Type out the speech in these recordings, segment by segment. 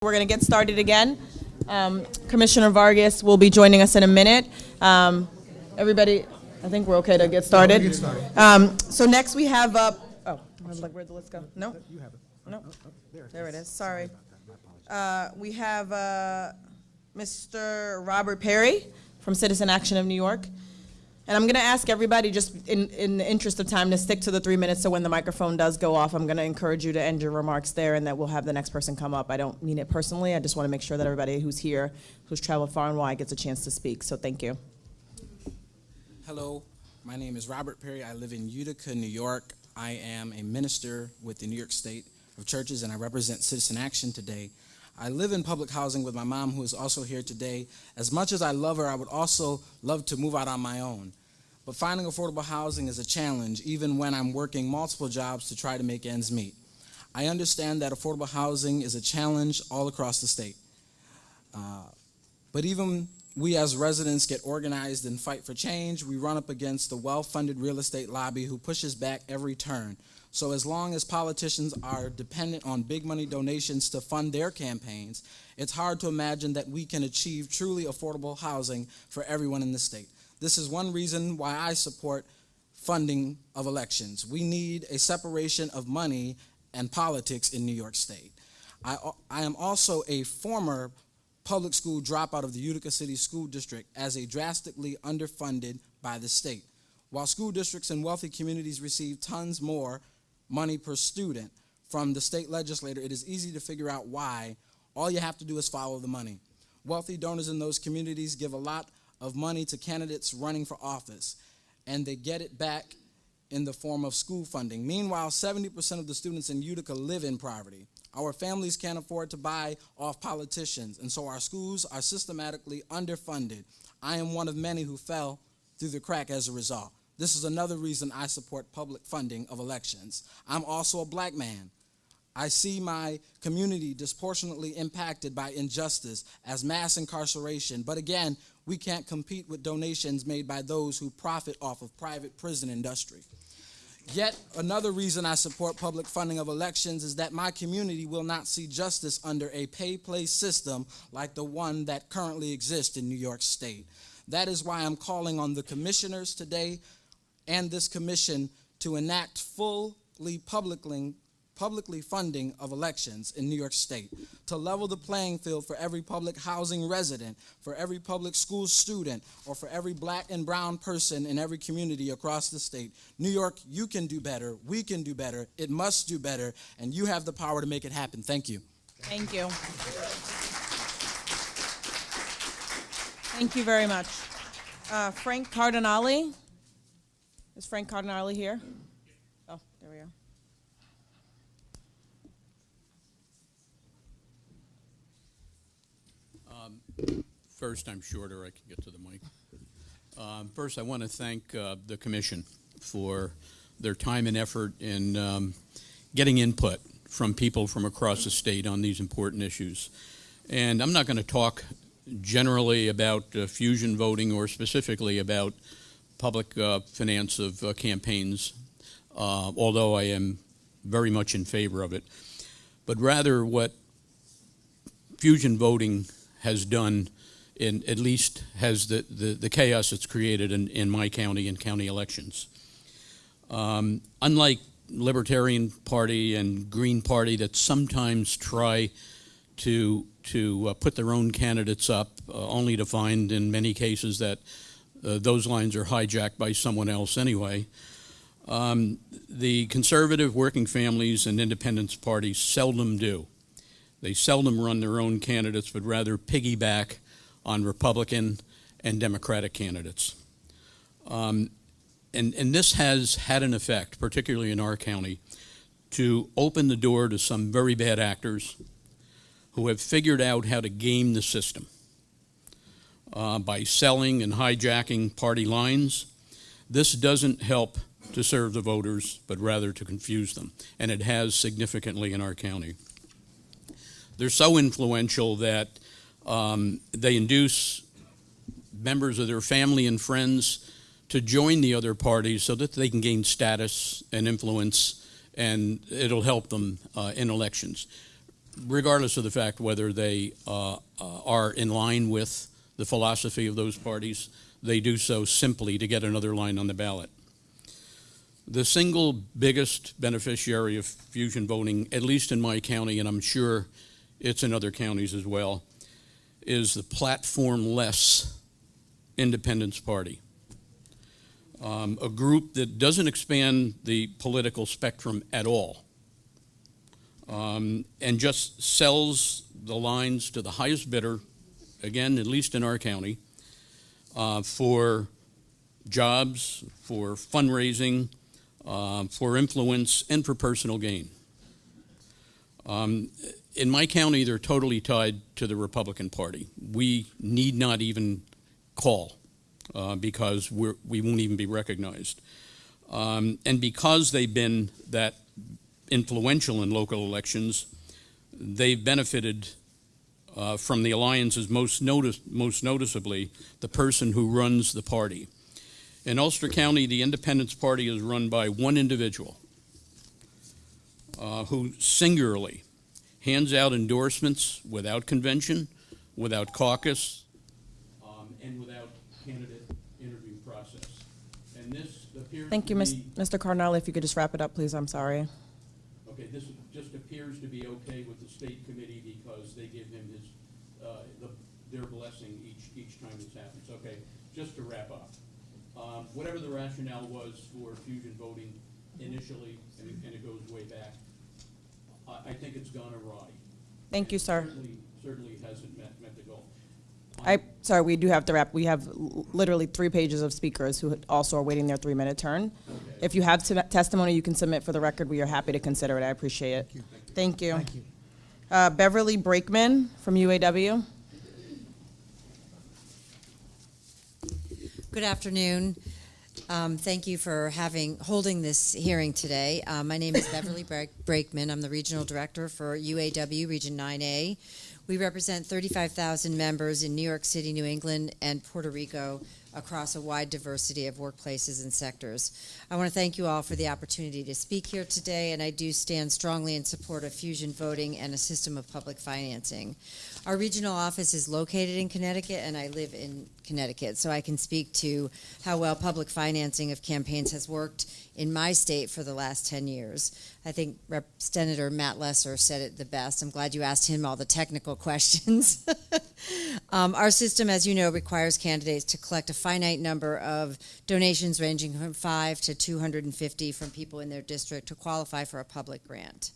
We're going to get started again. Commissioner Vargas will be joining us in a minute. Everybody, I think we're okay to get started. So next we have, where'd the list go? No? You have it. No. There It is, sorry. We have Mr. Robert Perry from Citizen Action of New York. And I'm going to ask everybody, just in the interest of time, to stick to the 3 minutes, so when the microphone does go off, I'm going to encourage you to end your remarks there, and that we'll have the next person come up. I don't mean it personally. I just want to make sure that everybody who's here, who's traveled far and wide, gets a chance to speak. So thank you. Hello, my name is Robert Perry. I live in Utica, New York. I am a minister with the New York State of Churches, and I represent Citizen Action today. I live in public housing with my mom, who is also here today. As much as I love her, I would also love to move out on my own. But finding affordable housing is a challenge, even when I'm working multiple jobs to try to make ends meet. I understand that affordable housing is a challenge all across the state. But even we as residents get organized and fight for change, we run up against the well-funded real estate lobby who pushes back every turn. So as long as politicians are dependent on big money donations to fund their campaigns, it's hard to imagine that we can achieve truly affordable housing for everyone in the state. This is one reason why I support funding of elections. We need a separation of money and politics in New York State. I am also a former public school dropout of the Utica City School District, as a drastically underfunded by the state. While school districts in wealthy communities receive tons more money per student from the state legislator, it is easy to figure out why. All you have to do is follow the money. Wealthy donors in those communities give a lot of money to candidates running for office, and they get it back in the form of school funding. Meanwhile, 70% of the students in Utica live in poverty. Our families can't afford to buy off politicians, and so our schools are systematically underfunded. I am one of many who fell through the crack as a result. This is another reason I support public funding of elections. I'm also a black man. I see my community disproportionately impacted by injustice as mass incarceration. But again, we can't compete with donations made by those who profit off of private prison industry. Yet another reason I support public funding of elections is that my community will not see justice under a pay-play system like the one that currently exists in New York State. That is why I'm calling on the commissioners today and this commission to enact fully publicly funding of elections in New York State, to level the playing field for every public housing resident, for every public school student, or for every black and brown person in every community across the state. New York, you can do better, we can do better, it must do better, and you have the power to make it happen. Thank you. Thank you. Thank you very much. Frank Cardinale. Is Frank Cardinale here? Oh, there we go. First, I'm shorter, I can get to the mic. First, I want to thank the Commission for their time and effort in getting input from people from across the state on these important issues. And I'm not going to talk generally about fusion voting or specifically about public finance of campaigns, although I am very much in favor of it, but rather what fusion voting has done, in at least has the chaos it's created in my county and county elections. Unlike Libertarian Party and Green Party that sometimes try to put their own candidates up, only to find in many cases that those lines are hijacked by someone else anyway, the conservative, working families, and independence parties seldom do. They seldom run their own candidates, but rather piggyback on Republican and Democratic candidates. And this has had an effect, particularly in our county, to open the door to some very bad actors who have figured out how to game the system by selling and hijacking party lines. This doesn't help to serve the voters, but rather to confuse them, and it has significantly in our county. They're so influential that they induce members of their family and friends to join the other parties so that they can gain status and influence, and it'll help them in elections. regardless of the fact whether they are in line with the philosophy of those parties. They do so simply to get another line on the ballot. The single biggest beneficiary of fusion voting, at least in my county, and I'm sure it's in other counties as well, is the platform-less Independence Party. A group that doesn't expand the political spectrum at all, and just sells the lines to the highest bidder, again, at least in our county, for jobs, for fundraising, for influence, and for personal gain. In my county, they're totally tied to the Republican Party. We need not even call because we won't even be recognized. And because they've been that influential in local elections, they've benefited from the alliances, most noticeably the person who runs the party. In Ulster County, the Independence Party is run by one individual who singularly hands out endorsements without convention, without caucus, and without candidate interview process. And this appears Thank you, to be, Mr. Cardinale. If you could just wrap it up, please. I'm sorry. okay, this just appears to be okay with the state committee because they give him his, their blessing each time this happens. Okay, just to wrap up. Whatever the rationale was for fusion voting initially, and it goes way back, I think it's gone awry. Thank you, sir. Certainly hasn't met the goal. Sorry, we do have to wrap. We have literally 3 pages of speakers who also are waiting their 3-minute turn. Okay. If you have testimony you can submit for the record, we are happy to consider it. I appreciate it. Thank you. Thank you. Beverly Brakeman from UAW. Good afternoon. Thank you for holding this hearing today. My name is Beverly Brakeman. I'm the Regional Director for UAW Region 9A. We represent 35,000 members in New York City, New England, and Puerto Rico across a wide diversity of workplaces and sectors. I want to thank you all for the opportunity to speak here today, and I do stand strongly in support of fusion voting and a system of public financing. Our regional office is located in Connecticut, and I live in Connecticut, so I can speak to how well public financing of campaigns has worked in my state for the last 10 years. I think Senator Matt Lesser said it the best. I'm glad you asked him all the technical questions. Our system, as you know, requires candidates to collect a finite number of donations ranging from 5 to 250 from people in their district to qualify for a public grant.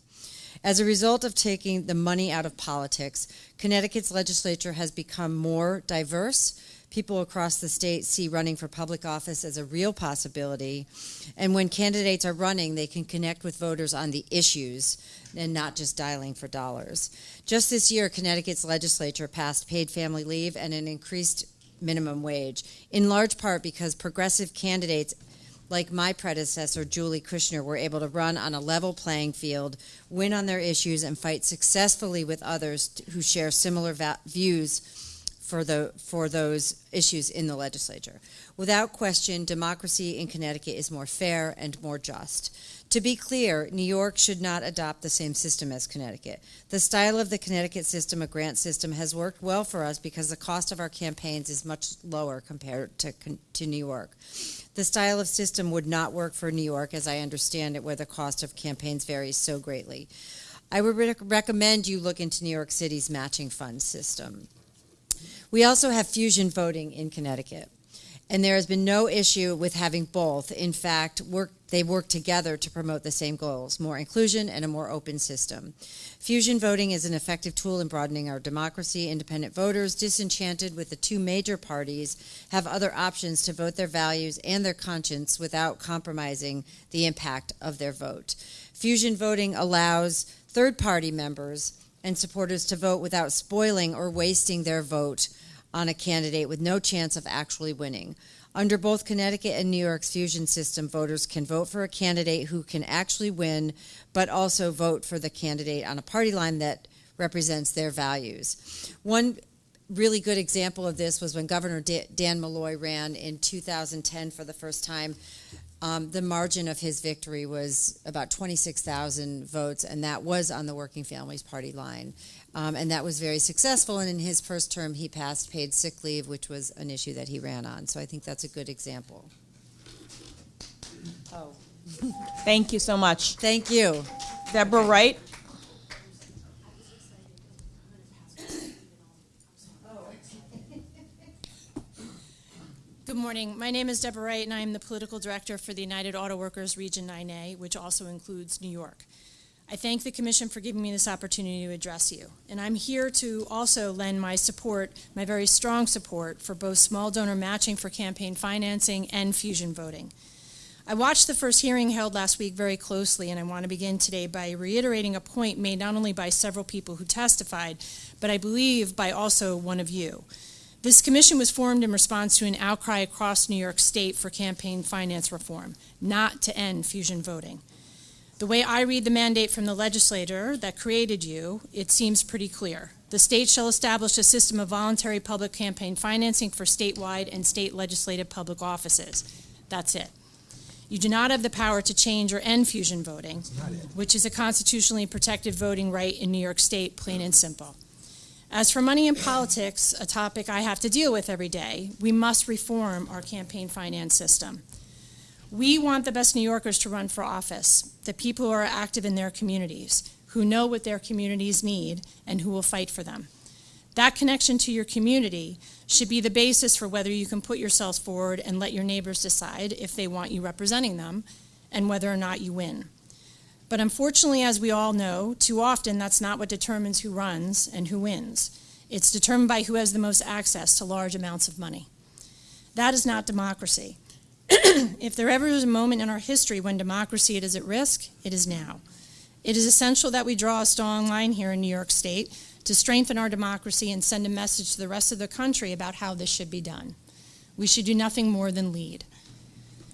As a result of taking the money out of politics, Connecticut's legislature has become more diverse. People across the state see running for public office as a real possibility. And when candidates are running, they can connect with voters on the issues and not just dialing for dollars. Just this year, Connecticut's legislature passed paid family leave and an increased minimum wage, in large part because progressive candidates like my predecessor, Julie Kushner, were able to run on a level playing field, win on their issues, and fight successfully with others who share similar views for those issues in the legislature. Without question, democracy in Connecticut is more fair and more just. To be clear, New York should not adopt the same system as Connecticut. The style of the Connecticut system, a grant system, has worked well for us because the cost of our campaigns is much lower compared to New York. The style of system would not work for New York, as I understand it, where the cost of campaigns varies so greatly. I would recommend you look into New York City's matching fund system. We also have fusion voting in Connecticut, and there has been no issue with having both. In fact, they work together to promote the same goals, more inclusion and a more open system. Fusion voting is an effective tool in broadening our democracy. Independent voters, disenchanted with the 2 major parties, have other options to vote their values and their conscience without compromising the impact of their vote. Fusion voting allows third-party members and supporters to vote without spoiling or wasting their vote on a candidate with no chance of actually winning. Under both Connecticut and New York's fusion system, voters can vote for a candidate who can actually win, but also vote for the candidate on a party line that represents their values. One really good example of this was when Governor Dan Malloy ran in 2010 for the first time. The margin of his victory was about 26,000 votes, and that was on the Working Families Party line. And that was very successful, and in his first term, he passed paid sick leave, which was an issue that he ran on. So I think that's a good example. Oh. Thank you so much. Thank you. Deborah Wright. Good morning. My name is Deborah Wright, and I am the Political Director for the United Auto Workers Region 9A, which also includes New York. I thank the Commission for giving me this opportunity to address you. And I'm here to also lend my support, my very strong support, for both small donor matching for campaign financing and fusion voting. I watched the first hearing held last week very closely, and I want to begin today by reiterating a point made not only by several people who testified, but I believe by also one of you. This commission was formed in response to an outcry across New York State for campaign finance reform, not to end fusion voting. The way I read the mandate from the legislator that created you, it seems pretty clear. The state shall establish a system of voluntary public campaign financing for statewide and state legislative public offices. That's it. You do not have the power to change or end fusion voting, which is a constitutionally protected voting right in New York State, plain and simple. As for money in politics, a topic I have to deal with every day, we must reform our campaign finance system. We want the best New Yorkers to run for office, the people who are active in their communities, who know what their communities need, and who will fight for them. That connection to your community should be the basis for whether you can put yourselves forward and let your neighbors decide if they want you representing them and whether or not you win. But unfortunately, as we all know, too often that's not what determines who runs and who wins. It's determined by who has the most access to large amounts of money. That is not democracy. If there ever was a moment in our history when democracy is at risk, it is now. It is essential that we draw a strong line here in New York State to strengthen our democracy and send a message to the rest of the country about how this should be done. We should do nothing more than lead.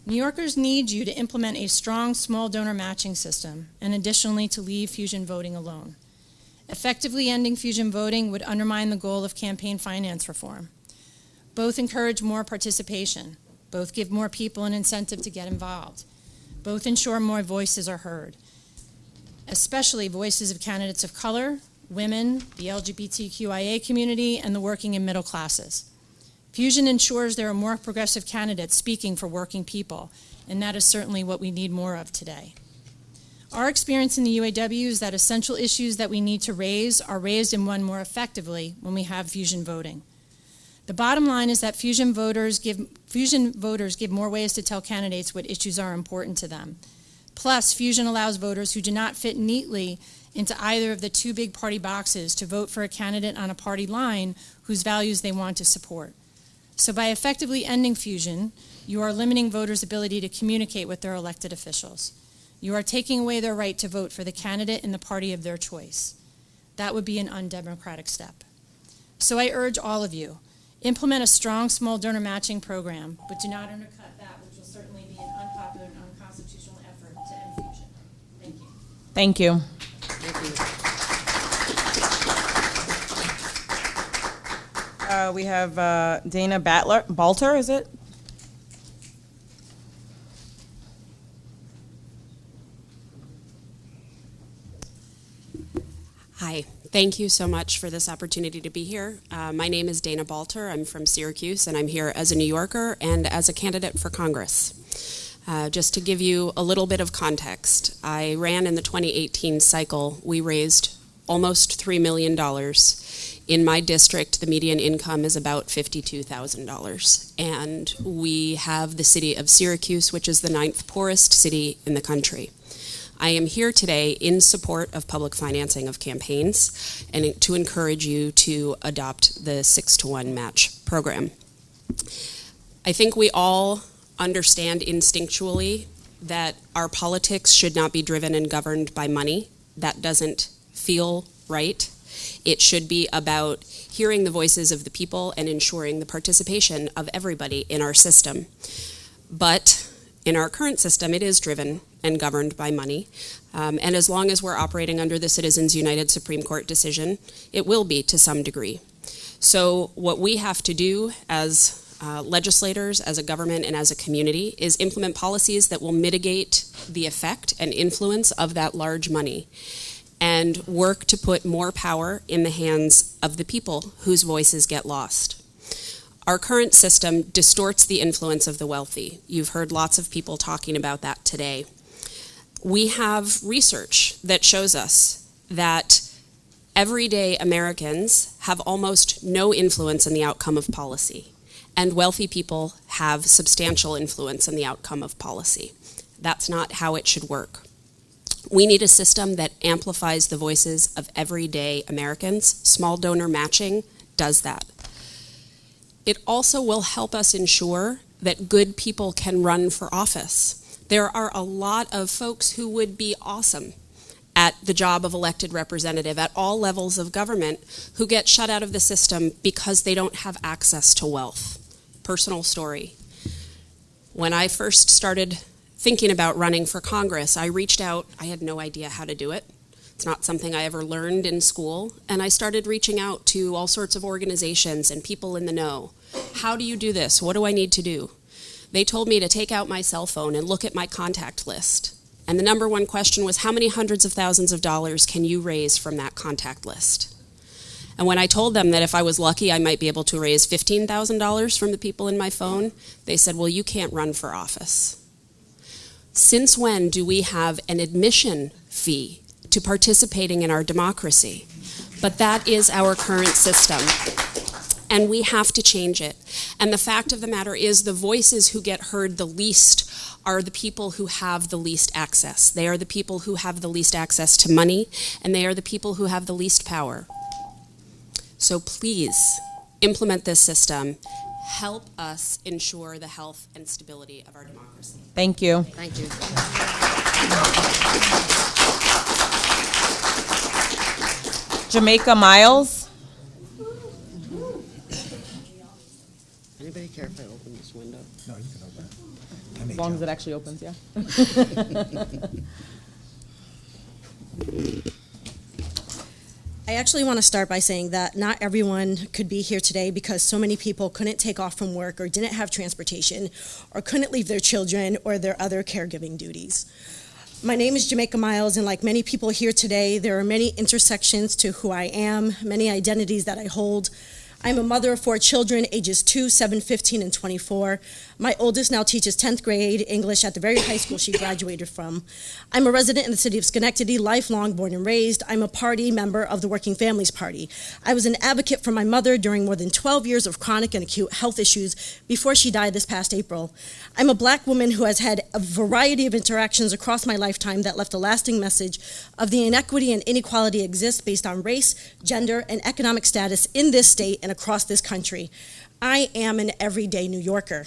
New Yorkers need you to implement a strong small donor matching system and additionally to leave fusion voting alone. Effectively ending fusion voting would undermine the goal of campaign finance reform. Both encourage more participation. Both give more people an incentive to get involved. Both ensure more voices are heard, especially voices of candidates of color, women, the LGBTQIA community, and the working and middle classes. Fusion ensures there are more progressive candidates speaking for working people, and that is certainly what we need more of today. Our experience in the UAW is that essential issues that we need to raise are raised and won more effectively when we have fusion voting. The bottom line is that fusion voters give more ways to tell candidates what issues are important to them. Plus, fusion allows voters who do not fit neatly into either of the two big party boxes to vote for a candidate on a party line whose values they want to support. So by effectively ending fusion, you are limiting voters' ability to communicate with their elected officials. You are taking away their right to vote for the candidate in the party of their choice. That would be an undemocratic step. So I urge all of you, implement a strong small donor matching program, but do not undercut that, which will certainly be an unpopular and unconstitutional effort to end fusion. Thank you. Thank you. We have Dana Balter, is it? Hi, thank you so much for this opportunity to be here. My name is Dana Balter. I'm from Syracuse, and I'm here as a New Yorker and as a candidate for Congress. Just to give you a little bit of context, I ran in the 2018 cycle. We raised almost $3 million. In my district, the median income is about $52,000. And we have the city of Syracuse, which is the 9th poorest city in the country. I am here today in support of public financing of campaigns and to encourage you to adopt the 6-to-1 match program. I think we all understand instinctually that our politics should not be driven and governed by money. That doesn't feel right. It should be about hearing the voices of the people and ensuring the participation of everybody in our system. But in our current system, it is driven and governed by money. And as long as we're operating under the Citizens United Supreme Court decision, it will be to some degree. So what we have to do as legislators, as a government, and as a community is implement policies that will mitigate the effect and influence of that large money and work to put more power in the hands of the people whose voices get lost. Our current system distorts the influence of the wealthy. You've heard lots of people talking about that today. We have research that shows us that everyday Americans have almost no influence in the outcome of policy, and wealthy people have substantial influence in the outcome of policy. That's not how it should work. We need a system that amplifies the voices of everyday Americans. Small donor matching does that. It also will help us ensure that good people can run for office. There are a lot of folks who would be awesome at the job of elected representative at all levels of government who get shut out of the system because they don't have access to wealth. Personal story. When I first started thinking about running for Congress, I reached out. I had no idea how to do it. It's not something I ever learned in school. And I started reaching out to all sorts of organizations and people in the know. How do you do this? What do I need to do? They told me to take out my cell phone and look at my contact list. And the number one question was, how many hundreds of thousands of dollars can you raise from that contact list? And when I told them that if I was lucky, I might be able to raise $15,000 from the people in my phone, they said, well, you can't run for office. Since when do we have an admission fee to participating in our democracy? But that is our current system, and we have to change it. And the fact of the matter is the voices who get heard the least are the people who have the least access. They are the people who have the least access to money, and they are the people who have the least power. So please implement this system. Help us ensure the health and stability of our democracy. Thank you. Thank you. Jamaica Miles. Anybody care if I open this window? No, you can open it. As long as it actually opens, yeah. I actually want to start by saying that not everyone could be here today because so many people couldn't take off from work or didn't have transportation or couldn't leave their children or their other caregiving duties. My name is Jamaica Miles, and like many people here today, there are many intersections to who I am, many identities that I hold. I'm a mother of 4 children, ages 2, 7, 15, and 24. My oldest now teaches 10th grade English at the very high school she graduated from. I'm a resident in the city of Schenectady, lifelong born and raised. I'm a party member of the Working Families Party. I was an advocate for my mother during more than 12 years of chronic and acute health issues before she died this past April. I'm a Black woman who has had a variety of interactions across my lifetime that left a lasting message of the inequity and inequality exists based on race, gender, and economic status in this state and across this country. I am an everyday New Yorker.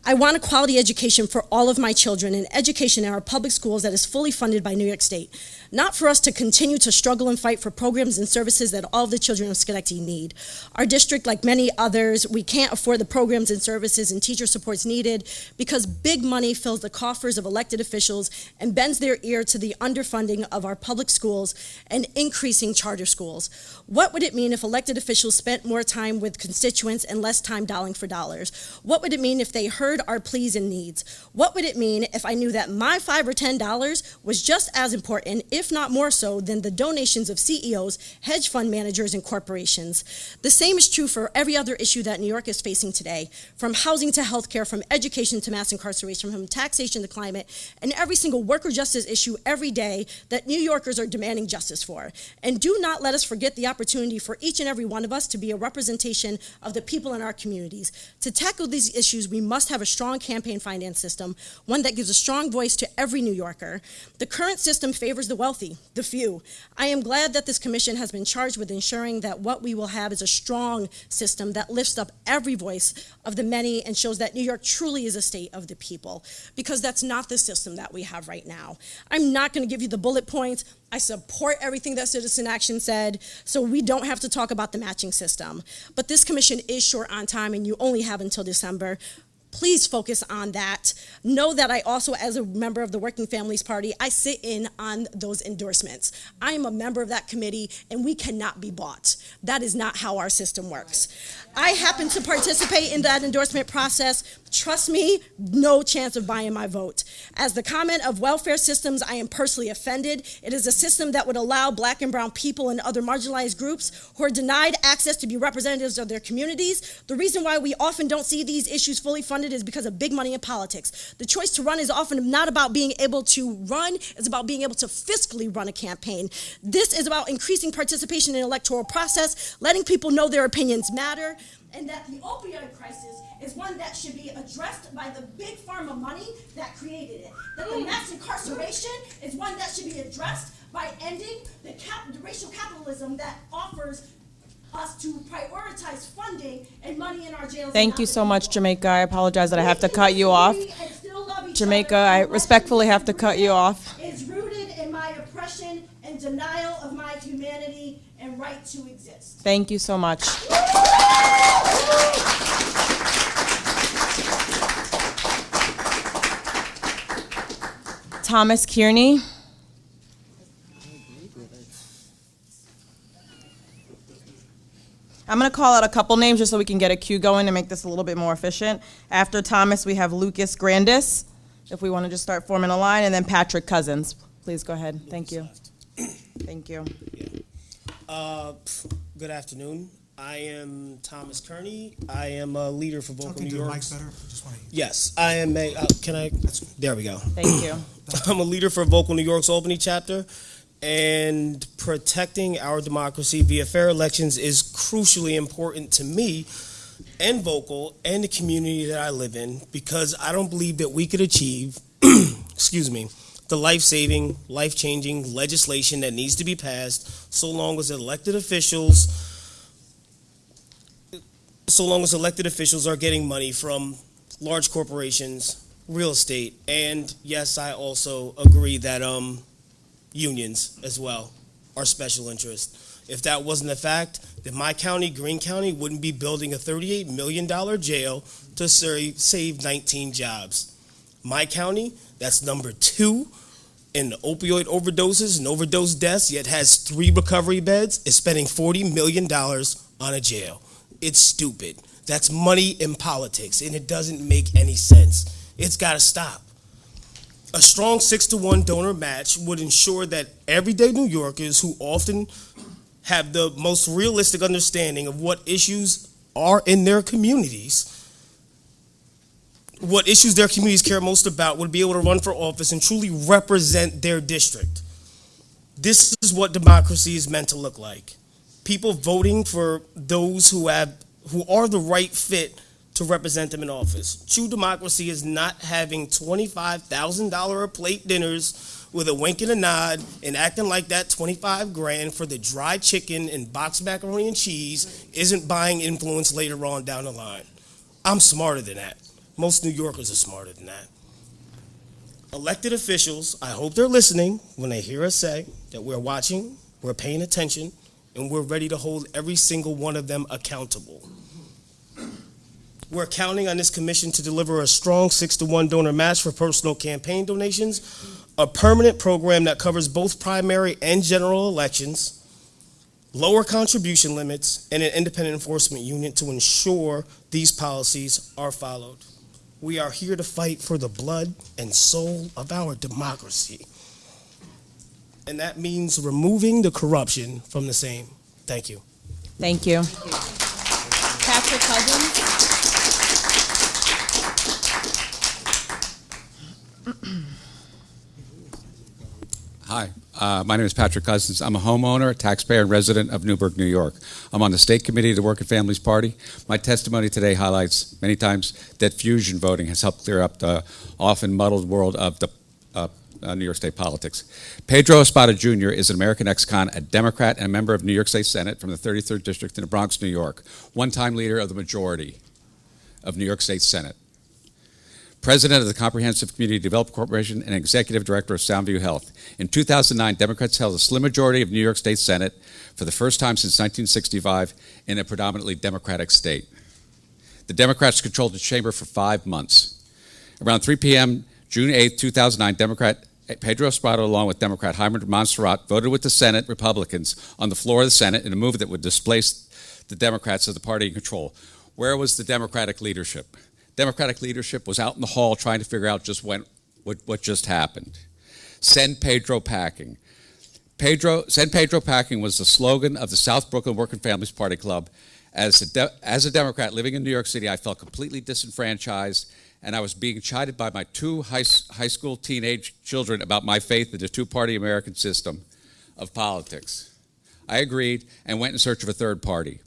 I want a quality education for all of my children, and education in our public schools that is fully funded by New York State. Not for us to continue to struggle and fight for programs and services that all of the children of Schenectady need. Our district, like many others, we can't afford the programs and services and teacher supports needed because big money fills the coffers of elected officials and bends their ear to the underfunding of our public schools and increasing charter schools. What would it mean if elected officials spent more time with constituents and less time dialing for dollars? What would it mean if they heard our pleas and needs? What would it mean if I knew that my $5 or $10 was just as important, if not more so, than the donations of CEOs, hedge fund managers, and corporations? The same is true for every other issue that New York is facing today, from housing to healthcare, from education to mass incarceration, from taxation to climate, and every single worker justice issue every day that New Yorkers are demanding justice for. And do not let us forget the opportunity for each and every one of us to be a representation of the people in our communities. To tackle these issues, we must have a strong campaign finance system, one that gives a strong voice to every New Yorker. The current system favors the wealthy, the few. I am glad that this commission has been charged with ensuring that what we will have is a strong system that lifts up every voice of the many and shows that New York truly is a state of the people, because that's not the system that we have right now. I'm not going to give you the bullet points. I support everything that Citizen Action said, so we don't have to talk about the matching system. But this commission is short on time, and you only have until December. Please focus on that. Know that I also, as a member of the Working Families Party, I sit in on those endorsements. I am a member of that committee, and we cannot be bought. That is not how our system works. I happen to participate in that endorsement process. Trust me, no chance of buying my vote. As the comment of welfare systems, I am personally offended. It is a system that would allow Black and brown people and other marginalized groups who are denied access to be representatives of their communities. The reason why we often don't see these issues fully funded is because of big money in politics. The choice to run is often not about being able to run, it's about being able to fiscally run a campaign. This is about increasing participation in the electoral process, letting people know their opinions matter, and that the opioid crisis is one that should be addressed by the big pharma money that created it. That the mass incarceration is one that should be addressed by ending the racial capitalism that offers us to prioritize funding and money in our jails. Thank you so much, Jamaica. I apologize that I have to cut you off. Jamaica, I respectfully have to cut you off. Is rooted in my oppression and denial of my humanity and right to exist. Thank you so much. Thomas Kearney. I'm going to call out a couple names just so we can get a queue going and make this a little bit more efficient. After Thomas, we have Lucas Grandis, if we want to just start forming a line, and then Patrick Cousins. Please go ahead. Thank you. Thank you. Good afternoon. I am Thomas Kearney. I am a leader for Vocal New York. Yes, I am a. There we go. Thank you. I'm a leader for Vocal New York's Albany chapter, and protecting our democracy via fair elections is crucially important to me and Vocal and the community that I live in, because I don't believe that we could achieve, the life-saving, life-changing legislation that needs to be passed so long as elected officials are getting money from large corporations, real estate, and yes, I also agree that unions as well are special interest. If that wasn't a fact, then my county, Greene County, wouldn't be building a $38 million jail to save 19 jobs. My county, that's number 2 in the opioid overdoses and overdose deaths, yet has 3 recovery beds, is spending $40 million on a jail. It's stupid. That's money in politics, and it doesn't make any sense. It's got to stop. A strong 6-to-1 donor match would ensure that everyday New Yorkers who often have the most realistic understanding of what issues are in their communities, what issues their communities care most about, would be able to run for office and truly represent their district. This is what democracy is meant to look like. People voting for those who are the right fit to represent them in office. True democracy is not having $25,000 a plate dinners with a wink and a nod and acting like that $25,000 for the dry chicken and boxed macaroni and cheese isn't buying influence later on down the line. I'm smarter than that. Most New Yorkers are smarter than that. Elected officials, I hope they're listening when they hear us say that we're watching, we're paying attention, and we're ready to hold every single one of them accountable. We're counting on this commission to deliver a strong 6-to-1 donor match for personal campaign donations, a permanent program that covers both primary and general elections, lower contribution limits, and an independent enforcement unit to ensure these policies are followed. We are here to fight for the blood and soul of our democracy. And that means removing the corruption from the same. Thank you. Thank you. Patrick Cousins. Hi, my name is Patrick Cousins. I'm a homeowner, taxpayer, and resident of Newburgh, New York. I'm on the State Committee of the Working Families Party. My testimony today highlights many times that fusion voting has helped clear up the often muddled world of the New York State politics. Pedro Espada Jr. is an American ex-con, a Democrat, and a member of New York State Senate from the 33rd District in the Bronx, New York. One-time leader of the majority of New York State Senate. President of the Comprehensive Community Development Corporation and Executive Director of Soundview Health. In 2009, Democrats held a slim majority of New York State Senate for the first time since 1965 in a predominantly Democratic state. the Democrats controlled the chamber for 5 months. Around 3 p.m., June 8, 2009, Democrat Pedro Espada, along with Democrat Jaime Montserrat, voted with the Senate Republicans on the floor of the Senate in a move that would displace the Democrats as the party in control. Where was the Democratic leadership? Democratic leadership was out in the hall trying to figure out what just happened. Send Pedro packing. Send Pedro packing was the slogan of the South Brooklyn Working Families Party Club. As a Democrat living in New York City, I felt completely disenfranchised, and I was being chided by my 2 high school teenage children about my faith in the two-party American system of politics. I agreed and went in search of a third party.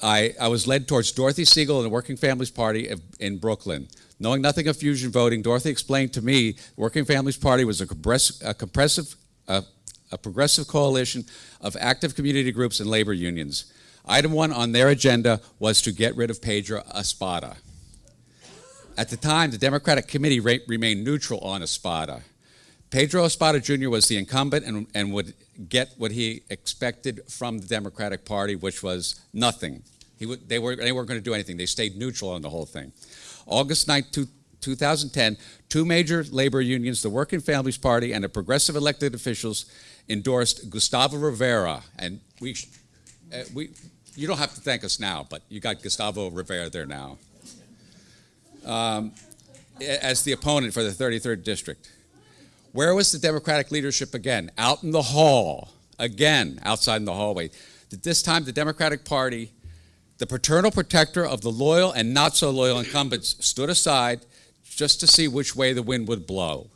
I was led towards Dorothy Siegel and the Working Families Party in Brooklyn. Knowing nothing of fusion voting, Dorothy explained to me the Working Families Party was a progressive coalition of active community groups and labor unions. Item 1 on their agenda was to get rid of Pedro Espada. At the time, the Democratic Committee remained neutral on Espada. Pedro Espada Jr. was the incumbent and would get what he expected from the Democratic Party, which was nothing. They weren't going to do anything. They stayed neutral on the whole thing. August 9, 2010, 2 major labor unions, the Working Families Party and the progressive elected officials, endorsed Gustavo Rivera. And you don't have to thank us now, but you got Gustavo Rivera there now, as the opponent for the 33rd District. Where was the Democratic leadership again? Out in the hall, again, outside in the hallway. This time, the Democratic Party, the paternal protector of the loyal and not so loyal incumbents, stood aside just to see which way the wind would blow.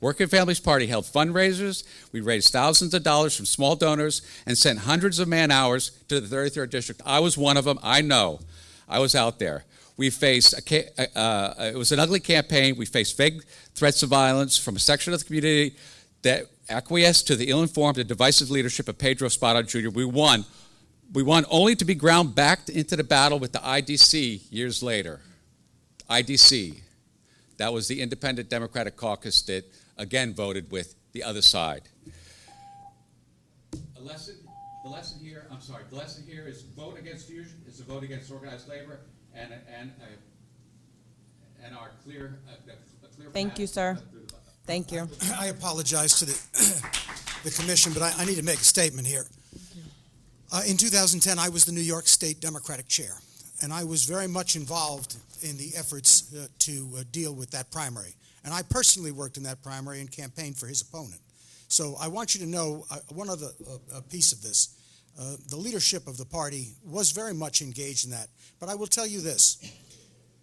Working Families Party held fundraisers. We raised thousands of dollars from small donors and sent hundreds of man-hours to the 33rd District. I was one of them. I know. I was out there. We faced, it was an ugly campaign. We faced vague threats of violence from a section of the community that acquiesced to the ill-informed and divisive leadership of Pedro Espada Jr. We won. We won only to be ground back into the battle with the IDC years later. IDC. That was the Independent Democratic Caucus that, again, voted with the other side. The lesson here is vote against fusion, is a vote against organized labor, and our clear Thank path you, sir. through the- Thank you. I apologize to the commission, but I need to make a statement here. In 2010, I was the New York State Democratic Chair, and I was very much involved in the efforts to deal with that primary. And I personally worked in that primary and campaigned for his opponent. So I want you to know one other piece of this. The leadership of the party was very much engaged in that. But I will tell you this.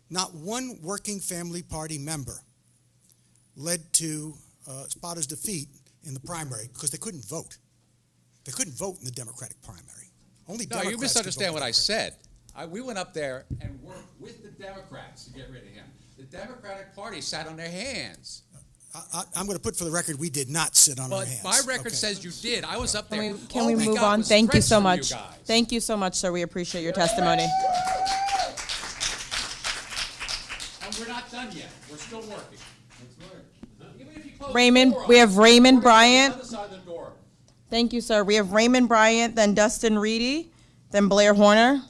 Not one Working Family Party member led to Espada's defeat in the primary because they couldn't vote. They couldn't vote in the Democratic primary. Only No, Democrats you could misunderstand vote what I Democrat. said. We went up there and worked with the Democrats to get rid of him. The Democratic Party sat on their hands. I'm going to put for the record, we did not sit on our But hands. my record Okay. says you did. I was up there. Can All we move got on? was Thank you threats so from much. you guys. Thank you so much, sir. We appreciate your testimony. And we're not done yet. We're still working. Even if you close the Raymond, door on we have us, Raymond we're gonna be Bryant. on the other side of the door. Thank you, sir. We have Raymond Bryant, then Dustin Reedy, then Blair Horner.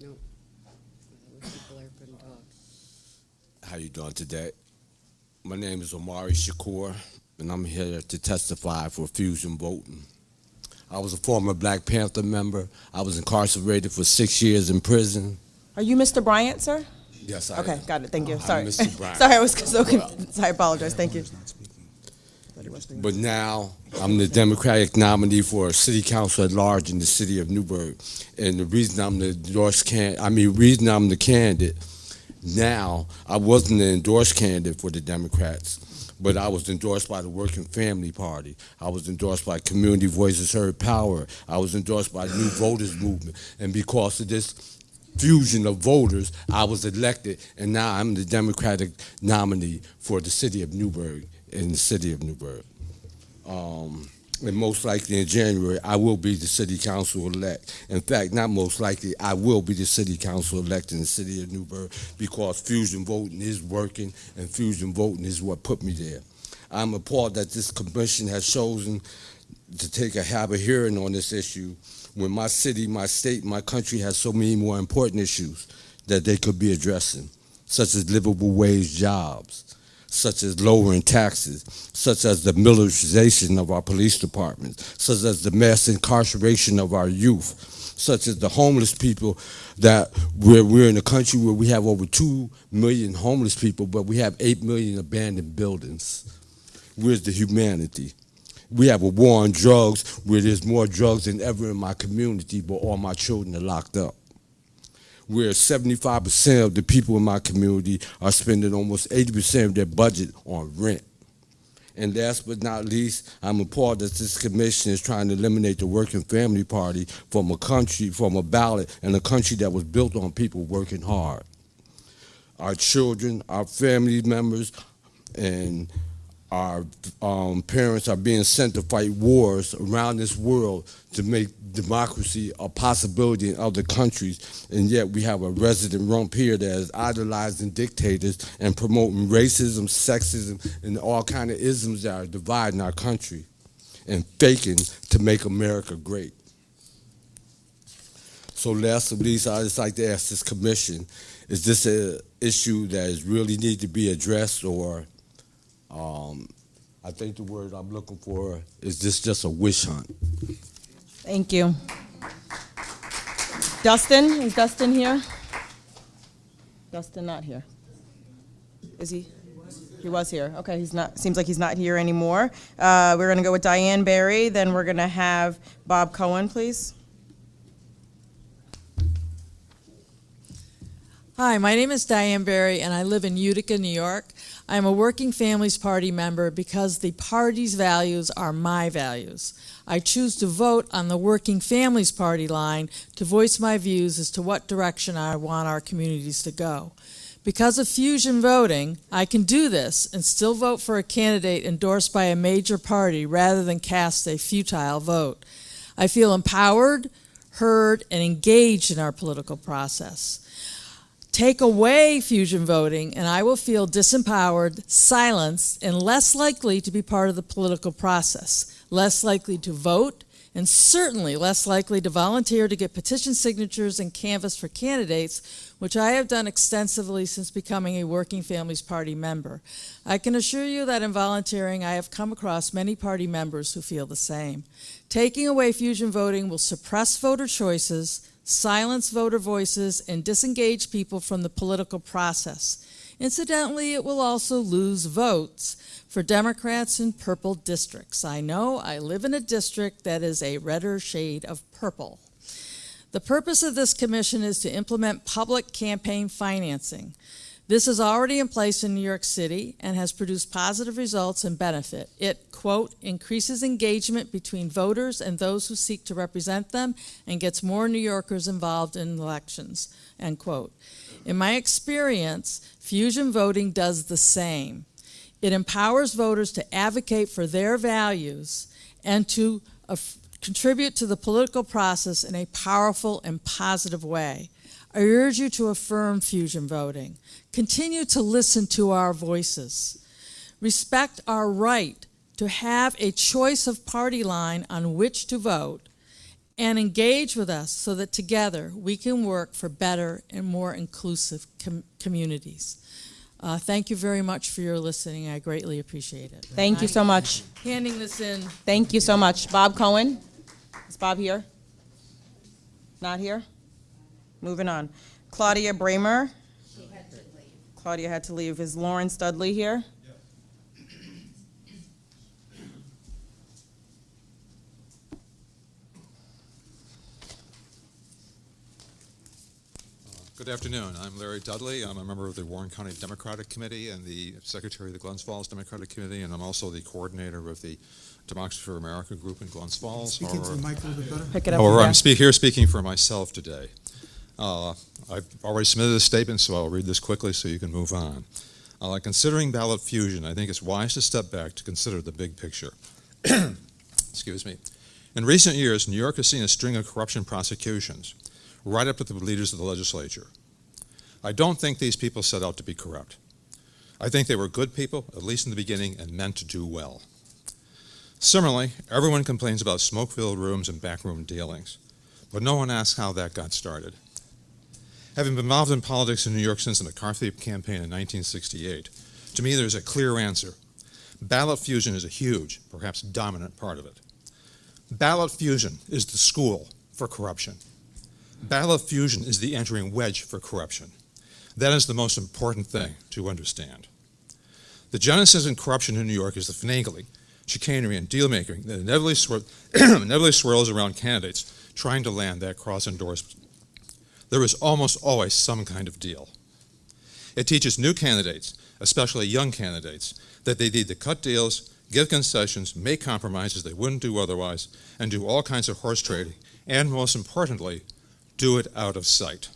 No. Blair couldn't talk. How you doing today? My name is Omari Shakur, and I'm here to testify for fusion voting. I was a former Black Panther member. I was incarcerated for 6 years in prison. Are you Mr. Bryant, sir? Yes, I Okay, am. got it. Thank you. I'm Sorry. Mr. Bryant. Sorry, I was so confused. I apologize. Thank you. But now I'm the Democratic nominee for city council at large in the city of Newburgh. And the reason I'm the reason I'm the candidate now, I wasn't the endorsed candidate for the Democrats, but I was endorsed by the Working Family Party. I was endorsed by Community Voices Heard Power. I was endorsed by New Voters Movement. And because of this fusion of voters, I was elected, and now I'm the Democratic nominee for the city of Newburgh, in the city of Newburgh. And most likely in January, I will be the city council elect. In fact, not most likely, I will be the city council elect in the city of Newburgh because fusion voting is working, and fusion voting is what put me there. I'm appalled that this commission has chosen to have a hearing on this issue when my city, my state, my country has so many more important issues that they could be addressing, such as livable wage jobs, such as lowering taxes, such as the militarization of our police departments, such as the mass incarceration of our youth, such as the homeless people that we're in a country where we have over 2 million homeless people, but we have 8 million abandoned buildings. Where's the humanity? We have a war on drugs where there's more drugs than ever in my community, but all my children are locked up. Where 75% of the people in my community are spending almost 80% of their budget on rent. And last but not least, I'm appalled that this commission is trying to eliminate the Working Family Party from a ballot in a country that was built on people working hard. Our children, our family members, and our parents are being sent to fight wars around this world to make democracy a possibility in other countries, and yet we have a resident rump here that is idolizing dictators and promoting racism, sexism, and all kind of isms that are dividing our country and faking to make America great. So last but not least, I'd just like to ask this commission, is this an issue that is really need to be addressed, or I think the word I'm looking for is this just a wish hunt? Thank you. Dustin, is Dustin here? Dustin not here. Is he? He was here. Okay, he's not. Seems like he's not here anymore. We're going to go with Diane Berry. Then we're going to have Bob Cohen, please. Hi, my name is Diane Berry, and I live in Utica, New York. I'm a Working Families Party member because the party's values are my values. I choose to vote on the Working Families Party line to voice my views as to what direction I want our communities to go. Because of fusion voting, I can do this and still vote for a candidate endorsed by a major party rather than cast a futile vote. I feel empowered, heard, and engaged in our political process. Take away fusion voting, and I will feel disempowered, silenced, and less likely to be part of the political process, less likely to vote, and certainly less likely to volunteer to get petition signatures and canvass for candidates, which I have done extensively since becoming a Working Families Party member. I can assure you that in volunteering, I have come across many party members who feel the same. Taking away fusion voting will suppress voter choices, silence voter voices, and disengage people from the political process. Incidentally, it will also lose votes for Democrats in purple districts. I know I live in a district that is a redder shade of purple. The purpose of this commission is to implement public campaign financing. This is already in place in New York City and has produced positive results and benefit. It, quote, increases engagement between voters and those who seek to represent them and gets more New Yorkers involved in elections, end quote. In my experience, fusion voting does the same. It empowers voters to advocate for their values and to contribute to the political process in a powerful and positive way. I urge you to affirm fusion voting. Continue to listen to our voices. Respect our right to have a choice of party line on which to vote, and engage with us so that together we can work for better and more inclusive communities. Thank you very much for your listening. I greatly appreciate it. Thank you so much. Handing this in. Thank you so much. Bob Cohen. Is Bob here? Not here? Moving on. Claudia Bramer. She had to leave. Claudia had to leave. Is Lauren Studley here? Good afternoon. I'm Larry Dudley. I'm a member of the Warren County Democratic Committee and the secretary of the Glens Falls Democratic Committee, and I'm also the coordinator of the Democracy for America group in Glens Falls. Speak into the mic a little bit better. Pick it up. However, from I'm there. here speaking for myself today. I've already submitted a statement, so I'll read this quickly so you can move on. Considering ballot fusion, I think it's wise to step back to consider the big picture. Excuse me. In recent years, New York has seen a string of corruption prosecutions, right up to the leaders of the legislature. I don't think these people set out to be corrupt. I think they were good people, at least in the beginning, and meant to do well. Similarly, everyone complains about smoke-filled rooms and backroom dealings. but no one asks how that got started. Having been involved in politics in New York since the McCarthy campaign in 1968, to me there's a clear answer. Ballot fusion is a huge, perhaps dominant part of it. Ballot fusion is the school for corruption. Ballot fusion is the entering wedge for corruption. That is the most important thing to understand. The genesis in corruption in New York is the finagling, chicanery, and deal-making that inevitably swirls around candidates trying to land that cross-endorsement. There is almost always some kind of deal. It teaches new candidates, especially young candidates, that they need to cut deals, give concessions, make compromises they wouldn't do otherwise, and do all kinds of horse trading, and most importantly, do it out of sight.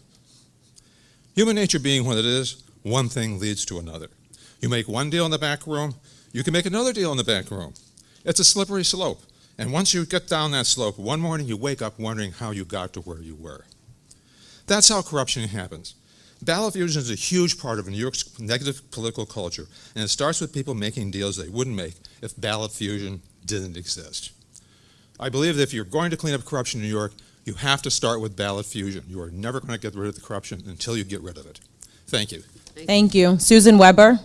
Human nature being what it is, one thing leads to another. You make one deal in the back room, you can make another deal in the back room. It's a slippery slope, and once you get down that slope, one morning you wake up wondering how you got to where you were. That's how corruption happens. Ballot fusion is a huge part of New York's negative political culture, and it starts with people making deals they wouldn't make if ballot fusion didn't exist. I believe that if you're going to clean up corruption in New York, you have to start with ballot fusion. You are never going to get rid of the corruption until you get rid of it. Thank you. Thank you. Susan Weber.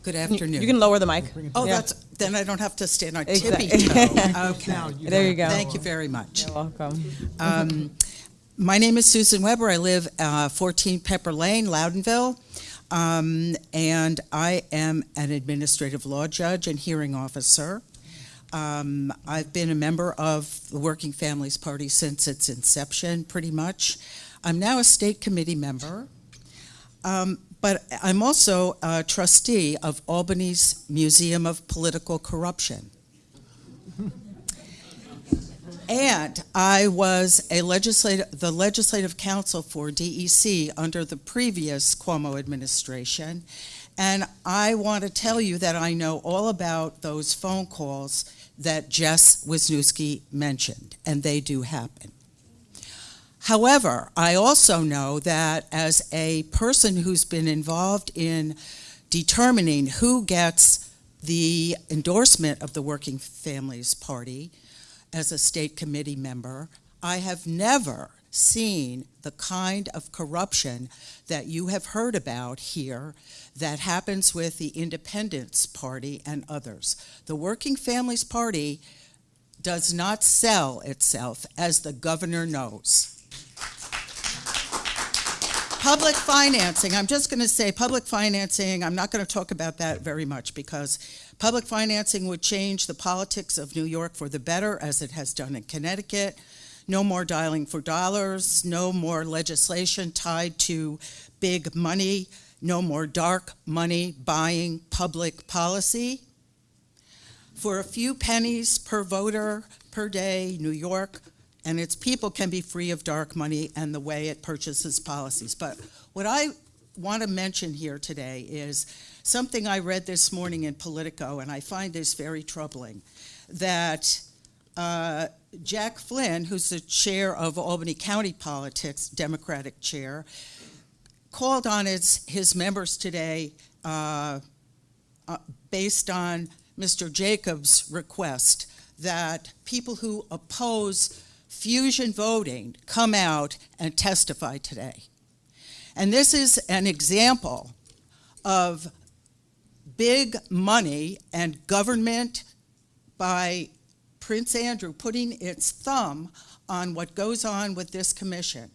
Good afternoon. You can lower the mic. Oh, Yeah. then I don't have to stand on Exactly. tippy toe. Okay. There you go. Thank you very much. You're welcome. My name is Susan Weber. I live 14 Pepper Lane, Loudonville, and I am an administrative law judge and hearing officer. I've been a member of the Working Families Party since its inception, pretty much. I'm now a state committee member. But I'm also a trustee of Albany's Museum of Political Corruption. And I was the legislative counsel for DEC under the previous Cuomo administration. And I want to tell you that I know all about those phone calls that Jess Wisniewski mentioned, and they do happen. However, I also know that as a person who's been involved in determining who gets the endorsement of the Working Families Party as a state committee member, I have never seen the kind of corruption that you have heard about here that happens with the Independence Party and others. The Working Families Party does not sell itself, as the governor knows. Public financing, I'm just going to say public financing, I'm not going to talk about that very much because public financing would change the politics of New York for the better, as it has done in Connecticut. No more dialing for dollars, no more legislation tied to big money, no more dark money buying public policy. For a few pennies per voter per day, New York and its people can be free of dark money and the way it purchases policies. But what I want to mention here today is something I read this morning in Politico, and I find this very troubling, that Jack Flynn, who's the chair of Albany County Politics, Democratic chair, called on his members today based on Mr. Jacobs' request that people who oppose fusion voting come out and testify today. And this is an example of big money and government by Prince Andrew putting its thumb on what goes on with this commission.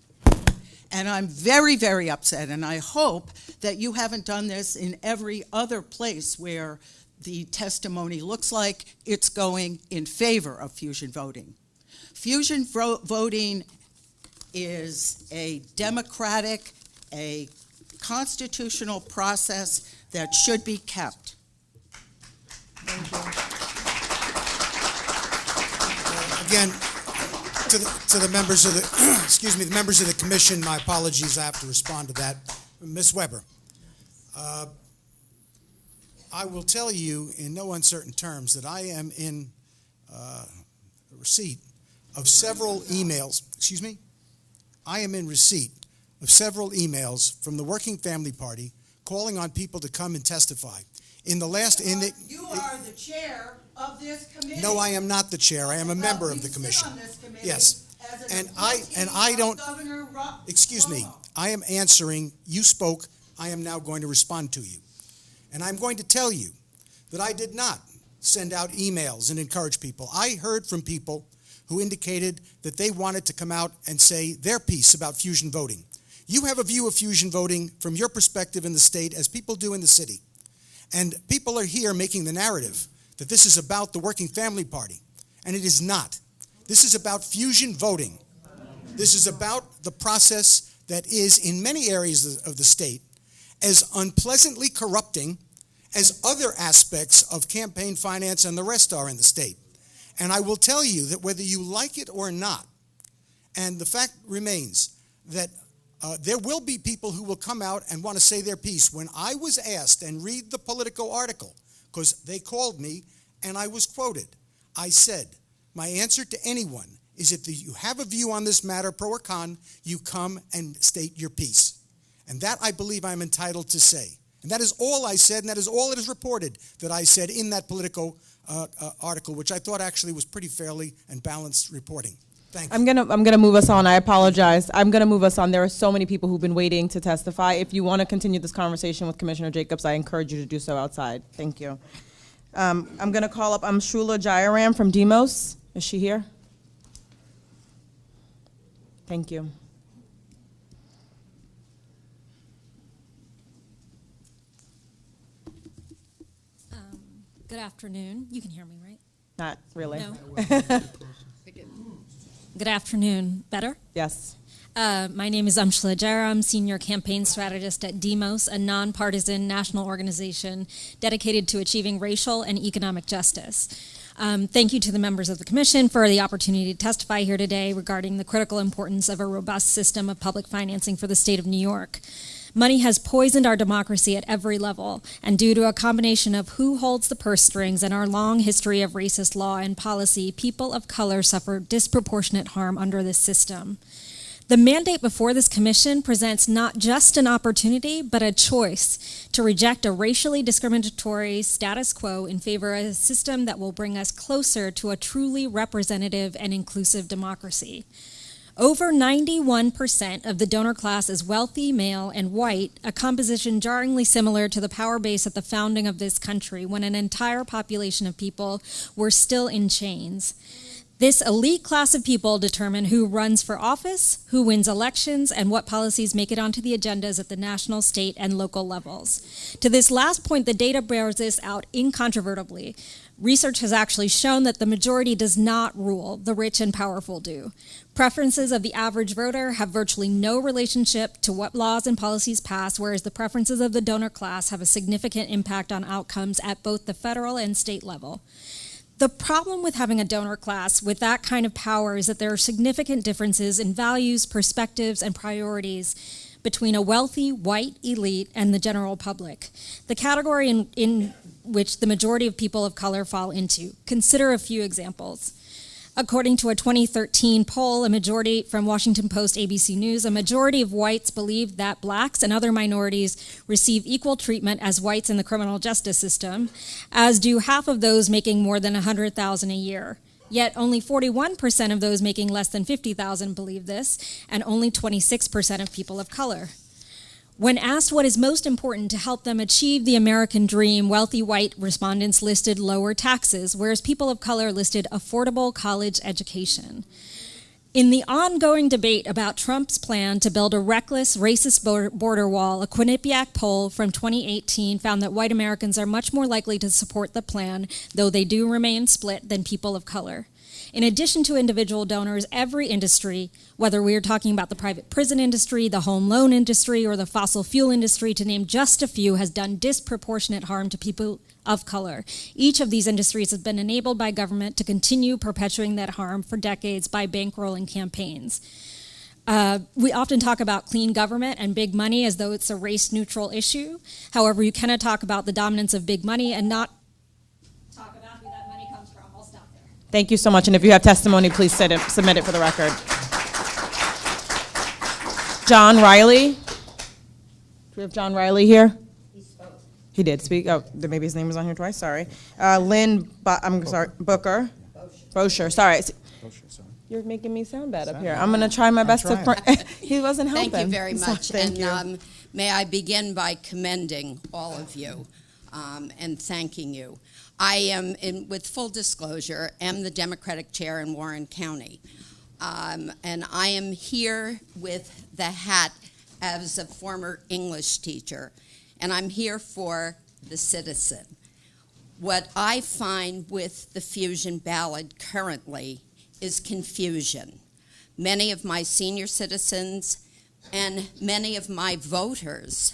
And I'm very, very upset, and I hope that you haven't done this in every other place where the testimony looks like it's going in favor of fusion voting. Fusion voting is a democratic, a constitutional process that should be kept. Thank you. Again, to the members of the, excuse me, the members of the commission, my apologies, I have to respond to that. Ms. Weber, I will tell you in no uncertain terms that I am in receipt of several emails, I am in receipt of several emails from the Working Family Party calling on people to come and testify. In the last, You are the chair of this committee. no, I am not the chair. I am a member of the commission. Yes. And I don't, excuse me, I am answering, you spoke, I am now going to respond to you. And I'm going to tell you that I did not send out emails and encourage people. I heard from people who indicated that they wanted to come out and say their piece about fusion voting. You have a view of fusion voting from your perspective in the state, as people do in the city. And people are here making the narrative that this is about the Working Family Party, and it is not. This is about fusion voting. This is about the process that is, in many areas of the state, as unpleasantly corrupting as other aspects of campaign finance and the rest are in the state. And I will tell you that whether you like it or not, and the fact remains that there will be people who will come out and want to say their piece. When I was asked, and read the Politico article, because they called me and I was quoted, I said, my answer to anyone is if you have a view on this matter, pro or con, you come and state your piece. And that I believe I'm entitled to say. And that is all I said, and that is all that is reported that I said in that Politico article, which I thought actually was pretty fairly and balanced reporting. Thank you. I'm gonna move us on. I apologize. I'm gonna move us on. There are so many people who've been waiting to testify. If you want to continue this conversation with Commissioner Jacobs, I encourage you to do so outside. Thank you. I'm gonna call up Shula Jayaram from Demos. Is she here? Thank you. Good afternoon. You can hear me, right? Not really. No. Good afternoon. Better? Yes. My name is Amshla Jayaram, Senior Campaign Strategist at Demos, a nonpartisan national organization dedicated to achieving racial and economic justice. Thank you to the members of the Commission for the opportunity to testify here today regarding the critical importance of a robust system of public financing for the state of New York. Money has poisoned our democracy at every level, and due to a combination of who holds the purse strings and our long history of racist law and policy, people of color suffer disproportionate harm under this system. The mandate before this commission presents not just an opportunity, but a choice to reject a racially discriminatory status quo in favor of a system that will bring us closer to a truly representative and inclusive democracy. Over 91% of the donor class is wealthy, male, and white, a composition jarringly similar to the power base at the founding of this country when an entire population of people were still in chains. This elite class of people determine who runs for office, who wins elections, and what policies make it onto the agendas at the national, state, and local levels. To this last point, the data bears this out incontrovertibly. Research has actually shown that the majority does not rule, the rich and powerful do. Preferences of the average voter have virtually no relationship to what laws and policies pass, whereas the preferences of the donor class have a significant impact on outcomes at both the federal and state level. The problem with having a donor class with that kind of power is that there are significant differences in values, perspectives, and priorities between a wealthy, white elite and the general public. The category in which the majority of people of color fall into. Consider a few examples. According to a 2013 poll, a majority from Washington Post, ABC News, a majority of whites believe that blacks and other minorities receive equal treatment as whites in the criminal justice system, as do half of those making more than $100,000 a year. Yet only 41% of those making less than $50,000 believe this, and only 26% of people of color. When asked what is most important to help them achieve the American dream, wealthy white respondents listed lower taxes, whereas people of color listed affordable college education. In the ongoing debate about Trump's plan to build a reckless, racist border wall, a Quinnipiac poll from 2018 found that white Americans are much more likely to support the plan, though they do remain split, than people of color. In addition to individual donors, every industry, whether we are talking about the private prison industry, the home loan industry, or the fossil fuel industry, to name just a few, has done disproportionate harm to people of color. Each of these industries has been enabled by government to continue perpetuating that harm for decades by bankrolling campaigns. We often talk about clean government and big money as though it's a race-neutral issue. However, you cannot talk about the dominance of big money and not talk about who that money comes from. I'll stop there. Thank you so much. And if you have testimony, please submit it for the record. John Riley. Do we have John Riley here? He spoke. He did speak. Oh, maybe his name was on here twice. Sorry. Booker. Bosher. Sorry. You're making me sound bad up here. I'm going to try my best to. He wasn't helping. Thank you very much. So, thank you. May I begin by commending all of you and thanking you. I am, with full disclosure, am the Democratic chair in Warren County. And I am here with the hat as a former English teacher. And I'm here for the citizen. What I find with the Fusion ballot currently is confusion. Many of my senior citizens and many of my voters,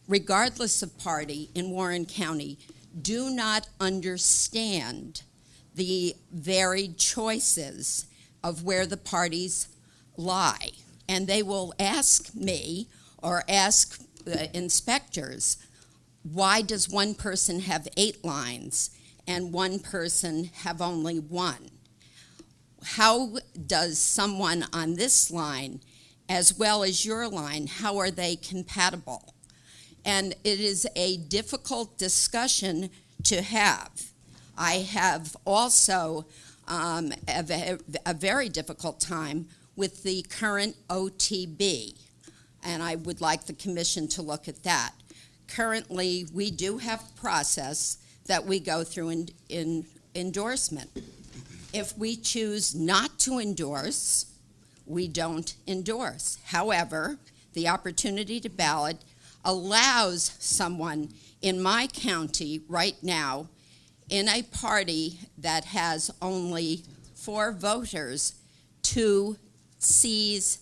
regardless of party in Warren County, do not understand the varied choices of where the parties lie. And they will ask me or ask inspectors, why does one person have 8 lines and one person have only 1? How does someone on this line, as well as your line, how are they compatible? And it is a difficult discussion to have. I have also a very difficult time with the current OTB, and I would like the commission to look at that. Currently, we do have a process that we go through in endorsement. If we choose not to endorse, we don't endorse. However, the opportunity to ballot allows someone in my county right now in a party that has only 4 voters to seize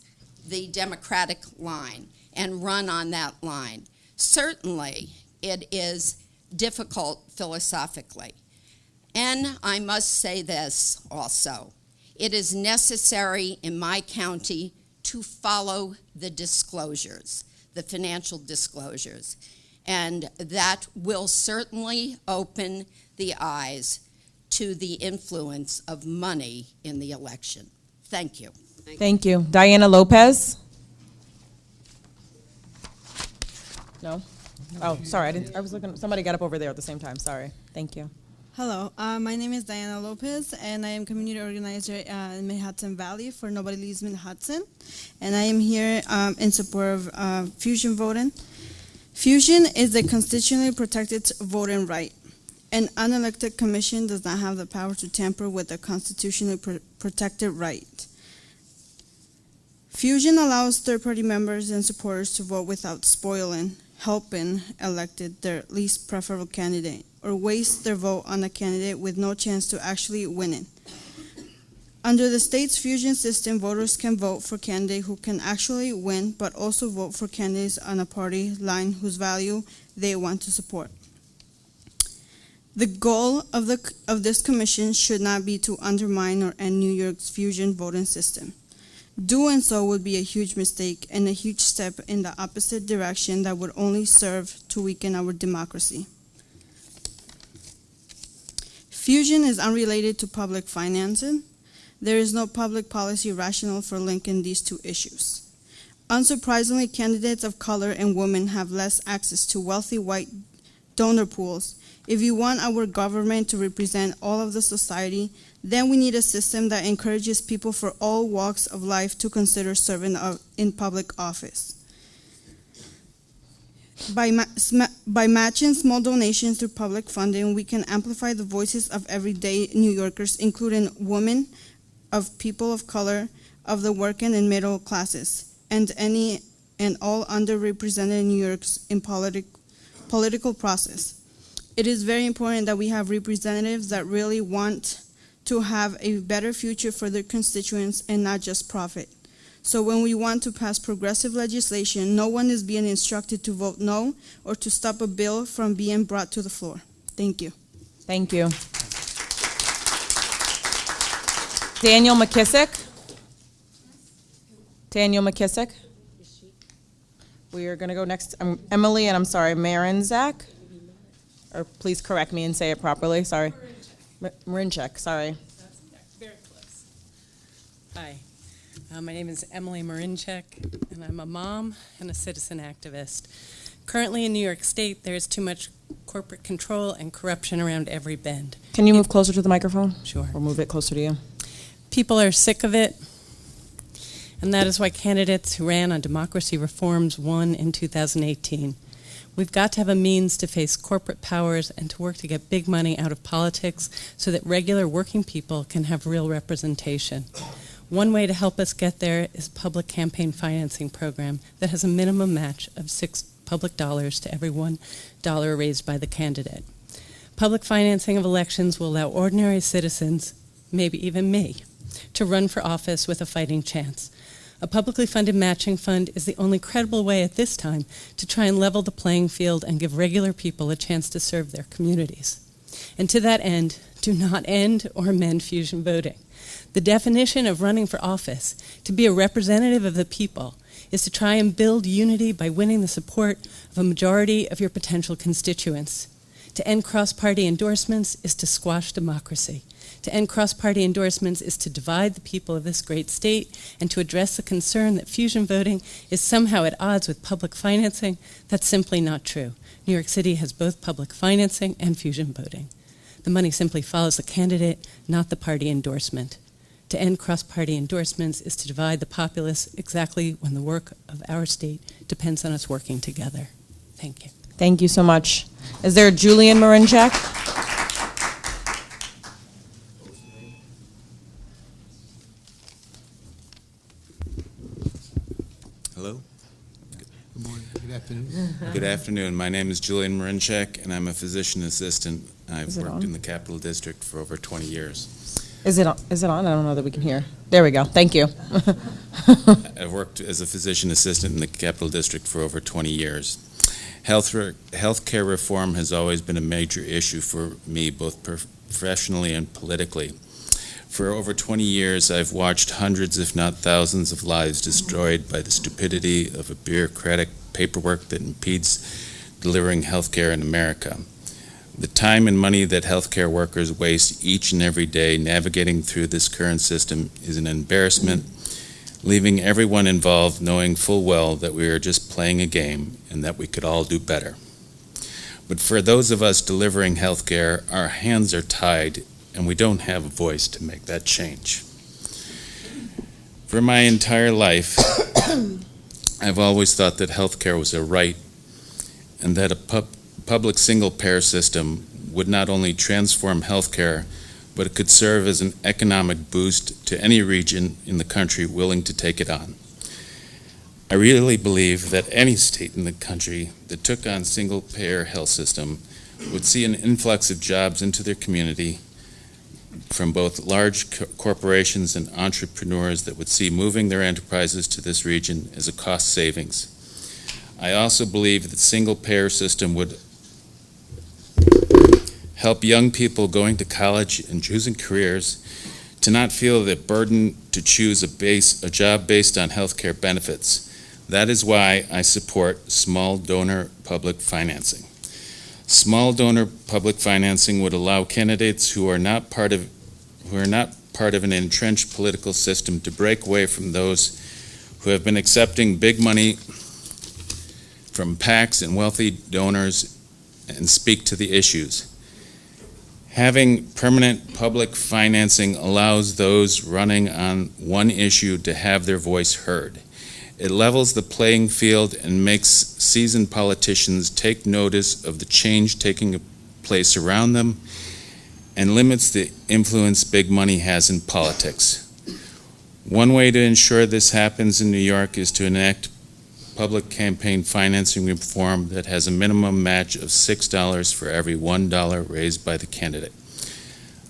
the Democratic line and run on that line. Certainly, it is difficult philosophically. And I must say this also. It is necessary in my county to follow the disclosures, the financial disclosures. And that will certainly open the eyes to the influence of money in the election. Thank you. Thank you. Diana Lopez? No? Oh, sorry. I was looking. Somebody got up over there at the same time. Sorry. Thank you. Hello, my name is Diana Lopez, and I am community organizer in Manhattan Valley for Nobody Leaves Manhattan, and I am here in support of Fusion voting. Fusion is a constitutionally protected voting right. An unelected commission does not have the power to tamper with a constitutionally protected right. Fusion allows third-party members and supporters to vote without spoiling, helping elected their least preferable candidate, or waste their vote on a candidate with no chance to actually win it. Under the state's Fusion system, voters can vote for candidates who can actually win, but also vote for candidates on a party line whose value they want to support. The goal of this commission should not be to undermine or end New York's Fusion voting system. Doing so would be a huge mistake and a huge step in the opposite direction that would only serve to weaken our democracy. Fusion is unrelated to public financing. There is no public policy rationale for linking these two issues. Unsurprisingly, candidates of color and women have less access to wealthy white donor pools. If you want our government to represent all of the society, then we need a system that encourages people for all walks of life to consider serving in public office. By matching small donations through public funding, we can amplify the voices of everyday New Yorkers, including women, of people of color, of the working and middle classes, and any and all underrepresented New Yorkers in political process. It is very important that we have representatives that really want to have a better future for their constituents and not just profit. So when we want to pass progressive legislation, no one is being instructed to vote no or to stop a bill from being brought to the floor. Thank you. Thank you. Daniel McKissick? Daniel McKissick? We are going to go next. Emily, and I'm sorry, Marinzak? Or please correct me and say it properly. Sorry. Marinchak, sorry. Very close. Hi. My name is Emily Marinchak, and I'm a mom and a citizen activist. Currently in New York State, there is too much corporate control and corruption around every bend. Can you move closer to the microphone? Sure. Or move it closer to you. People are sick of it, and that is why candidates who ran on democracy reforms won in 2018. We've got to have a means to face corporate powers and to work to get big money out of politics so that regular working people can have real representation. One way to help us get there is a public campaign financing program that has a minimum match of $6 public dollars to every $1 raised by the candidate. Public financing of elections will allow ordinary citizens, maybe even me, to run for office with a fighting chance. A publicly funded matching fund is the only credible way at this time to try and level the playing field and give regular people a chance to serve their communities. And to that end, do not end or amend fusion voting. The definition of running for office, to be a representative of the people, is to try and build unity by winning the support of a majority of your potential constituents. To end cross-party endorsements is to squash democracy. To end cross-party endorsements is to divide the people of this great state and to address the concern that fusion voting is somehow at odds with public financing. That's simply not true. New York City has both public financing and fusion voting. The money simply follows the candidate, not the party endorsement. To end cross-party endorsements is to divide the populace exactly when the work of our state depends on us working together. Thank you. Thank you so much. Is there Julian Marinchak? Hello. Good morning. Good afternoon. Good afternoon. My name is Julian Marinchak, and I'm a physician assistant. I've Is it worked on? in the Capital District for over 20 years. Is it on? I don't know that we can hear. There we go. Thank you. I've worked as a physician assistant in the Capital District for over 20 years. Healthcare reform has always been a major issue for me, both professionally and politically. For over 20 years, I've watched hundreds, if not thousands, of lives destroyed by the stupidity of a bureaucratic paperwork that impedes delivering healthcare in America. The time and money that healthcare workers waste each and every day navigating through this current system is an embarrassment, leaving everyone involved knowing full well that we are just playing a game and that we could all do better. But for those of us delivering healthcare, our hands are tied and we don't have a voice to make that change. For my entire life, I've always thought that healthcare was a right and that a public single-payer system would not only transform healthcare, but it could serve as an economic boost to any region in the country willing to take it on. I really believe that any state in the country that took on single-payer health system would see an influx of jobs into their community from both large corporations and entrepreneurs that would see moving their enterprises to this region as a cost savings. I also believe that single-payer system would help young people going to college and choosing careers to not feel the burden to choose a job based on healthcare benefits. That is why I support small donor public financing. Small donor public financing would allow candidates who are not part of an entrenched political system to break away from those who have been accepting big money from PACs and wealthy donors and speak to the issues. Having permanent public financing allows those running on one issue to have their voice heard. It levels the playing field and makes seasoned politicians take notice of the change taking place around them and limits the influence big money has in politics. One way to ensure this happens in New York is to enact public campaign financing reform that has a minimum match of $6 for every $1 raised by the candidate.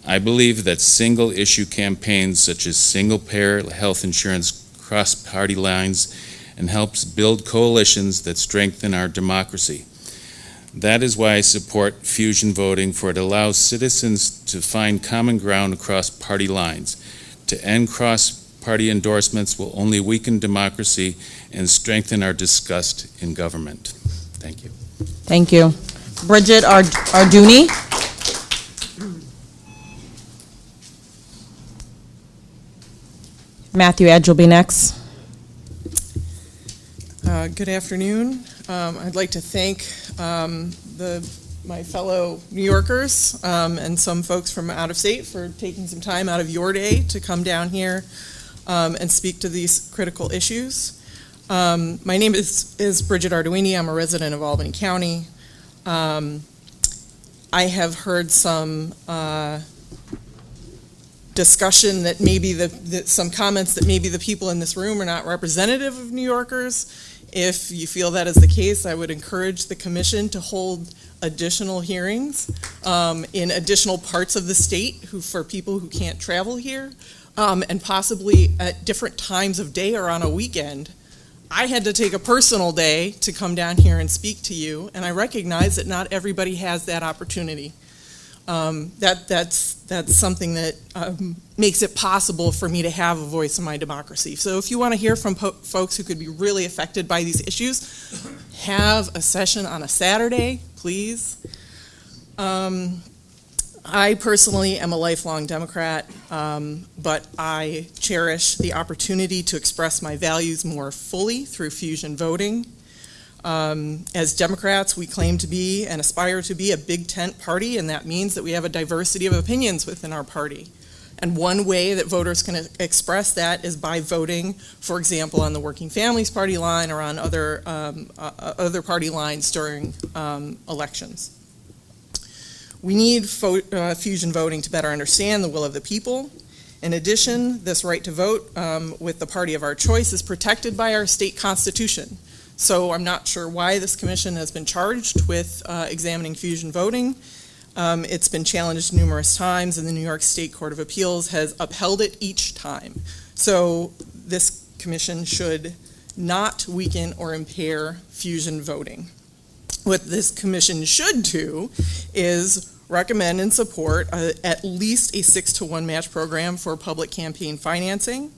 I believe that single-issue campaigns such as single-payer health insurance cross party lines and helps build coalitions that strengthen our democracy. That is why I support fusion voting, for it allows citizens to find common ground across party lines. To end cross-party endorsements will only weaken democracy and strengthen our disgust in government. Thank you. Thank you. Bridget Arduni. Matthew Edge will be next. Good afternoon. I'd like to thank my fellow New Yorkers and some folks from out of state for taking some time out of your day to come down here and speak to these critical issues. My name is Bridget Arduini. I'm a resident of Albany County. I have heard some discussion that maybe some comments that maybe the people in this room are not representative of New Yorkers. If you feel that is the case, I would encourage the commission to hold additional hearings in additional parts of the state for people who can't travel here, and possibly at different times of day or on a weekend. I had to take a personal day to come down here and speak to you, and I recognize that not everybody has that opportunity. That's something that makes it possible for me to have a voice in my democracy. So if you want to hear from folks who could be really affected by these issues, have a session on a Saturday, please. I personally am a lifelong Democrat, but I cherish the opportunity to express my values more fully through fusion voting. As Democrats, we claim to be and aspire to be a big tent party, and that means that we have a diversity of opinions within our party. And one way that voters can express that is by voting, for example, on the Working Families Party line or on other party lines during elections. We need fusion voting to better understand the will of the people. In addition, this right to vote with the party of our choice is protected by our state constitution. So I'm not sure why this commission has been charged with examining fusion voting. It's been challenged numerous times, and the New York State Court of Appeals has upheld it each time. So this commission should not weaken or impair fusion voting. What this commission should do is recommend and support at least a 6-to-1 match program for public campaign financing.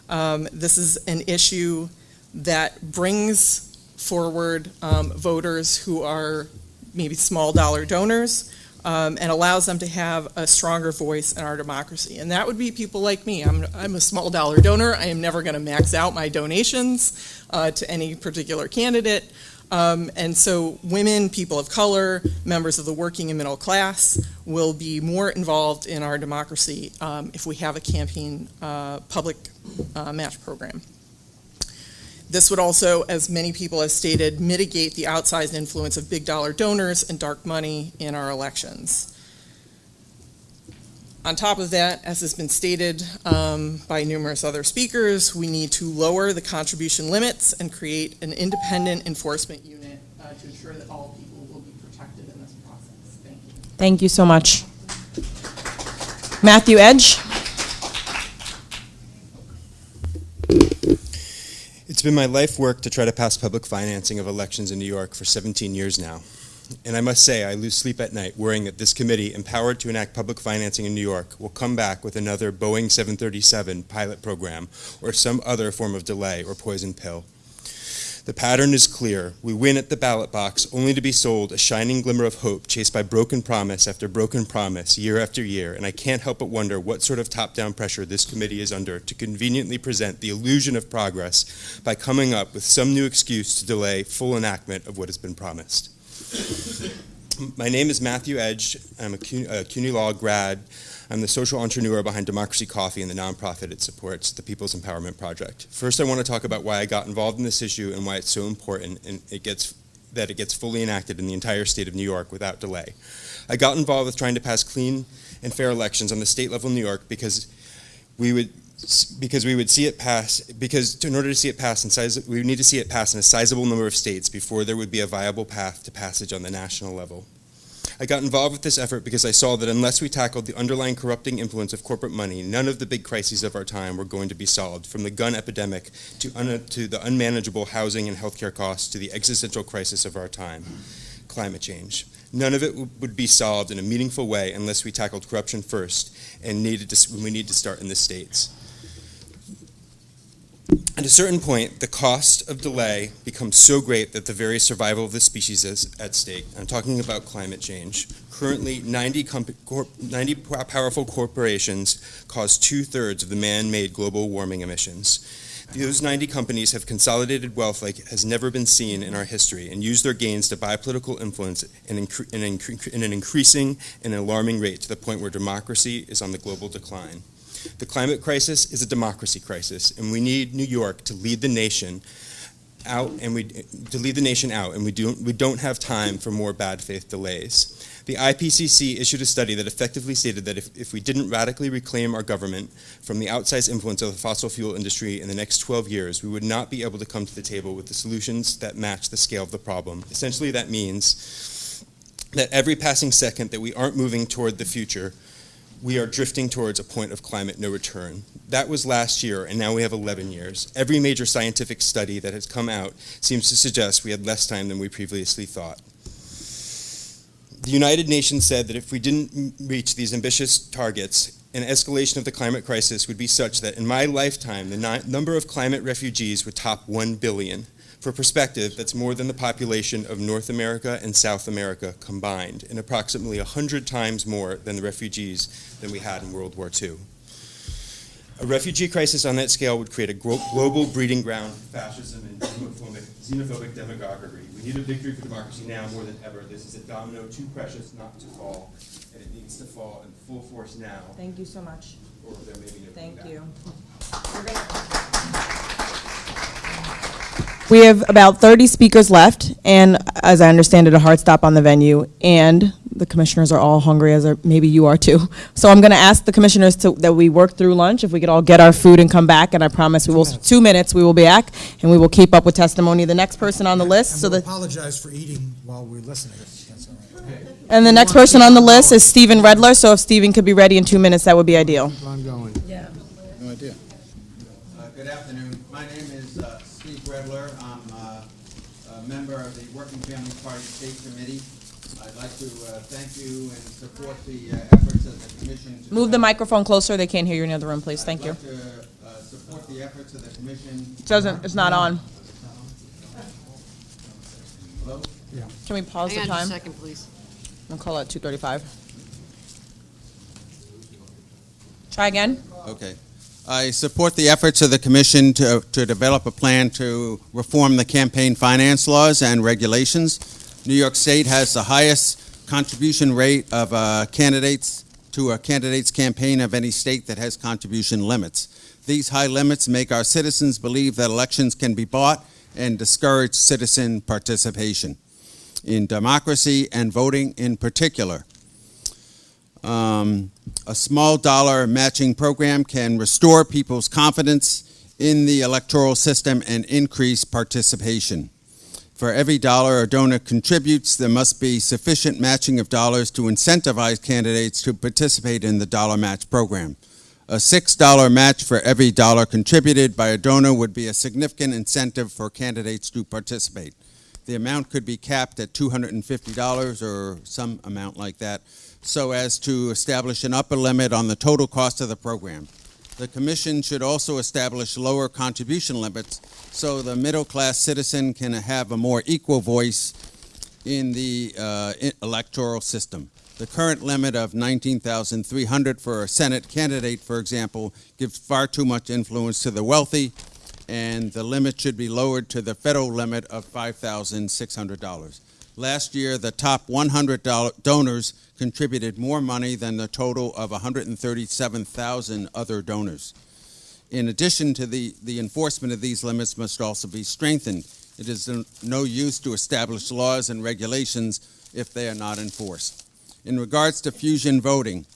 This is an issue that brings forward voters who are maybe small dollar donors and allows them to have a stronger voice in our democracy. And that would be people like me. I'm a small dollar donor. I am never going to max out my donations to any particular candidate. And so women, people of color, members of the working and middle class will be more involved in our democracy if we have a campaign public match program. This would also, as many people have stated, mitigate the outsized influence of big dollar donors and dark money in our elections. On top of that, as has been stated by numerous other speakers, we need to lower the contribution limits and create an independent enforcement unit to ensure that all people will be protected in this process. Thank you. Thank you so much. Matthew Edge. It's been my life work to try to pass public financing of elections in New York for 17 years now. And I must say, I lose sleep at night worrying that this committee, empowered to enact public financing in New York, will come back with another Boeing 737 pilot program or some other form of delay or poison pill. The pattern is clear. We win at the ballot box only to be sold a shining glimmer of hope chased by broken promise after broken promise year after year, and I can't help but wonder what sort of top-down pressure this committee is under to conveniently present the illusion of progress by coming up with some new excuse to delay full enactment of what has been promised. My name is Matthew Edge. I'm a CUNY Law grad. I'm the social entrepreneur behind Democracy Coffee and the nonprofit it supports, the People's Empowerment Project. First, I want to talk about why I got involved in this issue and why it's so important and it gets fully enacted in the entire state of New York without delay. I got involved with trying to pass clean and fair elections on the state level in New York because in order to see it pass we would need to see it pass in a sizable number of states before there would be a viable path to passage on the national level. I got involved with this effort because I saw that unless we tackled the underlying corrupting influence of corporate money, none of the big crises of our time were going to be solved, from the gun epidemic to the unmanageable housing and healthcare costs to the existential crisis of our time, climate change. None of it would be solved in a meaningful way unless we tackled corruption first, and we need to start in the states. At a certain point, the cost of delay becomes so great that the very survival of the species is at stake. I'm talking about climate change. Currently, 90 powerful corporations cause 2/3 of the man-made global warming emissions. Those 90 companies have consolidated wealth like has never been seen in our history and used their gains to buy political influence in an increasing and alarming rate to the point where democracy is on the global decline. The climate crisis is a democracy crisis, and we need New York to lead the nation out, and we don't have time for more bad faith delays. The IPCC issued a study that effectively stated that if we didn't radically reclaim our government from the outsized influence of the fossil fuel industry in the next 12 years, we would not be able to come to the table with the solutions that match the scale of the problem. Essentially, that means that every passing second that we aren't moving toward the future, we are drifting towards a point of climate no return. That was last year, and now we have 11 years. Every major scientific study that has come out seems to suggest we had less time than we previously thought. The United Nations said that if we didn't reach these ambitious targets, an escalation of the climate crisis would be such that in my lifetime, the number of climate refugees would top 1 billion. For perspective, that's more than the population of North America and South America combined, and approximately 100 times more than the refugees than we had in World War II. A refugee crisis on that scale would create a global breeding ground for fascism and xenophobic demagoguery. We need a victory for democracy now more than ever. This is a domino too precious not to fall, and it needs to fall in full force now. Thank you so much. Or there may be no Thank coming you. back. We have about 30 speakers left, and as I understand it, a hard stop on the venue, and the commissioners are all hungry, as maybe you are too. So I'm going to ask the commissioners that we work through lunch, if we could all get our food and come back, and I promise we will, 2 minutes, we will be back, and we will keep up with testimony. The next person on the list, And we'll apologize for eating while we're listening. That's all right. Okay. and the next person on the list is Stephen Redler, so if Stephen could be ready in 2 minutes, that would be ideal. Keep on going. Yeah. No idea. Good afternoon. My name is Steve Redler. I'm a member of the Working Families Party State Committee. I'd like to thank you and support the efforts of the Commission. Move the microphone closer, they can't hear you in the other room, please. Thank you. I'd like to support the efforts of the Commission. It's not on. Hello? Yeah. Can we pause the Hang on time? just a second, please. We'll call it 2:35. Try again? Okay. I support the efforts of the Commission to develop a plan to reform the campaign finance laws and regulations. New York State has the highest contribution rate of candidates to a candidate's campaign of any state that has contribution limits. These high limits make our citizens believe that elections can be bought and discourage citizen participation in democracy and voting in particular. A small dollar matching program can restore people's confidence in the electoral system and increase participation. For every dollar a donor contributes, there must be sufficient matching of dollars to incentivize candidates to participate in the dollar match program. A $6 match for every dollar contributed by a donor would be a significant incentive for candidates to participate. The amount could be capped at $250 or some amount like that, so as to establish an upper limit on the total cost of the program. The Commission should also establish lower contribution limits so the middle-class citizen can have a more equal voice in the electoral system. The current limit of $19,300 for a Senate candidate, for example, gives far too much influence to the wealthy, and the limit should be lowered to the federal limit of $5,600. Last year, the top 100 donors contributed more money than the total of 137,000 other donors. In addition to the enforcement of these limits must also be strengthened. It is no use to establish laws and regulations if they are not enforced. In regards to fusion voting,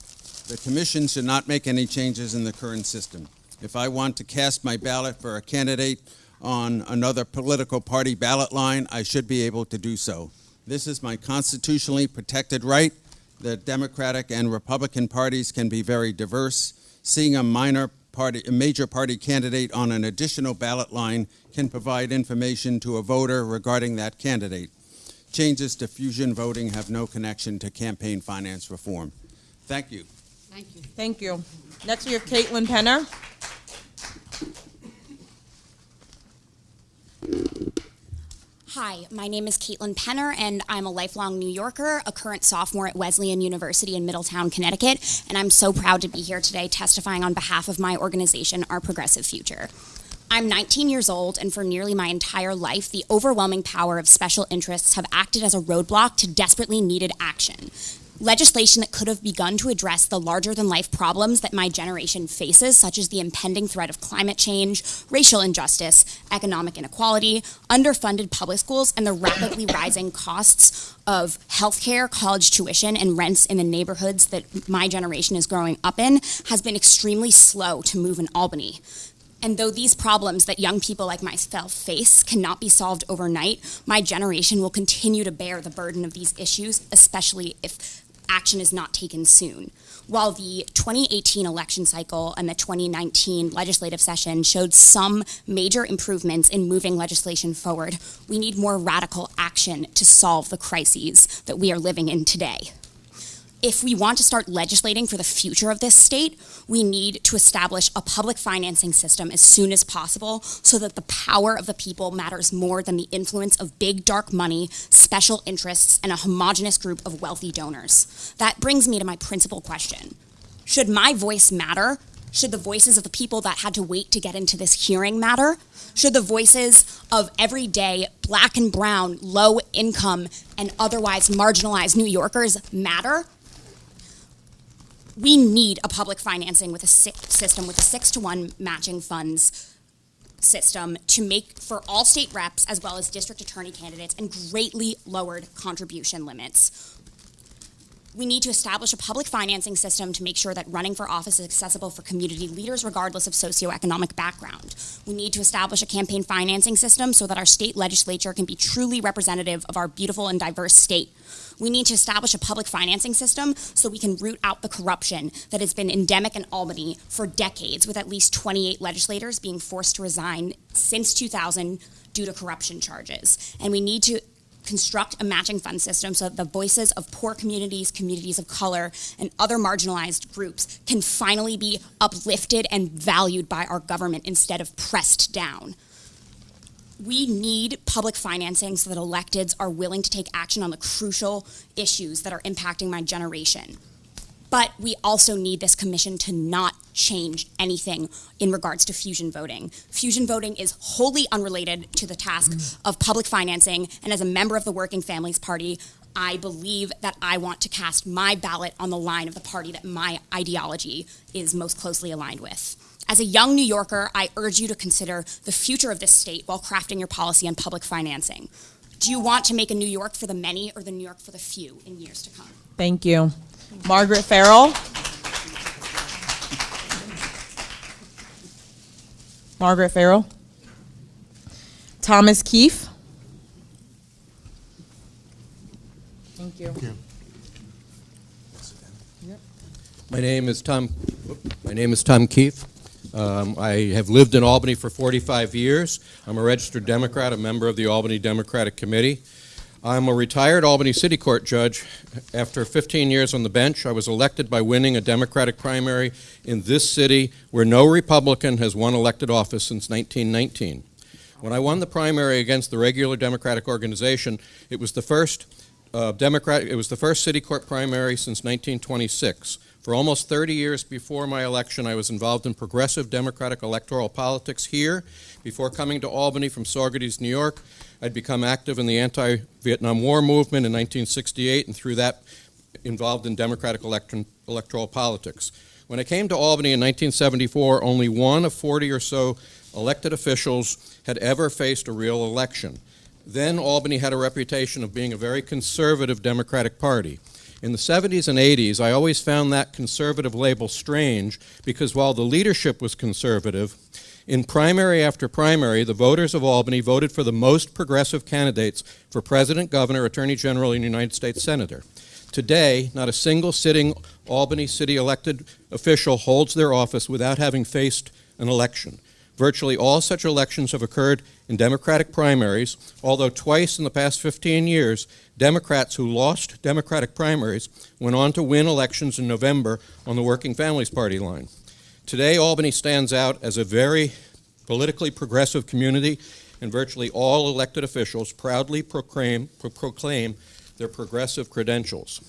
the Commission should not make any changes in the current system. If I want to cast my ballot for a candidate on another political party ballot line, I should be able to do so. This is my constitutionally protected right. The Democratic and Republican parties can be very diverse. Seeing a major party candidate on an additional ballot line can provide information to a voter regarding that candidate. Changes to fusion voting have no connection to campaign finance reform. Thank you. Thank you. Thank you. Next, we have Caitlin Penner. Hi, my name is Caitlin Penner, and I'm a lifelong New Yorker, a current sophomore at Wesleyan University in Middletown, Connecticut, and I'm so proud to be here today testifying on behalf of my organization, Our Progressive Future. I'm 19 years old, and for nearly my entire life, the overwhelming power of special interests have acted as a roadblock to desperately needed action. Legislation that could have begun to address the larger-than-life problems that my generation faces, such as the impending threat of climate change, racial injustice, economic inequality, underfunded public schools, and the rapidly rising costs of healthcare, college tuition, and rents in the neighborhoods that my generation is growing up in, has been extremely slow to move in Albany. And though these problems that young people like myself face cannot be solved overnight, my generation will continue to bear the burden of these issues, especially if action is not taken soon. While the 2018 election cycle and the 2019 legislative session showed some major improvements in moving legislation forward, we need more radical action to solve the crises that we are living in today. If we want to start legislating for the future of this state, we need to establish a public financing system as soon as possible so that the power of the people matters more than the influence of big dark money, special interests, and a homogenous group of wealthy donors. That brings me to my principal question. Should my voice matter? Should the voices of the people that had to wait to get into this hearing matter? Should the voices of everyday black and brown, low income, and otherwise marginalized New Yorkers matter? We need a public financing with a system with a 6-to-1 matching funds system to make for all state reps as well as district attorney candidates and greatly lowered contribution limits. We need to establish a public financing system to make sure that running for office is accessible for community leaders regardless of socioeconomic background. We need to establish a campaign financing system so that our state legislature can be truly representative of our beautiful and diverse state. We need to establish a public financing system so we can root out the corruption that has been endemic in Albany for decades, with at least 28 legislators being forced to resign since 2000 due to corruption charges. And we need to construct a matching fund system so that the voices of poor communities, communities of color, and other marginalized groups can finally be uplifted and valued by our government instead of pressed down. We need public financing so that electeds are willing to take action on the crucial issues that are impacting my generation. But we also need this commission to not change anything in regards to fusion voting. Fusion voting is wholly unrelated to the task of public financing, and as a member of the Working Families Party, I believe that I want to cast my ballot on the line of the party that my ideology is most closely aligned with. As a young New Yorker, I urge you to consider the future of this state while crafting your policy on public financing. Do you want to make a New York for the many or the New York for the few in years to come? Thank you. Margaret Farrell. Margaret Farrell. Thomas Keefe. Thank you. My name is Tom Keefe. I have lived in Albany for 45 years. I'm a registered Democrat, a member of the Albany Democratic Committee. I'm a retired Albany City Court judge. After 15 years on the bench, I was elected by winning a Democratic primary in this city where no Republican has won elected office since 1919. When I won the primary against the regular Democratic organization, it was the first city court primary since 1926. For almost 30 years before my election, I was involved in progressive Democratic electoral politics here. Before coming to Albany from Saugerties, New York, I'd become active in the anti-Vietnam War movement in 1968, and through that involved in Democratic electoral politics. When I came to Albany in 1974, only one of 40 or so elected officials had ever faced a real election. Then Albany had a reputation of being a very conservative Democratic party. In the 70s and 80s, I always found that conservative label strange because while the leadership was conservative, in primary after primary, the voters of Albany voted for the most progressive candidates for president, governor, attorney general, and United States senator. Today, not a single sitting Albany city elected official holds their office without having faced an election. Virtually all such elections have occurred in Democratic primaries, although twice in the past 15 years, Democrats who lost Democratic primaries went on to win elections in November on the Working Families Party line. Today, Albany stands out as a very politically progressive community, and virtually all elected officials proudly proclaim their progressive credentials.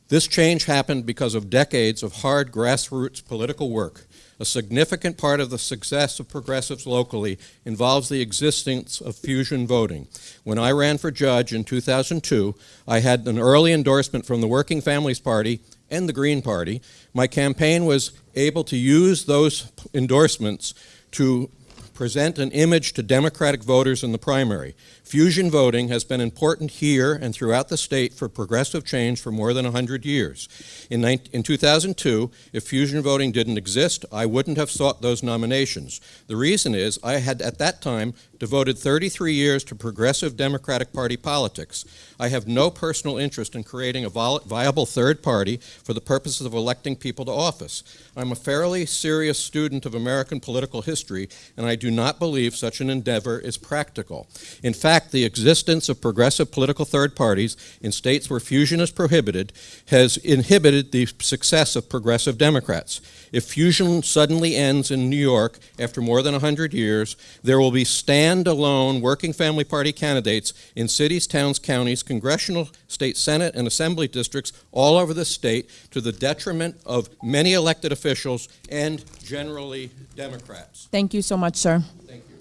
This change happened because of decades of hard grassroots political work. A significant part of the success of progressives locally involves the existence of fusion voting. When I ran for judge in 2002, I had an early endorsement from the Working Families Party and the Green Party. My campaign was able to use those endorsements to present an image to Democratic voters in the primary. Fusion voting has been important here and throughout the state for progressive change for more than 100 years. In 2002, if fusion voting didn't exist, I wouldn't have sought those nominations. The reason is I had at that time devoted 33 years to progressive Democratic Party politics. I have no personal interest in creating a viable third party for the purposes of electing people to office. I'm a fairly serious student of American political history, and I do not believe such an endeavor is practical. In fact, the existence of progressive political third parties in states where fusion is prohibited has inhibited the success of progressive Democrats. If fusion suddenly ends in New York after more than 100 years, there will be stand-alone Working Family Party candidates in cities, towns, counties, congressional, state senate, and assembly districts all over the state to the detriment of many elected officials and generally Democrats. Thank you so much, sir. Thank you.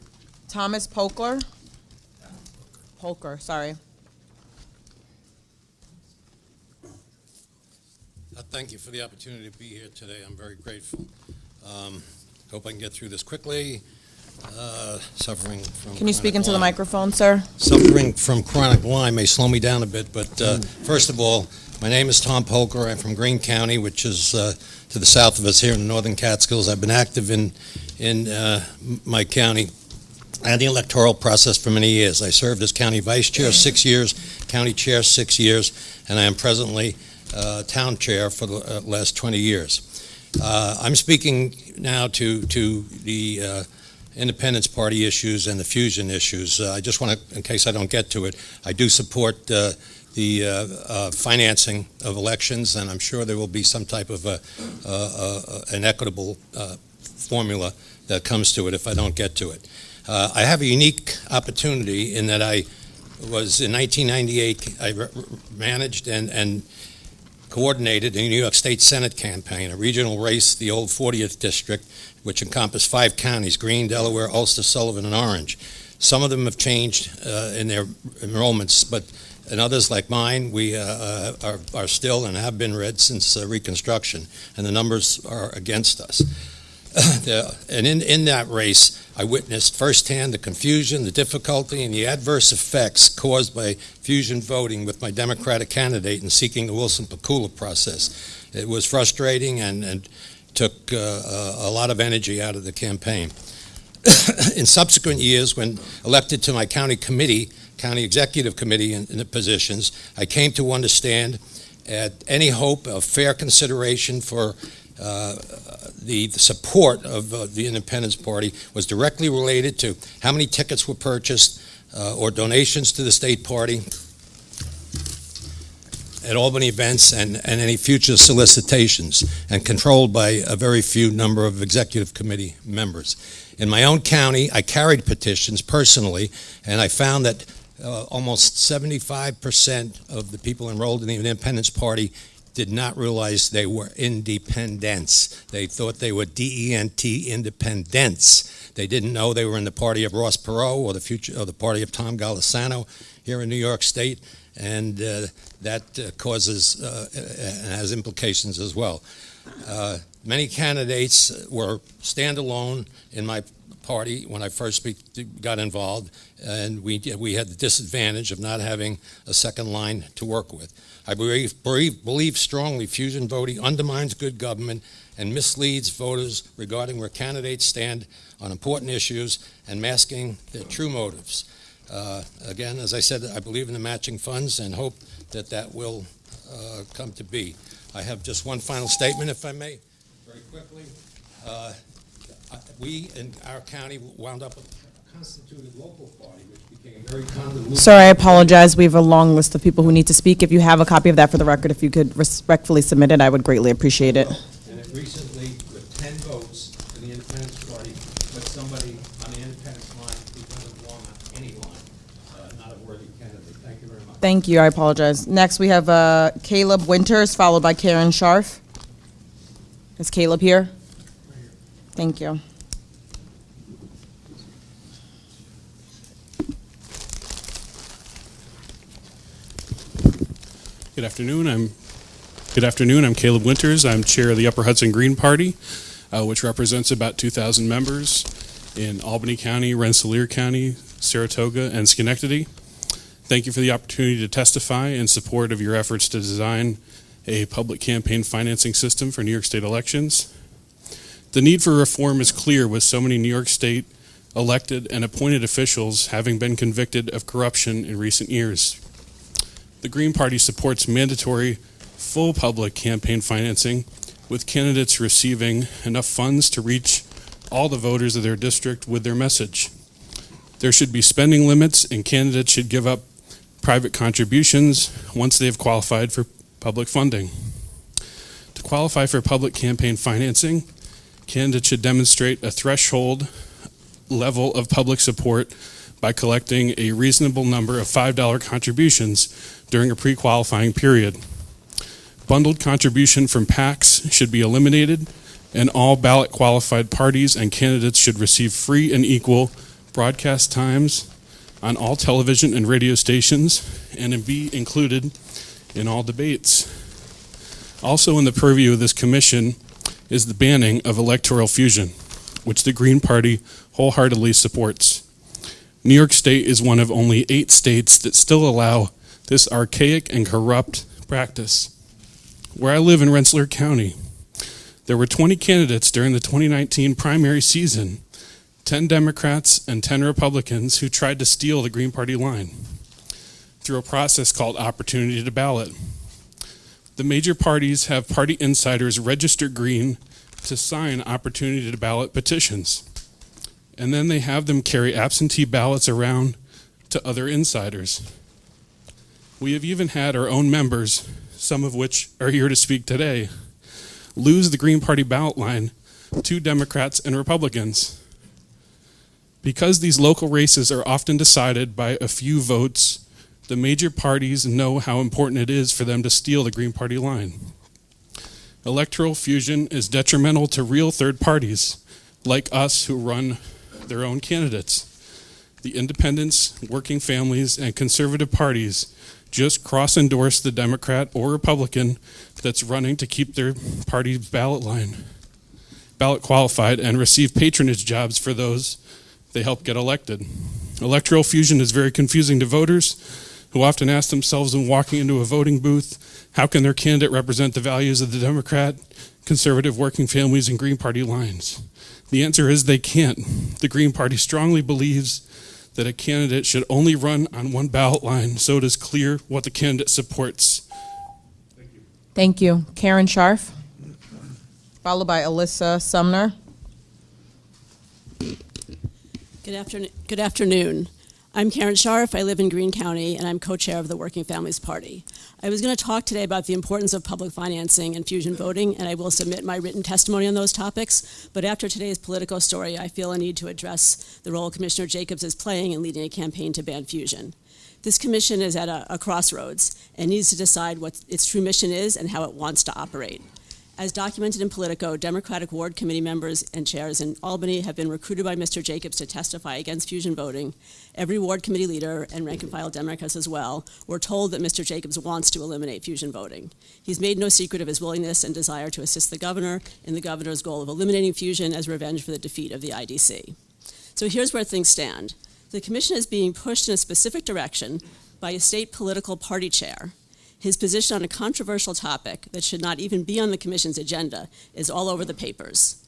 Thomas Polker? Polker, sorry. Thank you for the opportunity to be here today. I'm very grateful. Hope I can get through this quickly. Suffering from Can you speak chronic into the Lyme. microphone, sir? Suffering from chronic Lyme may slow me down a bit, but first of all, my name is Tom Polker. I'm from Greene County, which is to the south of us here in the northern Catskills. I've been active in my county and the electoral process for many years. I served as county vice chair 6 years, county chair 6 years, and I am presently town chair for the last 20 years. I'm speaking now to the Independence Party issues and the fusion issues. I just want to, in case I don't get to it, I do support the financing of elections, and I'm sure there will be some type of an equitable formula that comes to it if I don't get to it. I have a unique opportunity in that I was, in 1998, I managed and coordinated the New York State Senate campaign, a regional race, the old 40th district, which encompassed 5 counties, Greene, Delaware, Ulster, Sullivan, and Orange. Some of them have changed in their enrollments, but in others like mine, we are still and have been red since Reconstruction, and the numbers are against us. And in that race, I witnessed firsthand the confusion, the difficulty, and the adverse effects caused by fusion voting with my Democratic candidate in seeking the Wilson-Pakula process. It was frustrating and took a lot of energy out of the campaign. In subsequent years, when elected to my county committee, county executive committee in the positions, I came to understand any hope of fair consideration for the support of the Independence Party was directly related to how many tickets were purchased or donations to the state party at Albany events and any future solicitations, and controlled by a very few number of executive committee members. In my own county, I carried petitions personally, and I found that almost 75% of the people enrolled in the Independence Party did not realize they were independents. They thought they were D-E-N-T, independents. They didn't know they were in the party of Ross Perot or the party of Tom Golisano here in New York State, and that causes and has implications as well. Many candidates were standalone in my party when I first got involved, and we had the disadvantage of not having a second line to work with. I believe strongly fusion voting undermines good government and misleads voters regarding where candidates stand on important issues and masking their true motives. Again, as I said, I believe in the matching funds and hope that that will come to be. I have just one final statement, if I may, very quickly. We in our county wound up with a constituted local party, which became very convoluted. Sir, I apologize. We have a long list of people who need to speak. If you have a copy of that for the record, if you could respectfully submit it, I would greatly appreciate it. And it recently, with 10 votes for the Independence Party, put somebody on the Independence line who doesn't belong on any line. not a worthy candidate. Thank you very much. Thank you, I apologize. Next, we have Caleb Winters, followed by Karen Scharf. Is Caleb here? Thank you. Good afternoon. I'm Caleb Winters. I'm chair of the Upper Hudson Green Party, which represents about 2,000 members in Albany County, Rensselaer County, Saratoga, and Schenectady. Thank you for the opportunity to testify in support of your efforts to design a public campaign financing system for New York State elections. The need for reform is clear, with so many New York State elected and appointed officials having been convicted of corruption in recent years. The Green Party supports mandatory full public campaign financing, with candidates receiving enough funds to reach all the voters of their district with their message. There should be spending limits, and candidates should give up private contributions once they have qualified for public funding. To qualify for public campaign financing, candidates should demonstrate a threshold level of public support by collecting a reasonable number of $5 contributions during a pre-qualifying period. Bundled contribution from PACs should be eliminated, and all ballot qualified parties and candidates should receive free and equal broadcast times on all television and radio stations and be included in all debates. Also in the purview of this commission is the banning of electoral fusion, which the Green Party wholeheartedly supports. New York State is one of only 8 states that still allow this archaic and corrupt practice. Where I live in Rensselaer County, there were 20 candidates during the 2019 primary season, 10 Democrats and 10 Republicans, who tried to steal the Green Party line through a process called Opportunity to Ballot. The major parties have party insiders register Green to sign Opportunity to Ballot petitions, and then they have them carry absentee ballots around to other insiders. We have even had our own members, some of which are here to speak today, lose the Green Party ballot line to Democrats and Republicans. Because these local races are often decided by a few votes, the major parties know how important it is for them to steal the Green Party line. Electoral fusion is detrimental to real third parties, like us, who run their own candidates. The independents, working families, and conservative parties just cross-endorse the Democrat or Republican that's running to keep their party's ballot qualified, and receive patronage jobs for those they help get elected. Electoral fusion is very confusing to voters, who often ask themselves when walking into a voting booth, how can their candidate represent the values of the Democrat, conservative, working families, and Green Party lines? The answer is they can't. The Green Party strongly believes that a candidate should only run on one ballot line, so it is clear what the candidate supports. Thank you. Karen Scharf, followed by Alyssa Sumner. Good afternoon. I'm Karen Scharf. I live in Greene County, and I'm co-chair of the Working Families Party. I was going to talk today about the importance of public financing and fusion voting, and I will submit my written testimony on those topics. But after today's Politico story, I feel a need to address the role Commissioner Jacobs is playing in leading a campaign to ban fusion. This commission is at a crossroads and needs to decide what its true mission is and how it wants to operate. As documented in Politico, Democratic Ward Committee members and chairs in Albany have been recruited by Mr. Jacobs to testify against fusion voting. Every Ward Committee leader, and rank-and-file Democrats as well, were told that Mr. Jacobs wants to eliminate fusion voting. He's made no secret of his willingness and desire to assist the governor in the governor's goal of eliminating fusion as revenge for the defeat of the IDC. So here's where things stand. The commission is being pushed in a specific direction by a state political party chair. His position on a controversial topic that should not even be on the commission's agenda is all over the papers.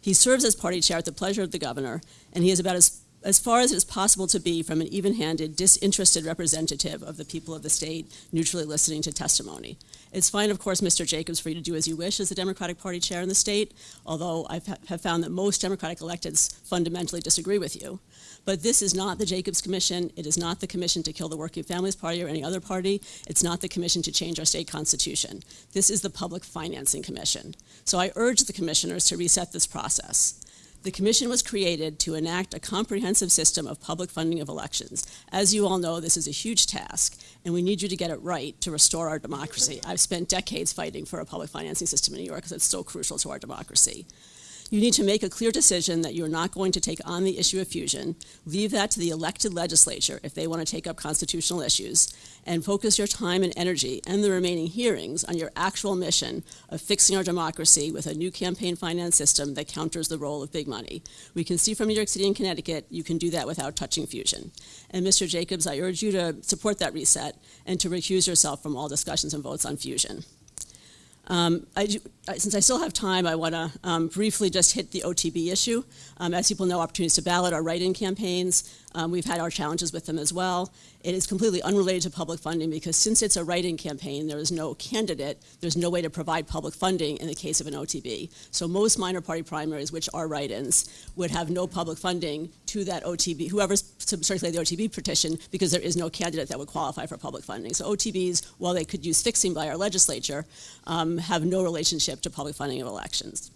He serves as party chair at the pleasure of the governor, and he is about as far as it is possible to be from an even-handed, disinterested representative of the people of the state, neutrally listening to testimony. It's fine, of course, Mr. Jacobs, for you to do as you wish as the Democratic Party chair in the state, although I have found that most Democratic electeds fundamentally disagree with you. But this is not the Jacobs Commission. It is not the commission to kill the Working Families Party or any other party. It's not the commission to change our state constitution. This is the Public Financing Commission. So I urge the commissioners to reset this process. The commission was created to enact a comprehensive system of public funding of elections. As you all know, this is a huge task, and we need you to get it right to restore our democracy. I've spent decades fighting for a public financing system in New York because it's so crucial to our democracy. You need to make a clear decision that you're not going to take on the issue of fusion, leave that to the elected legislature if they want to take up constitutional issues, and focus your time and energy and the remaining hearings on your actual mission of fixing our democracy with a new campaign finance system that counters the role of big money. We can see from New York City and Connecticut, you can do that without touching fusion. And Mr. Jacobs, I urge you to support that reset and to recuse yourself from all discussions and votes on fusion. Since I still have time, I want to briefly just hit the OTB issue. As people know, opportunities to ballot are write-in campaigns. We've had our challenges with them as well. It is completely unrelated to public funding because since it's a write-in campaign, there is no candidate, there's no way to provide public funding in the case of an OTB. So most minor party primaries, which are write-ins, would have no public funding to that OTB, whoever's circulated the OTB petition, because there is no candidate that would qualify for public funding. So OTBs, while they could use fixing by our legislature, have no relationship to public funding of elections.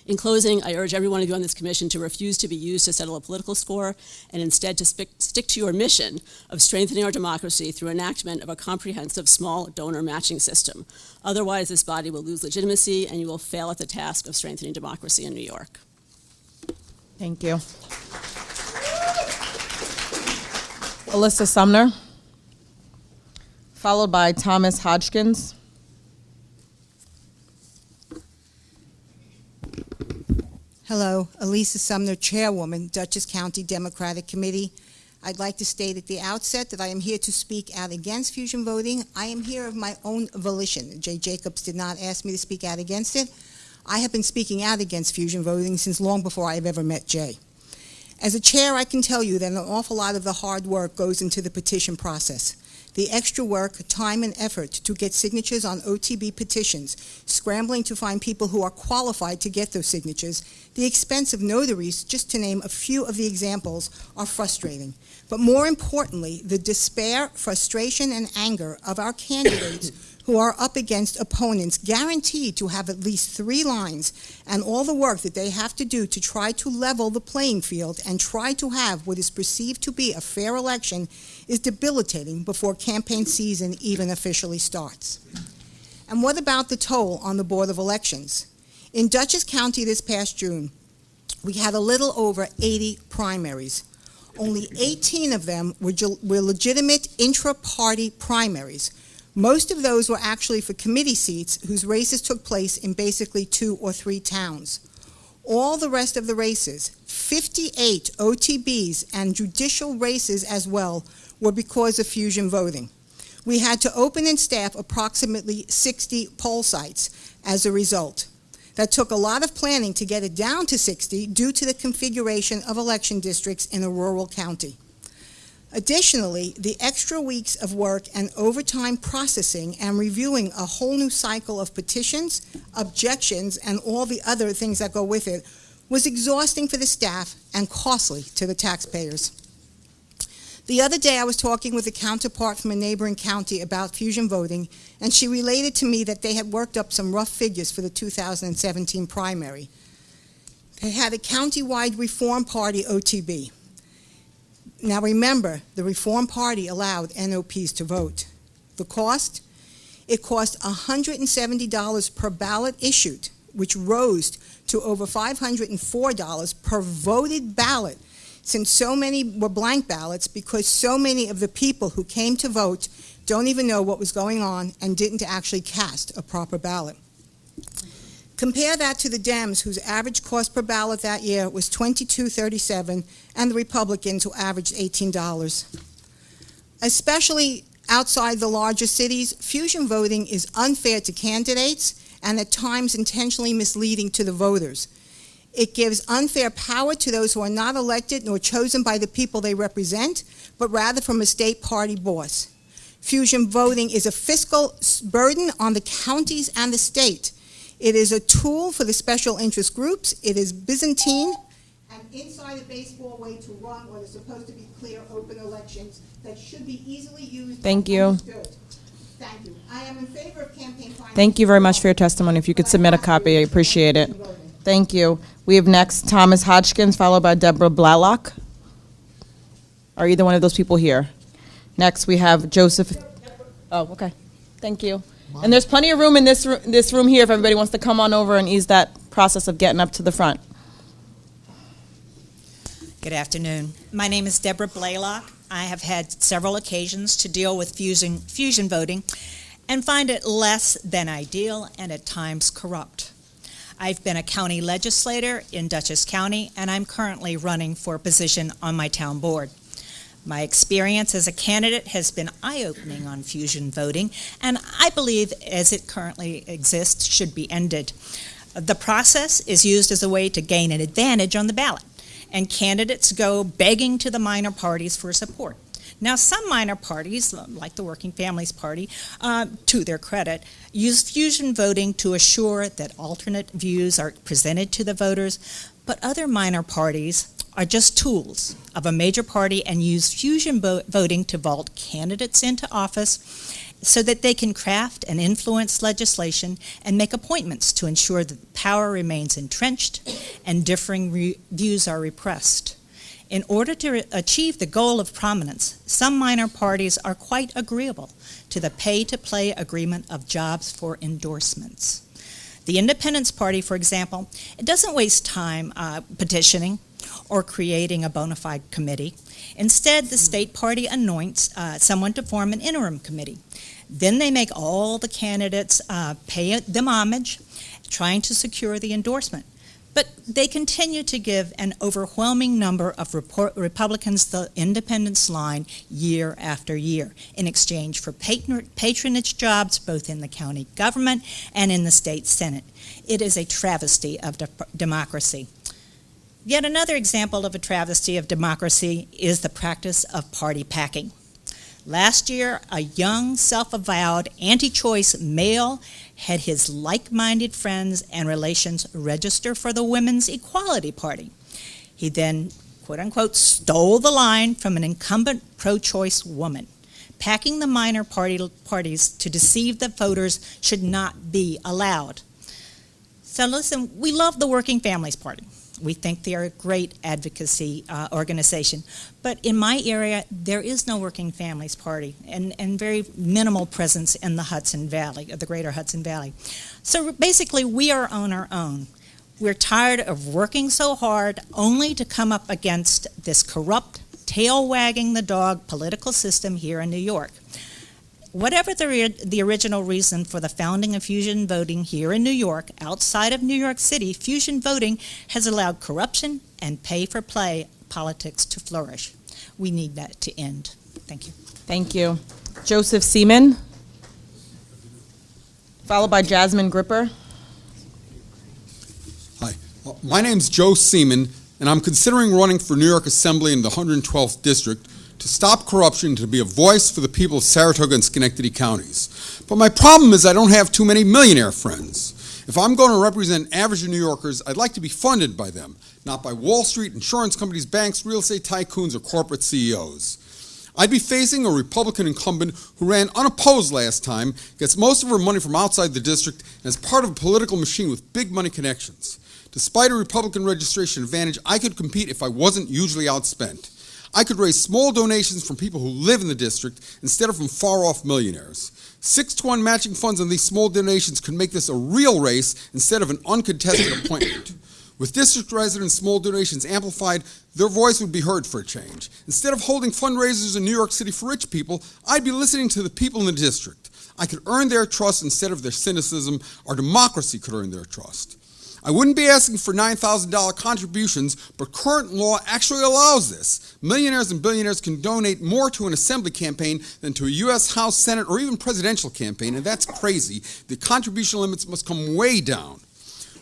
In closing, I urge every one of you on this commission to refuse to be used to settle a political score and instead to stick to your mission of strengthening our democracy through enactment of a comprehensive small donor matching system. Otherwise, this body will lose legitimacy and you will fail at the task of strengthening democracy in New York. Thank you. Alyssa Sumner, followed by Thomas Hodgkins. Hello, Elisa Sumner, Chairwoman, Dutchess County Democratic Committee. I'd like to state at the outset that I am here to speak out against fusion voting. I am here of my own volition. Jay Jacobs did not ask me to speak out against it. I have been speaking out against fusion voting since long before I have ever met Jay. As a chair, I can tell you that an awful lot of the hard work goes into the petition process. The extra work, time, and effort to get signatures on OTB petitions, scrambling to find people who are qualified to get those signatures, the expense of notaries, just to name a few of the examples, are frustrating. But more importantly, the despair, frustration, and anger of our candidates who are up against opponents guaranteed to have at least 3 lines, and all the work that they have to do to try to level the playing field and try to have what is perceived to be a fair election is debilitating before campaign season even officially starts. And what about the toll on the Board of Elections? In Dutchess County this past June, we had a little over 80 primaries. Only 18 of them were legitimate intra-party primaries. Most of those were actually for committee seats whose races took place in basically 2 or 3 towns. All the rest of the races, 58 OTBs and judicial races as well, were because of fusion voting. We had to open and staff approximately 60 poll sites as a result. That took a lot of planning to get it down to 60 due to the configuration of election districts in a rural county. Additionally, the extra weeks of work and overtime processing and reviewing a whole new cycle of petitions, objections, and all the other things that go with it was exhausting for the staff and costly to the taxpayers. The other day I was talking with a counterpart from a neighboring county about fusion voting, and she related to me that they had worked up some rough figures for the 2017 primary. They had a countywide Reform Party OTB. Now remember, the Reform Party allowed NOPs to vote. The cost? It cost $170 per ballot issued, which rose to over $504 per voted ballot, since so many were blank ballots because so many of the people who came to vote don't even know what was going on and didn't actually cast a proper ballot. Compare that to the Dems, whose average cost per ballot that year was $22.37, and the Republicans, who averaged $18. Especially outside the larger cities, fusion voting is unfair to candidates and at times intentionally misleading to the voters. It gives unfair power to those who are not elected nor chosen by the people they represent, but rather from a state party boss. Fusion voting is a fiscal burden on the counties and the state. It is a tool for the special interest groups. It is Byzantine and inside a baseball way to run what is supposed to be clear, open elections that should be easily used. Thank you. Understood. Thank you. I am in favor of campaign finance. Thank you very much for your testimony. If you could submit a copy, I appreciate it. Thank you. We have next Thomas Hodgkins, followed by Deborah Blalock. Are either one of those people here? Next, we have Joseph. Oh, okay. Thank you. And there's plenty of room in this room here if everybody wants to come on over and ease that process of getting up to the front. Good afternoon. My name is Deborah Blaylock. I have had several occasions to deal with fusion voting and find it less than ideal and at times corrupt. I've been a county legislator in Dutchess County, and I'm currently running for a position on my town board. My experience as a candidate has been eye-opening on fusion voting, and I believe as it currently exists should be ended. The process is used as a way to gain an advantage on the ballot, and candidates go begging to the minor parties for support. Now, some minor parties, like the Working Families Party, to their credit, use fusion voting to assure that alternate views are presented to the voters, but other minor parties are just tools of a major party and use fusion voting to vault candidates into office so that they can craft and influence legislation and make appointments to ensure that power remains entrenched and differing views are repressed. In order to achieve the goal of prominence, some minor parties are quite agreeable to the pay-to-play agreement of jobs for endorsements. The Independence Party, for example, it doesn't waste time petitioning or creating a bona fide committee. Instead, the state party anoints someone to form an interim committee. Then they make all the candidates pay them homage, trying to secure the endorsement. But they continue to give an overwhelming number of Republicans the independence line year after year in exchange for patronage jobs both in the county government and in the state Senate. It is a travesty of democracy. Yet another example of a travesty of democracy is the practice of party packing. Last year, a young, self-avowed, anti-choice male had his like-minded friends and relations register for the Women's Equality Party. He then, quote-unquote, stole the line from an incumbent pro-choice woman. Packing the minor parties to deceive the voters should not be allowed. So listen, we love the Working Families Party. We think they are a great advocacy organization. But in my area, there is no Working Families Party and very minimal presence in the Hudson Valley, or the greater Hudson Valley. So basically, we are on our own. We're tired of working so hard only to come up against this corrupt, tail-wagging the dog political system here in New York. Whatever the original reason for the founding of fusion voting here in New York, outside of New York City, fusion voting has allowed corruption and pay-for-play politics to flourish. We need that to end. Thank you. Thank you. Joseph Seaman, followed by Jasmine Gripper. Hi, my name's Joe Seaman, and I'm considering running for New York Assembly in the 112th District to stop corruption, to be a voice for the people of Saratoga and Schenectady counties. But my problem is I don't have too many millionaire friends. If I'm going to represent average New Yorkers, I'd like to be funded by them, not by Wall Street, insurance companies, banks, real estate tycoons, or corporate CEOs. I'd be facing a Republican incumbent who ran unopposed last time, gets most of her money from outside the district, and is part of a political machine with big money connections. Despite a Republican registration advantage, I could compete if I wasn't hugely outspent. I could raise small donations from people who live in the district instead of from far-off millionaires. 6-to-1 matching funds on these small donations could make this a real race instead of an uncontested appointment. With district residents' small donations amplified, their voice would be heard for a change. Instead of holding fundraisers in New York City for rich people, I'd be listening to the people in the district. I could earn their trust instead of their cynicism. Our democracy could earn their trust. I wouldn't be asking for $9,000 contributions, but current law actually allows this. Millionaires and billionaires can donate more to an assembly campaign than to a U.S. House, Senate, or even presidential campaign, and that's crazy. The contribution limits must come way down.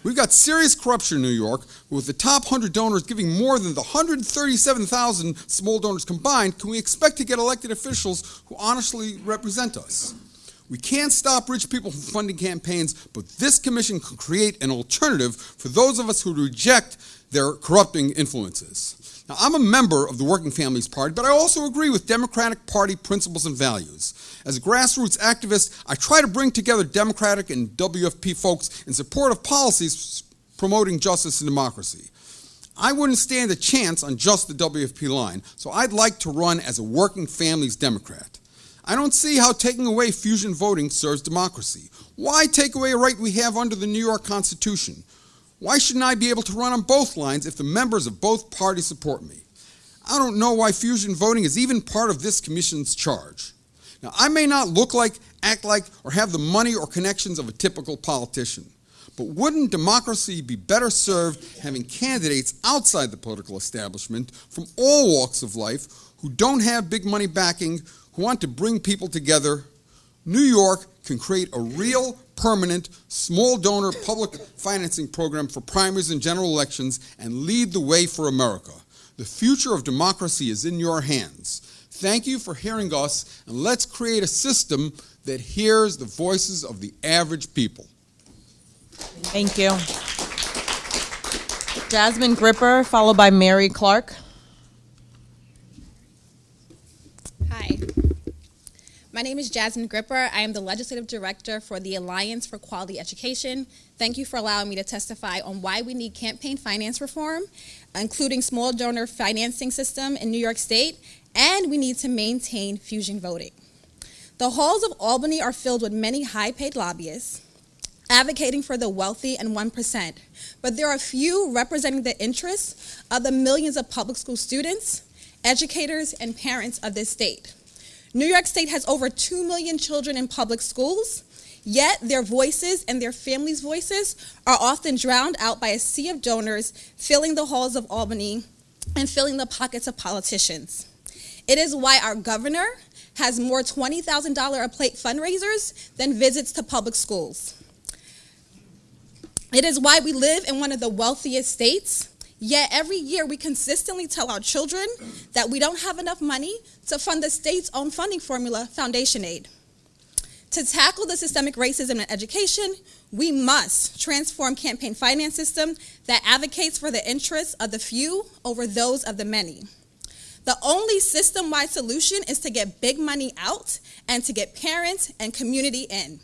We've got serious corruption in New York, with the top 100 donors giving more than the 137,000 small donors combined. Can we expect to get elected officials who honestly represent us? We can't stop rich people from funding campaigns, but this commission can create an alternative for those of us who reject their corrupting influences. Now, I'm a member of the Working Families Party, but I also agree with Democratic Party principles and values. As a grassroots activist, I try to bring together Democratic and WFP folks in support of policies promoting justice and democracy. I wouldn't stand a chance on just the WFP line, so I'd like to run as a working families Democrat. I don't see how taking away fusion voting serves democracy. Why take away a right we have under the New York Constitution? Why shouldn't I be able to run on both lines if the members of both parties support me? I don't know why fusion voting is even part of this commission's charge. Now, I may not look like, act like, or have the money or connections of a typical politician, but wouldn't democracy be better served having candidates outside the political establishment from all walks of life who don't have big money backing, who want to bring people together? New York can create a real, permanent, small donor public financing program for primaries and general elections and lead the way for America. The future of democracy is in your hands. Thank you for hearing us, and let's create a system that hears the voices of the average people. Thank you. Jasmine Gripper, followed by Mary Clark. Hi. My name is Jasmine Gripper. I am the Legislative Director for the Alliance for Quality Education. Thank you for allowing me to testify on why we need campaign finance reform, including small donor financing system in New York State, and we need to maintain fusion voting. The halls of Albany are filled with many high-paid lobbyists advocating for the wealthy and 1%, but there are few representing the interests of the millions of public school students, educators, and parents of this state. New York State has over 2 million children in public schools, yet their voices and their families' voices are often drowned out by a sea of donors filling the halls of Albany and filling the pockets of politicians. It is why our governor has more $20,000 a plate fundraisers than visits to public schools. It is why we live in one of the wealthiest states, yet every year we consistently tell our children that we don't have enough money to fund the state's own funding formula, Foundation Aid. To tackle the systemic racism in education, we must transform campaign finance system that advocates for the interests of the few over those of the many. The only system-wide solution is to get big money out and to get parents and community in.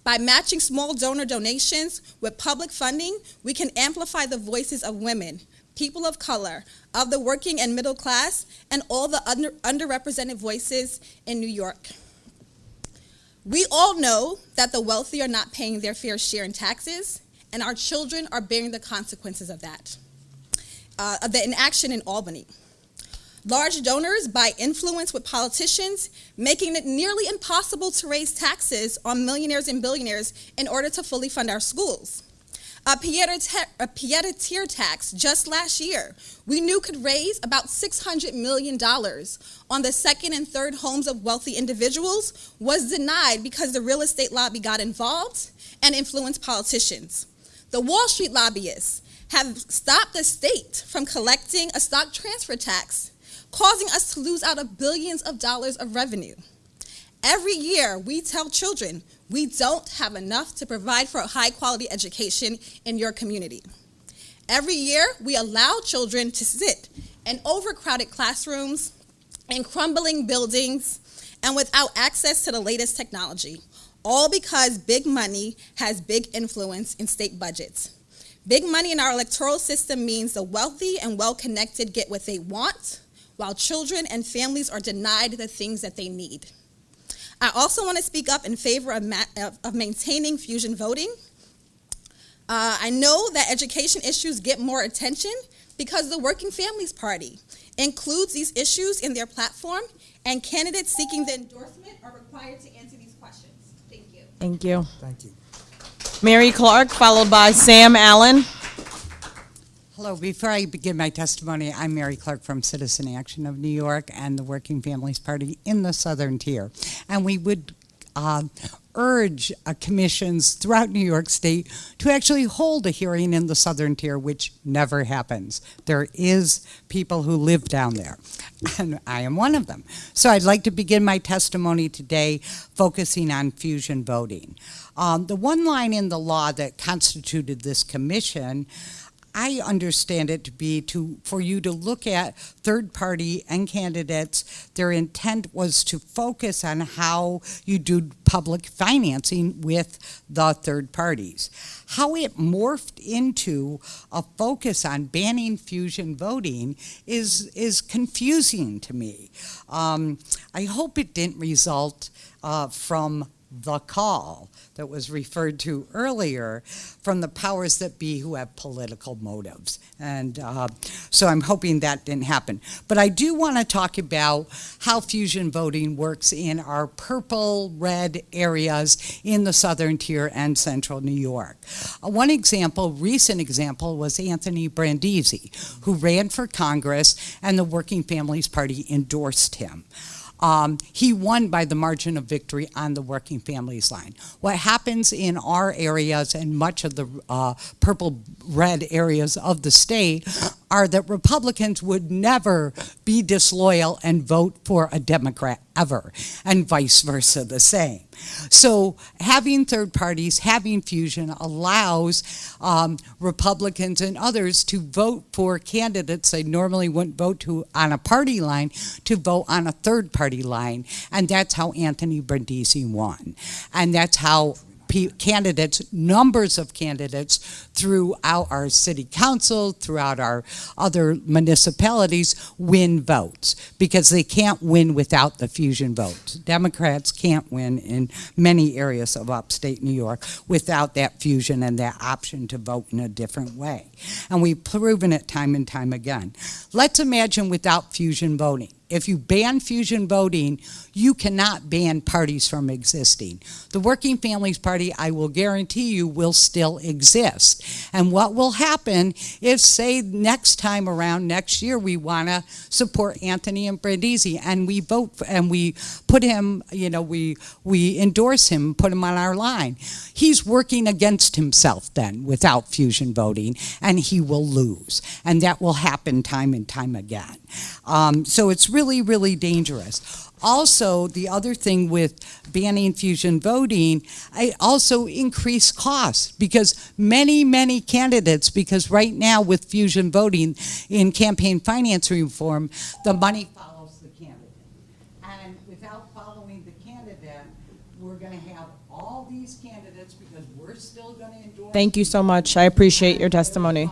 By matching small donor donations with public funding, we can amplify the voices of women, people of color, of the working and middle class, and all the underrepresented voices in New York. We all know that the wealthy are not paying their fair share in taxes, and our children are bearing the consequences of that, of the inaction in Albany. Large donors buy influence with politicians, making it nearly impossible to raise taxes on millionaires and billionaires in order to fully fund our schools. A pied-à-terre tax just last year we knew could raise about $600 million on the second and third homes of wealthy individuals was denied because the real estate lobby got involved and influenced politicians. The Wall Street lobbyists have stopped the state from collecting a stock transfer tax, causing us to lose out of billions of dollars of revenue. Every year, we tell children we don't have enough to provide for a high-quality education in your community. Every year, we allow children to sit in overcrowded classrooms, in crumbling buildings, and without access to the latest technology, all because big money has big influence in state budgets. Big money in our electoral system means the wealthy and well-connected get what they want, while children and families are denied the things that they need. I also want to speak up in favor of maintaining fusion voting. I know that education issues get more attention because the Working Families Party includes these issues in their platform, and candidates seeking the endorsement are required to answer these questions. Thank you. Thank you. Thank you. Mary Clark, followed by Sam Allen. Hello, before I begin my testimony, I'm Mary Clark from Citizen Action of New York and the Working Families Party in the Southern Tier. And we would urge commissions throughout New York State to actually hold a hearing in the Southern Tier, which never happens. There is people who live down there, and I am one of them. So I'd like to begin my testimony today focusing on fusion voting. The one line in the law that constituted this commission I understand it to be for you to look at third party and candidates. Their intent was to focus on how you do public financing with the third parties. How it morphed into a focus on banning fusion voting is confusing to me. I hope it didn't result from the call that was referred to earlier from the powers that be who have political motives. And so I'm hoping that didn't happen. But I do want to talk about how fusion voting works in our purple-red areas in the southern tier and central New York. One example, recent example, was Anthony Brandisi, who ran for Congress, and the Working Families Party endorsed him. He won by the margin of victory on the Working Families line. What happens in our areas and much of the purple-red areas of the state are that Republicans would never be disloyal and vote for a Democrat ever, and vice versa the same. So having third parties, having fusion allows Republicans and others to vote for candidates they normally wouldn't vote to on a party line to vote on a third party line. And that's how Anthony Brandisi won. And that's how candidates, numbers of candidates throughout our city council, throughout our other municipalities win votes, because they can't win without the fusion votes. Democrats can't win in many areas of upstate New York without that fusion and that option to vote in a different way. And we've proven it time and time again. Let's imagine without fusion voting. If you ban fusion voting, you cannot ban parties from existing. The Working Families Party, I will guarantee you, will still exist. And what will happen if, say, next time around, next year, we want to support Anthony and Brandisi, and we vote and we put him, we endorse him, put him on our line. He's working against himself then without fusion voting, and he will lose. And that will happen time and time again. So it's really, really dangerous. Also, the other thing with banning fusion voting, it also increased costs, because many candidates, because right now with fusion voting in campaign finance reform, the money follows the candidate. And without following the candidate, we're going to have all these candidates, because we're still going to endorse. Thank you so much. I appreciate your testimony.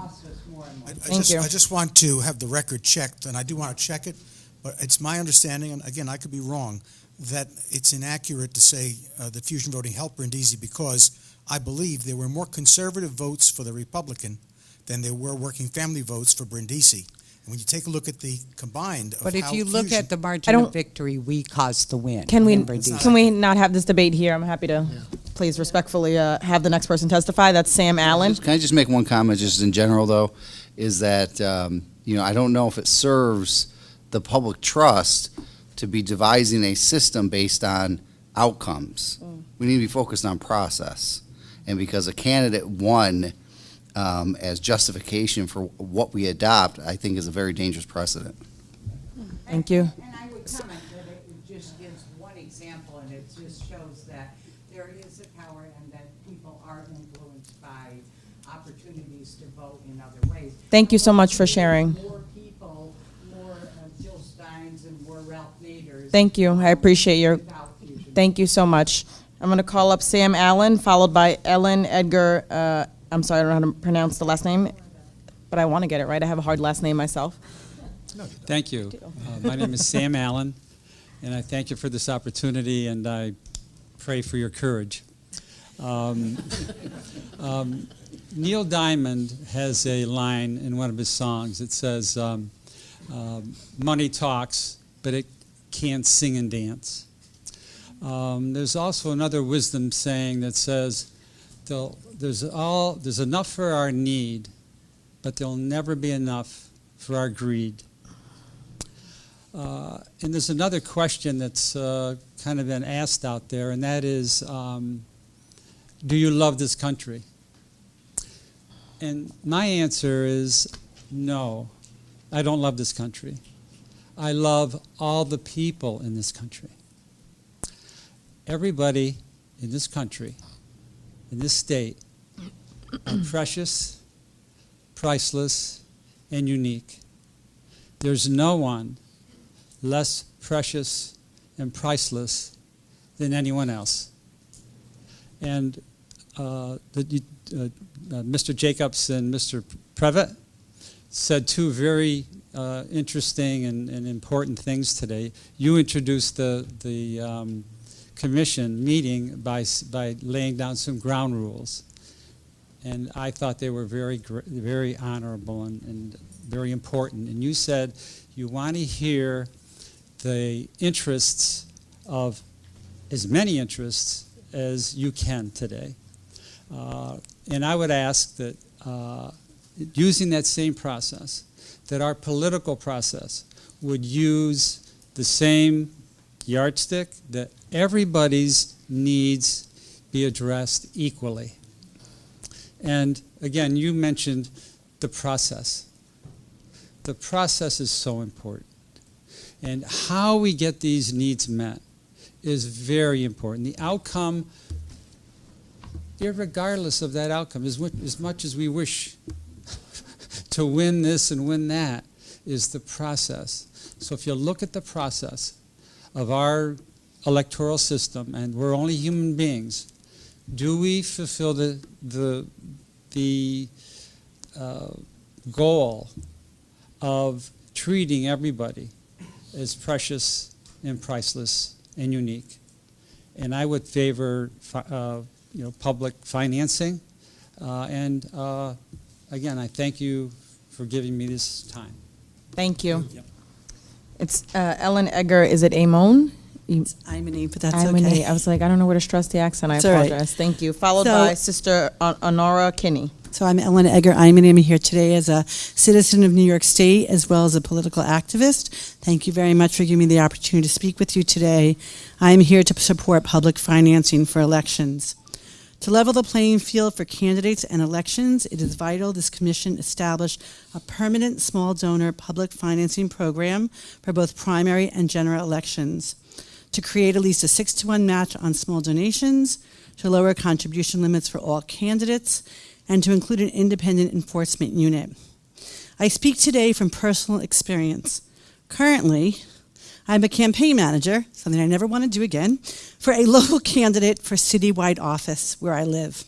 Thank you. I just want to have the record checked, and I do want to check it, but it's my understanding, and again, I could be wrong, that it's inaccurate to say that fusion voting helped Brindisi, because I believe there were more conservative votes for the Republican than there were working family votes for Brindisi. And when you take a look at the combined of But if how you look fusion- at the margin of victory, we caused the win. Can we Brindisi. not have this debate here? I'm happy to please respectfully have the next person testify. That's Sam Allen. Can I just make one comment, just in general, though, is that, I don't know if it serves the public trust to be devising a system based on outcomes. We need to be focused on process. And because a candidate won as justification for what we adopt, I think is a very dangerous precedent. Thank you. And I would comment that it just gives one example, and it just shows that there is a power and that people are influenced by opportunities to vote in other ways. Thank you so much for sharing. More people, more Jill Steins and more Ralph Naders. Thank you. I appreciate your. Thank you so much. I'm going to call up Sam Allen, followed by Ellen Edgar. I'm sorry, I don't know how to pronounce the last name, but I want to get it right. I have a hard last name myself. Thank you. My name is Sam Allen, and I thank you for this opportunity, and I pray for your courage. Neil Diamond has a line in one of his songs. It says, money talks, but it can't sing and dance. There's also another wisdom saying that says, there's enough for our need, but there'll never be enough for our greed. And there's another question that's kind of been asked out there, and that is, do you love this country? And my answer is no, I don't love this country. I love all the people in this country. Everybody in this country, in this state, are precious, priceless, and unique. There's no one less precious and priceless than anyone else. And Mr. Jacobs and Mr. Previtt said two very interesting and important things today. You introduced the commission meeting by laying down some ground rules. And I thought they were very honorable and very important. And you said you want to hear the interests of as many interests as you can today. And I would ask that using that same process, that our political process would use the same yardstick, that everybody's needs be addressed equally. And again, you mentioned the process. The process is so important. And how we get these needs met is very important. The outcome, irregardless of that outcome, as much as we wish to win this and win that, is the process. So if you look at the process of our electoral system, and we're only human beings, do we fulfill the goal of treating everybody as precious and priceless and unique? And I would favor public financing. And again, I thank you for giving me this time. Thank you. It's Ellen Egger. Is it Amon? Imani, but that's Imani. okay. I was like, I don't know where to stress the accent. I It's all right. apologize. Thank you. Followed So- by Sister Honora Kinney. So I'm Ellen Egger. I'm here today as a citizen of New York State as well as a political activist. Thank you very much for giving me the opportunity to speak with you today. I am here to support public financing for elections. To level the playing field for candidates and elections, it is vital this commission establish a permanent small donor public financing program for both primary and general elections, to create at least a 6-to-1 match on small donations, to lower contribution limits for all candidates, and to include an independent enforcement unit. I speak today from personal experience. Currently, I'm a campaign manager, something I never want to do again, for a local candidate for citywide office where I live.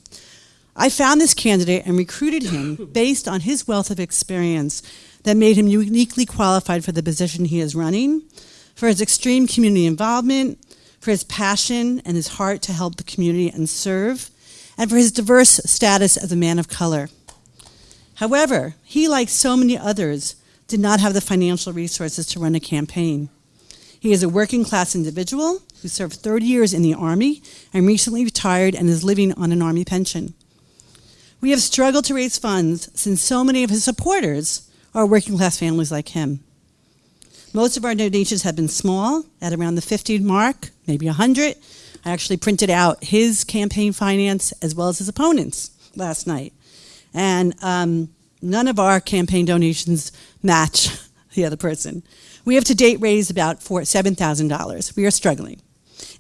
I found this candidate and recruited him based on his wealth of experience that made him uniquely qualified for the position he is running, for his extreme community involvement, for his passion and his heart to help the community and serve, and for his diverse status as a man of color. However, he, like so many others, did not have the financial resources to run a campaign. He is a working-class individual who served 30 years in the Army and recently retired and is living on an Army pension. We have struggled to raise funds since so many of his supporters are working-class families like him. Most of our donations have been small, at around the 50 mark, maybe 100. I actually printed out his campaign finance as well as his opponents last night. And none of our campaign donations match the other person. We have to date raised about $7,000. We are struggling.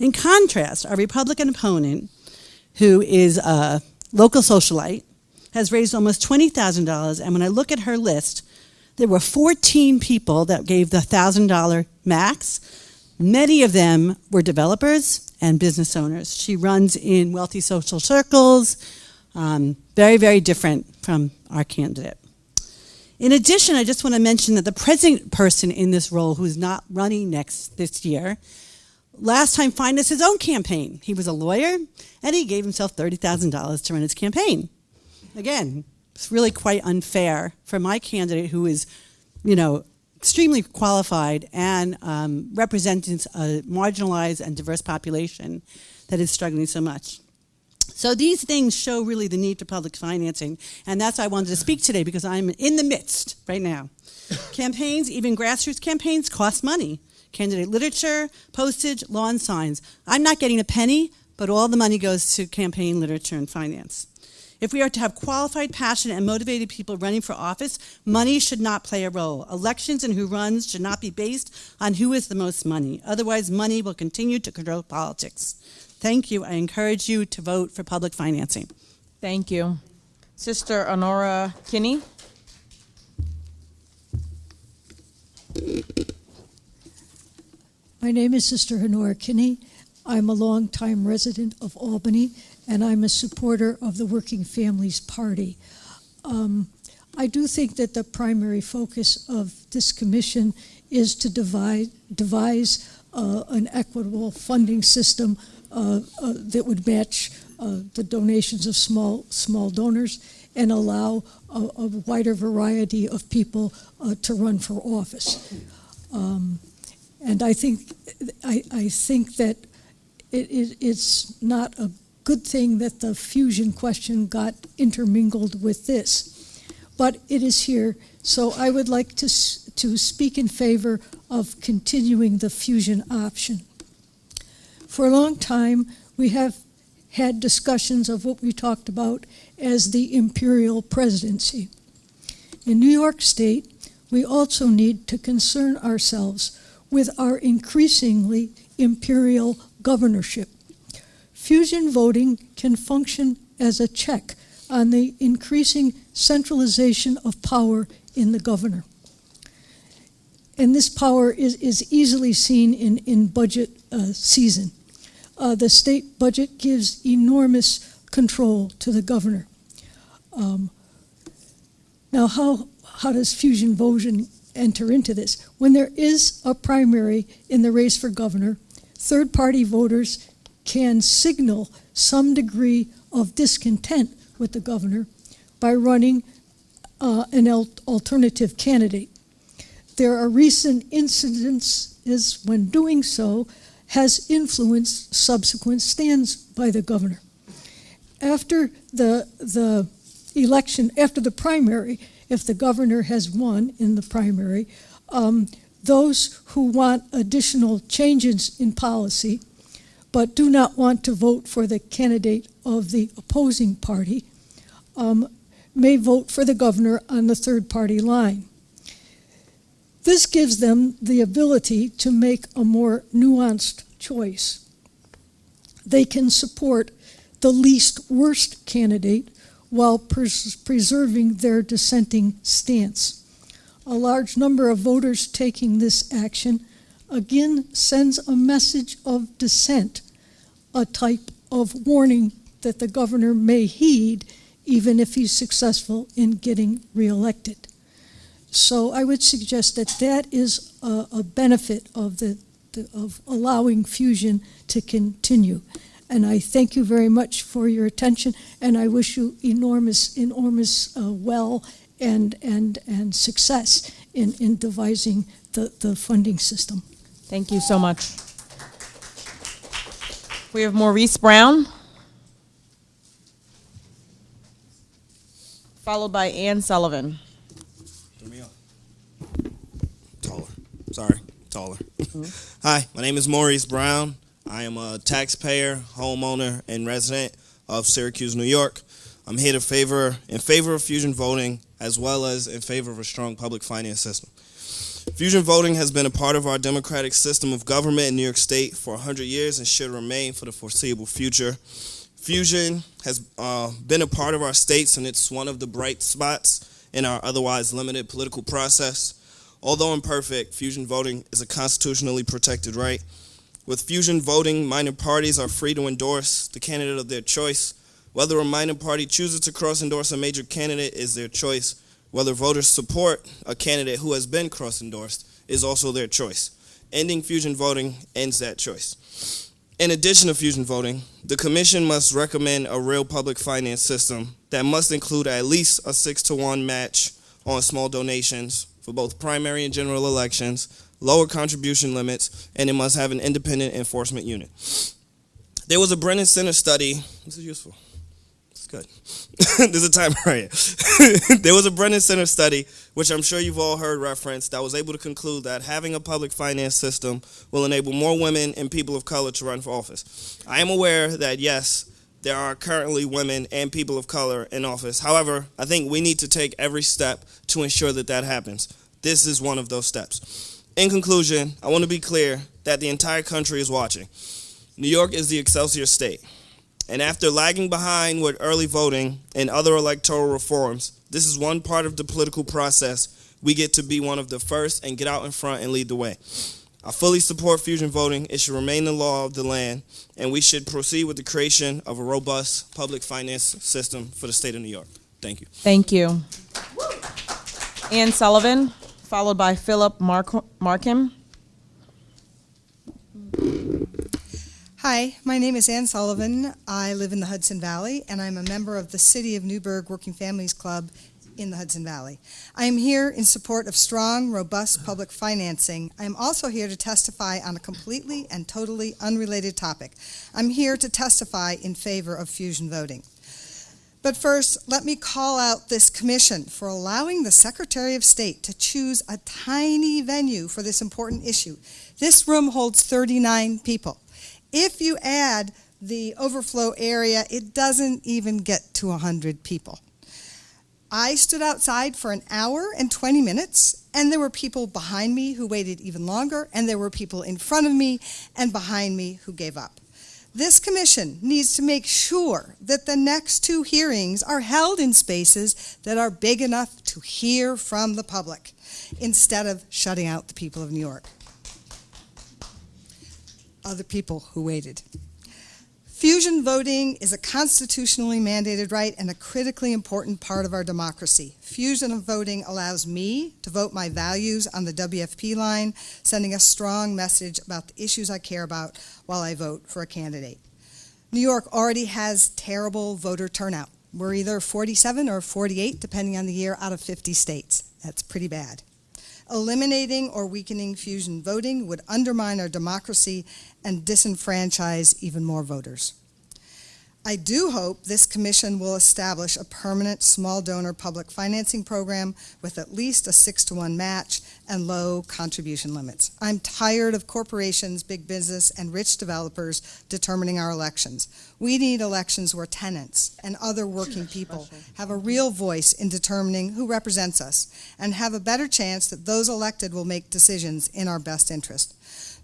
In contrast, our Republican opponent, who is a local socialite, has raised almost $20,000. And when I look at her list, there were 14 people that gave the $1,000 max. Many of them were developers and business owners. She runs in wealthy social circles, very, very different from our candidate. In addition, I just want to mention that the present person in this role who's not running this year, last time financed his own campaign. He was a lawyer, and he gave himself $30,000 to run his campaign. Again, it's really quite unfair for my candidate who is, extremely qualified and representing a marginalized and diverse population that is struggling so much. So these things show really the need for public financing, and that's why I wanted to speak today, because I'm in the midst right now. Campaigns, even grassroots campaigns, cost money. Candidate literature, postage, lawn signs. I'm not getting a penny, but all the money goes to campaign literature and finance. If we are to have qualified, passionate, and motivated people running for office, money should not play a role. Elections and who runs should not be based on who has the most money. Otherwise, money will continue to control politics. Thank you. I encourage you to vote for public financing. Thank you. Sister Honora Kinney. My name is Sister Honora Kinney. I'm a longtime resident of Albany, and I'm a supporter of the Working Families Party. I do think that the primary focus of this commission is to devise an equitable funding system that would match the donations of small donors and allow a wider variety of people to run for office. And I think that it's not a good thing that the fusion question got intermingled with this. But it is here, so I would like to speak in favor of continuing the fusion option. For a long time, we have had discussions of what we talked about as the imperial presidency. In New York State, we also need to concern ourselves with our increasingly imperial governorship. Fusion voting can function as a check on the increasing centralization of power in the governor. And this power is easily seen in budget season. The state budget gives enormous control to the governor. Now, how does fusion voting enter into this? When there is a primary in the race for governor, third-party voters can signal some degree of discontent with the governor by running an alternative candidate. There are recent incidents when doing so has influenced subsequent stands by the governor. After the election, after the primary, if the governor has won in the primary, those who want additional changes in policy but do not want to vote for the candidate of the opposing party may vote for the governor on the third party line. This gives them the ability to make a more nuanced choice. They can support the least worst candidate while preserving their dissenting stance. A large number of voters taking this action again sends a message of dissent, a type of warning that the governor may heed even if he's successful in getting reelected. So I would suggest that that is a benefit of of allowing fusion to continue. And I thank you very much for your attention, and I wish you enormous well and success in devising the funding system. Thank you so much. We have Maurice Brown, followed by Ann Sullivan. Taller. Hi, my name is Maurice Brown. I am a taxpayer, homeowner, and resident of Syracuse, New York. I'm here in favor of fusion voting, as well as in favor of a strong public finance system. Fusion voting has been a part of our democratic system of government in New York State for 100 years and should remain for the foreseeable future. Fusion has been a part of our states, and it's one of the bright spots in our otherwise limited political process. Although imperfect, fusion voting is a constitutionally protected right. With fusion voting, minor parties are free to endorse the candidate of their choice. Whether a minor party chooses to cross-endorse a major candidate is their choice. Whether voters support a candidate who has been cross-endorsed is also their choice. Ending fusion voting ends that choice. In addition to fusion voting, the Commission must recommend a real public finance system that must include at least a 6-to-1 match on small donations for both primary and general elections, lower contribution limits, and it must have an independent enforcement unit. There was a Brennan Center study. This is useful. It's good. There's a timer right here. There was a Brennan Center study, which I'm sure you've all heard referenced, that was able to conclude that having a public finance system will enable more women and people of color to run for office. I am aware that, yes, there are currently women and people of color in office. However, I think we need to take every step to ensure that that happens. This is one of those steps. In conclusion, I want to be clear that the entire country is watching. New York is the Excelsior state. And after lagging behind with early voting and other electoral reforms, this is one part of the political process we get to be one of the first and get out in front and lead the way. I fully support fusion voting. It should remain the law of the land, and we should proceed with the creation of a robust public finance system for the state of New York. Thank you. Thank you. Ann Sullivan, followed by Philip Markham. Hi, my name is Ann Sullivan. I live in the Hudson Valley, and I'm a member of the City of Newburgh Working Families Club in the Hudson Valley. I am here in support of strong, robust public financing. I am also here to testify on a completely and totally unrelated topic. I'm here to testify in favor of fusion voting. But first, let me call out this commission for allowing the Secretary of State to choose a tiny venue for this important issue. This room holds 39 people. If you add the overflow area, it doesn't even get to 100 people. I stood outside for an hour and 20 minutes, and there were people behind me who waited even longer, and there were people in front of me and behind me who gave up. This commission needs to make sure that the next 2 hearings are held in spaces that are big enough to hear from the public, instead of shutting out the people of New York. Other people who waited. Fusion voting is a constitutionally mandated right and a critically important part of our democracy. Fusion voting allows me to vote my values on the WFP line, sending a strong message about the issues I care about while I vote for a candidate. New York already has terrible voter turnout. We're either 47 or 48, depending on the year, out of 50 states. That's pretty bad. Eliminating or weakening fusion voting would undermine our democracy and disenfranchise even more voters. I do hope this commission will establish a permanent small donor public financing program with at least a 6-to-1 match and low contribution limits. I'm tired of corporations, big business, and rich developers determining our elections. We need elections where tenants and other working people have a real voice in determining who represents us and have a better chance that those elected will make decisions in our best interest.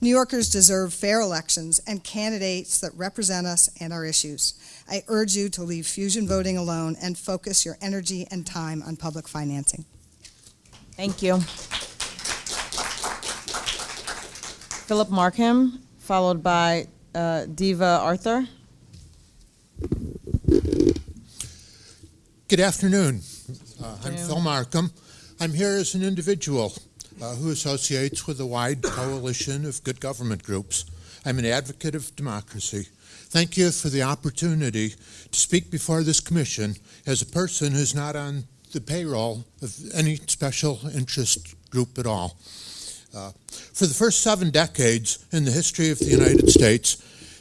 New Yorkers deserve fair elections and candidates that represent us and our issues. I urge you to leave fusion voting alone and focus your energy and time on public financing. Thank you. Philip Markham, followed by Diva Arthur. Good afternoon. I'm Phil Markham. I'm here as an individual who associates with a wide coalition of good government groups. I'm an advocate of democracy. Thank you for the opportunity to speak before this commission as a person who's not on the payroll of any special interest group at all. For the first 7 decades in the history of the United States,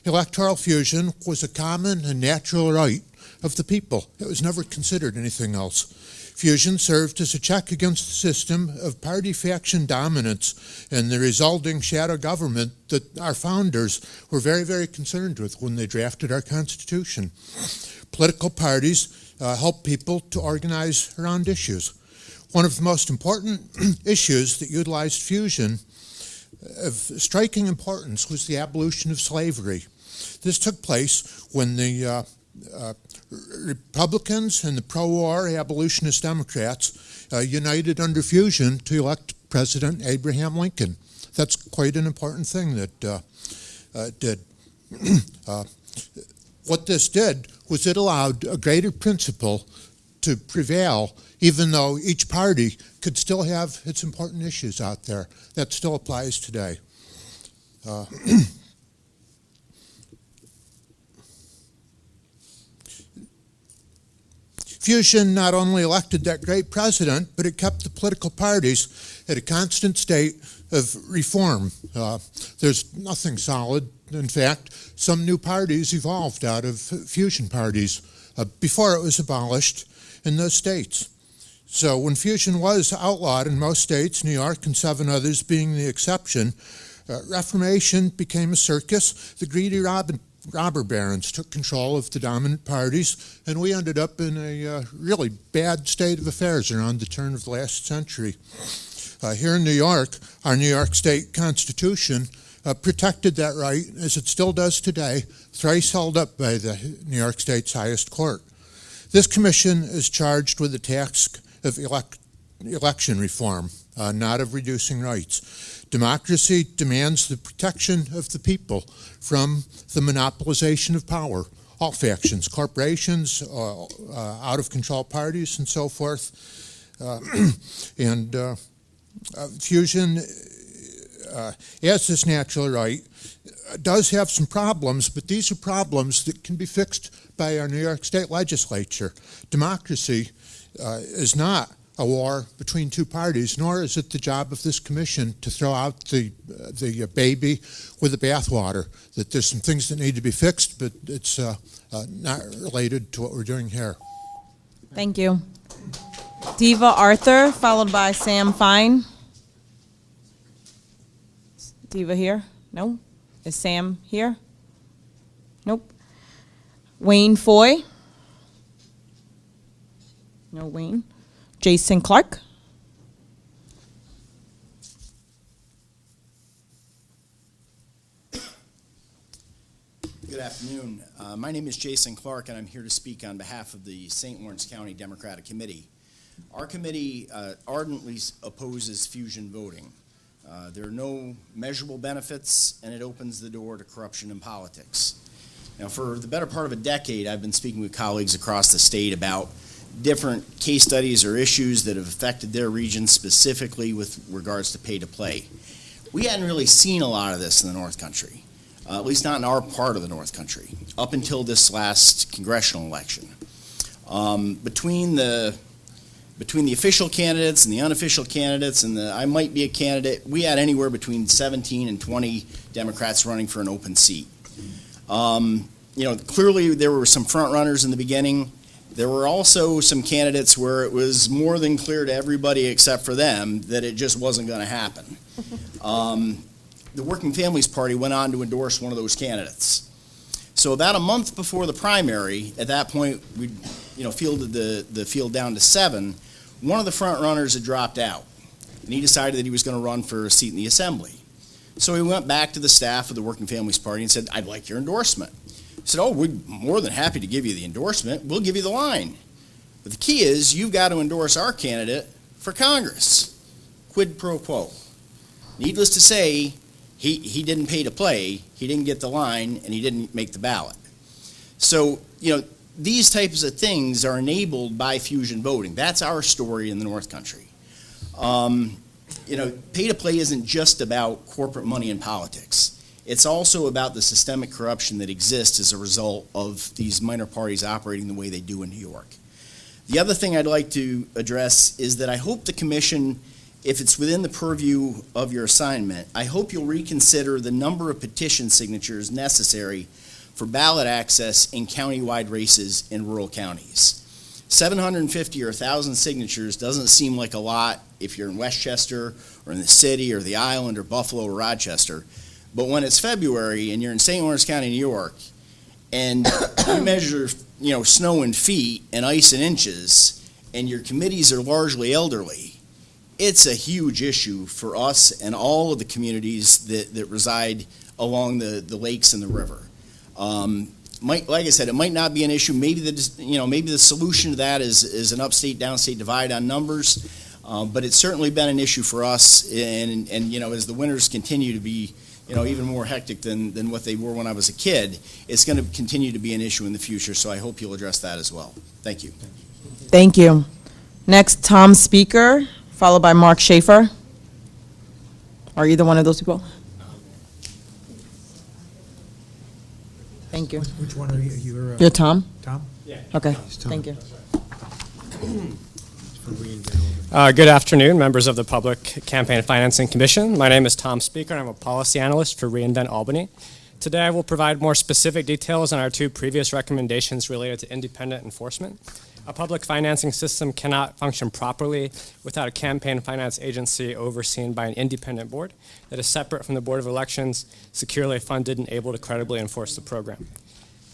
electoral fusion was a common and natural right of the people. It was never considered anything else. Fusion served as a check against the system of party faction dominance and the resulting shadow government that our founders were very, very concerned with when they drafted our Constitution. Political parties help people to organize around issues. One of the most important issues that utilized fusion of striking importance was the abolition of slavery. This took place when the Republicans and the pro-war abolitionist Democrats united under fusion to elect President Abraham Lincoln. That's quite an important thing that did. What this did was it allowed a greater principle to prevail, even though each party could still have its important issues out there. That still applies today. Fusion not only elected that great president, but it kept the political parties at a constant state of reform. There's nothing solid. In fact, some new parties evolved out of fusion parties before it was abolished in those states. So when fusion was outlawed in most states, New York and 7 others being the exception, Reformation became a circus. The greedy robber barons took control of the dominant parties, and we ended up in a really bad state of affairs around the turn of the last century. Here in New York, our New York State Constitution protected that right, as it still does today, thrice held up by the New York State's highest court. This commission is charged with the task of election reform, not of reducing rights. Democracy demands the protection of the people from the monopolization of power. All factions, corporations, out-of-control parties, and so forth. Fusion, as this natural right, does have some problems, but these are problems that can be fixed by our New York State Legislature. Democracy is not a war between two parties, nor is it the job of this commission to throw out the baby with the bathwater. That there's some things that need to be fixed, but it's not related to what we're doing here. Thank you. Diva Arthur, followed by Sam Fine. Diva here? No? Is Sam here? Nope. Wayne Foy? No Wayne. Jason Clark? Good afternoon. My name is Jason Clark, and I'm here to speak on behalf of the St. Lawrence County Democratic Committee. Our committee ardently opposes fusion voting. There are no measurable benefits, and it opens the door to corruption in politics. Now, for the better part of a decade, I've been speaking with colleagues across the state about different case studies or issues that have affected their region, specifically with regards to pay-to-play. We hadn't really seen a lot of this in the North Country, at least not in our part of the North Country, up until this last congressional election. Between the official candidates and the unofficial candidates and the I might be a candidate, we had anywhere between 17 and 20 Democrats running for an open seat. Clearly there were some front runners in the beginning. There were also some candidates where it was more than clear to everybody except for them that it just wasn't going to happen. The Working Families Party went on to endorse one of those candidates. So about a month before the primary, at that point we fielded the field down to 7. One of the front runners had dropped out, and he decided that he was going to run for a seat in the Assembly. So he went back to the staff of the Working Families Party and said, "I'd like your endorsement." He said, "Oh, we're more than happy to give you the endorsement. We'll give you the line. But the key is you've got to endorse our candidate for Congress." Quid pro quo. Needless to say, he didn't pay to play, he didn't get the line, and he didn't make the ballot. So, these types of things are enabled by fusion voting. That's our story in the North Country. Pay to play isn't just about corporate money in politics. It's also about the systemic corruption that exists as a result of these minor parties operating the way they do in New York. The other thing I'd like to address is that I hope the commission, if it's within the purview of your assignment, I hope you'll reconsider the number of petition signatures necessary for ballot access in county-wide races in rural counties. 750 or 1,000 signatures doesn't seem like a lot if you're in Westchester or in the city or the island or Buffalo or Rochester. But when it's February and you're in St. Lawrence County, New York, and you measure, snow in feet and ice in inches, and your committees are largely elderly, it's a huge issue for us and all of the communities that reside along the lakes and the river. Like I said, it might not be an issue. Maybe the solution to that is an upstate downstate divide on numbers, but it's certainly been an issue for us. And as the winters continue to be even more hectic than what they were when I was a kid, it's going to continue to be an issue in the future. So I hope you'll address that as well. Thank you. Thank you. Next, Tom Speaker, followed by Mark Schaefer. Are either one of those people? Thank you. Which one are you? You're Tom? Tom? Yeah. Okay, thank you. Good afternoon, members of the Public Campaign Financing Commission. My name is Tom Speaker, and I'm a policy analyst for reInvent Albany. Today I will provide more specific details on our 2 previous recommendations related to independent enforcement. A public financing system cannot function properly without a campaign finance agency overseen by an independent board that is separate from the Board of Elections, securely funded, and able to credibly enforce the program.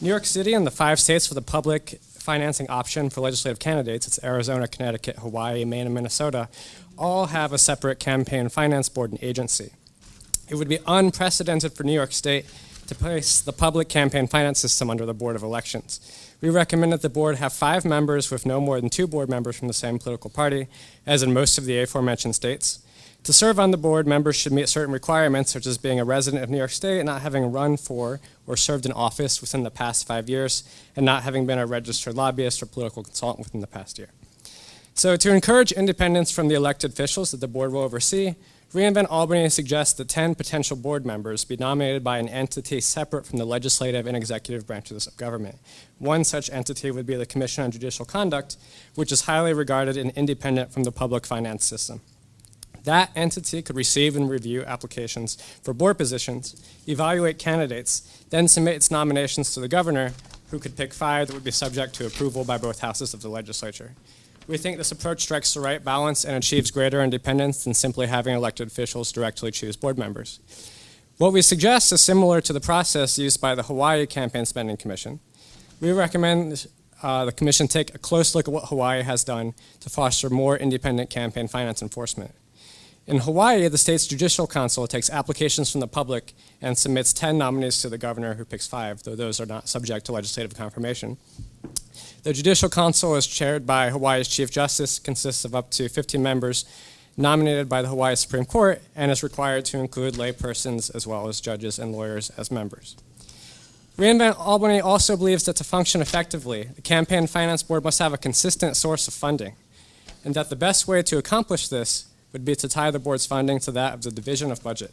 New York City and the 5 states with a public financing option for legislative candidates, it's Arizona, Connecticut, Hawaii, Maine, and Minnesota, all have a separate campaign finance board and agency. It would be unprecedented for New York State to place the public campaign finance system under the Board of Elections. We recommend that the board have 5 members with no more than 2 board members from the same political party, as in most of the aforementioned states. To serve on the board, members should meet certain requirements, such as being a resident of New York State and not having run for or served in office within the past 5 years, and not having been a registered lobbyist or political consultant within the past year. So to encourage independence from the elected officials that the board will oversee, Reinvent Albany suggests that 10 potential board members be nominated by an entity separate from the legislative and executive branches of government. One such entity would be the Commission on Judicial Conduct, which is highly regarded and independent from the public finance system. That entity could receive and review applications for board positions, evaluate candidates, then submit its nominations to the governor, who could pick 5 that would be subject to approval by both houses of the legislature. We think this approach strikes the right balance and achieves greater independence than simply having elected officials directly choose board members. What we suggest is similar to the process used by the Hawaii Campaign Spending Commission. We recommend the commission take a close look at what Hawaii has done to foster more independent campaign finance enforcement. In Hawaii, the state's judicial council takes applications from the public and submits 10 nominees to the governor, who picks 5, though those are not subject to legislative confirmation. The Judicial Council is chaired by Hawaii's Chief Justice, consists of up to 15 members nominated by the Hawaii Supreme Court, and is required to include laypersons as well as judges and lawyers as members. Reinvent Albany also believes that to function effectively, the Campaign Finance Board must have a consistent source of funding, and that the best way to accomplish this would be to tie the board's funding to that of the Division of Budget.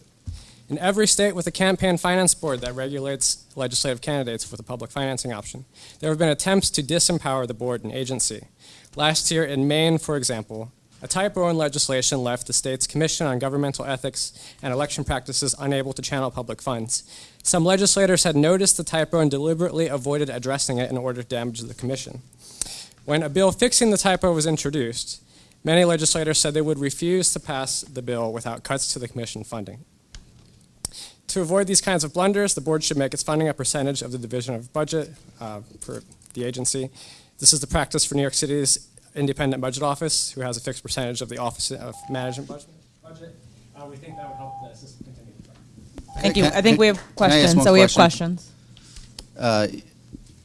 In every state with a campaign finance board that regulates legislative candidates with a public financing option, there have been attempts to disempower the board and agency. Last year in Maine, for example, a typo in legislation left the state's Commission on Governmental Ethics and Election Practices unable to channel public funds. Some legislators had noticed the typo and deliberately avoided addressing it in order to damage the commission. When a bill fixing the typo was introduced, many legislators said they would refuse to pass the bill without cuts to the commission funding. To avoid these kinds of blunders, the board should make its funding a percentage of the Division of Budget for the agency. This is the practice for New York City's Independent Budget Office, who has a fixed percentage of the Office of Management Budget. We think that would help the system continue to grow. Thank you. I think we have questions, so we have questions.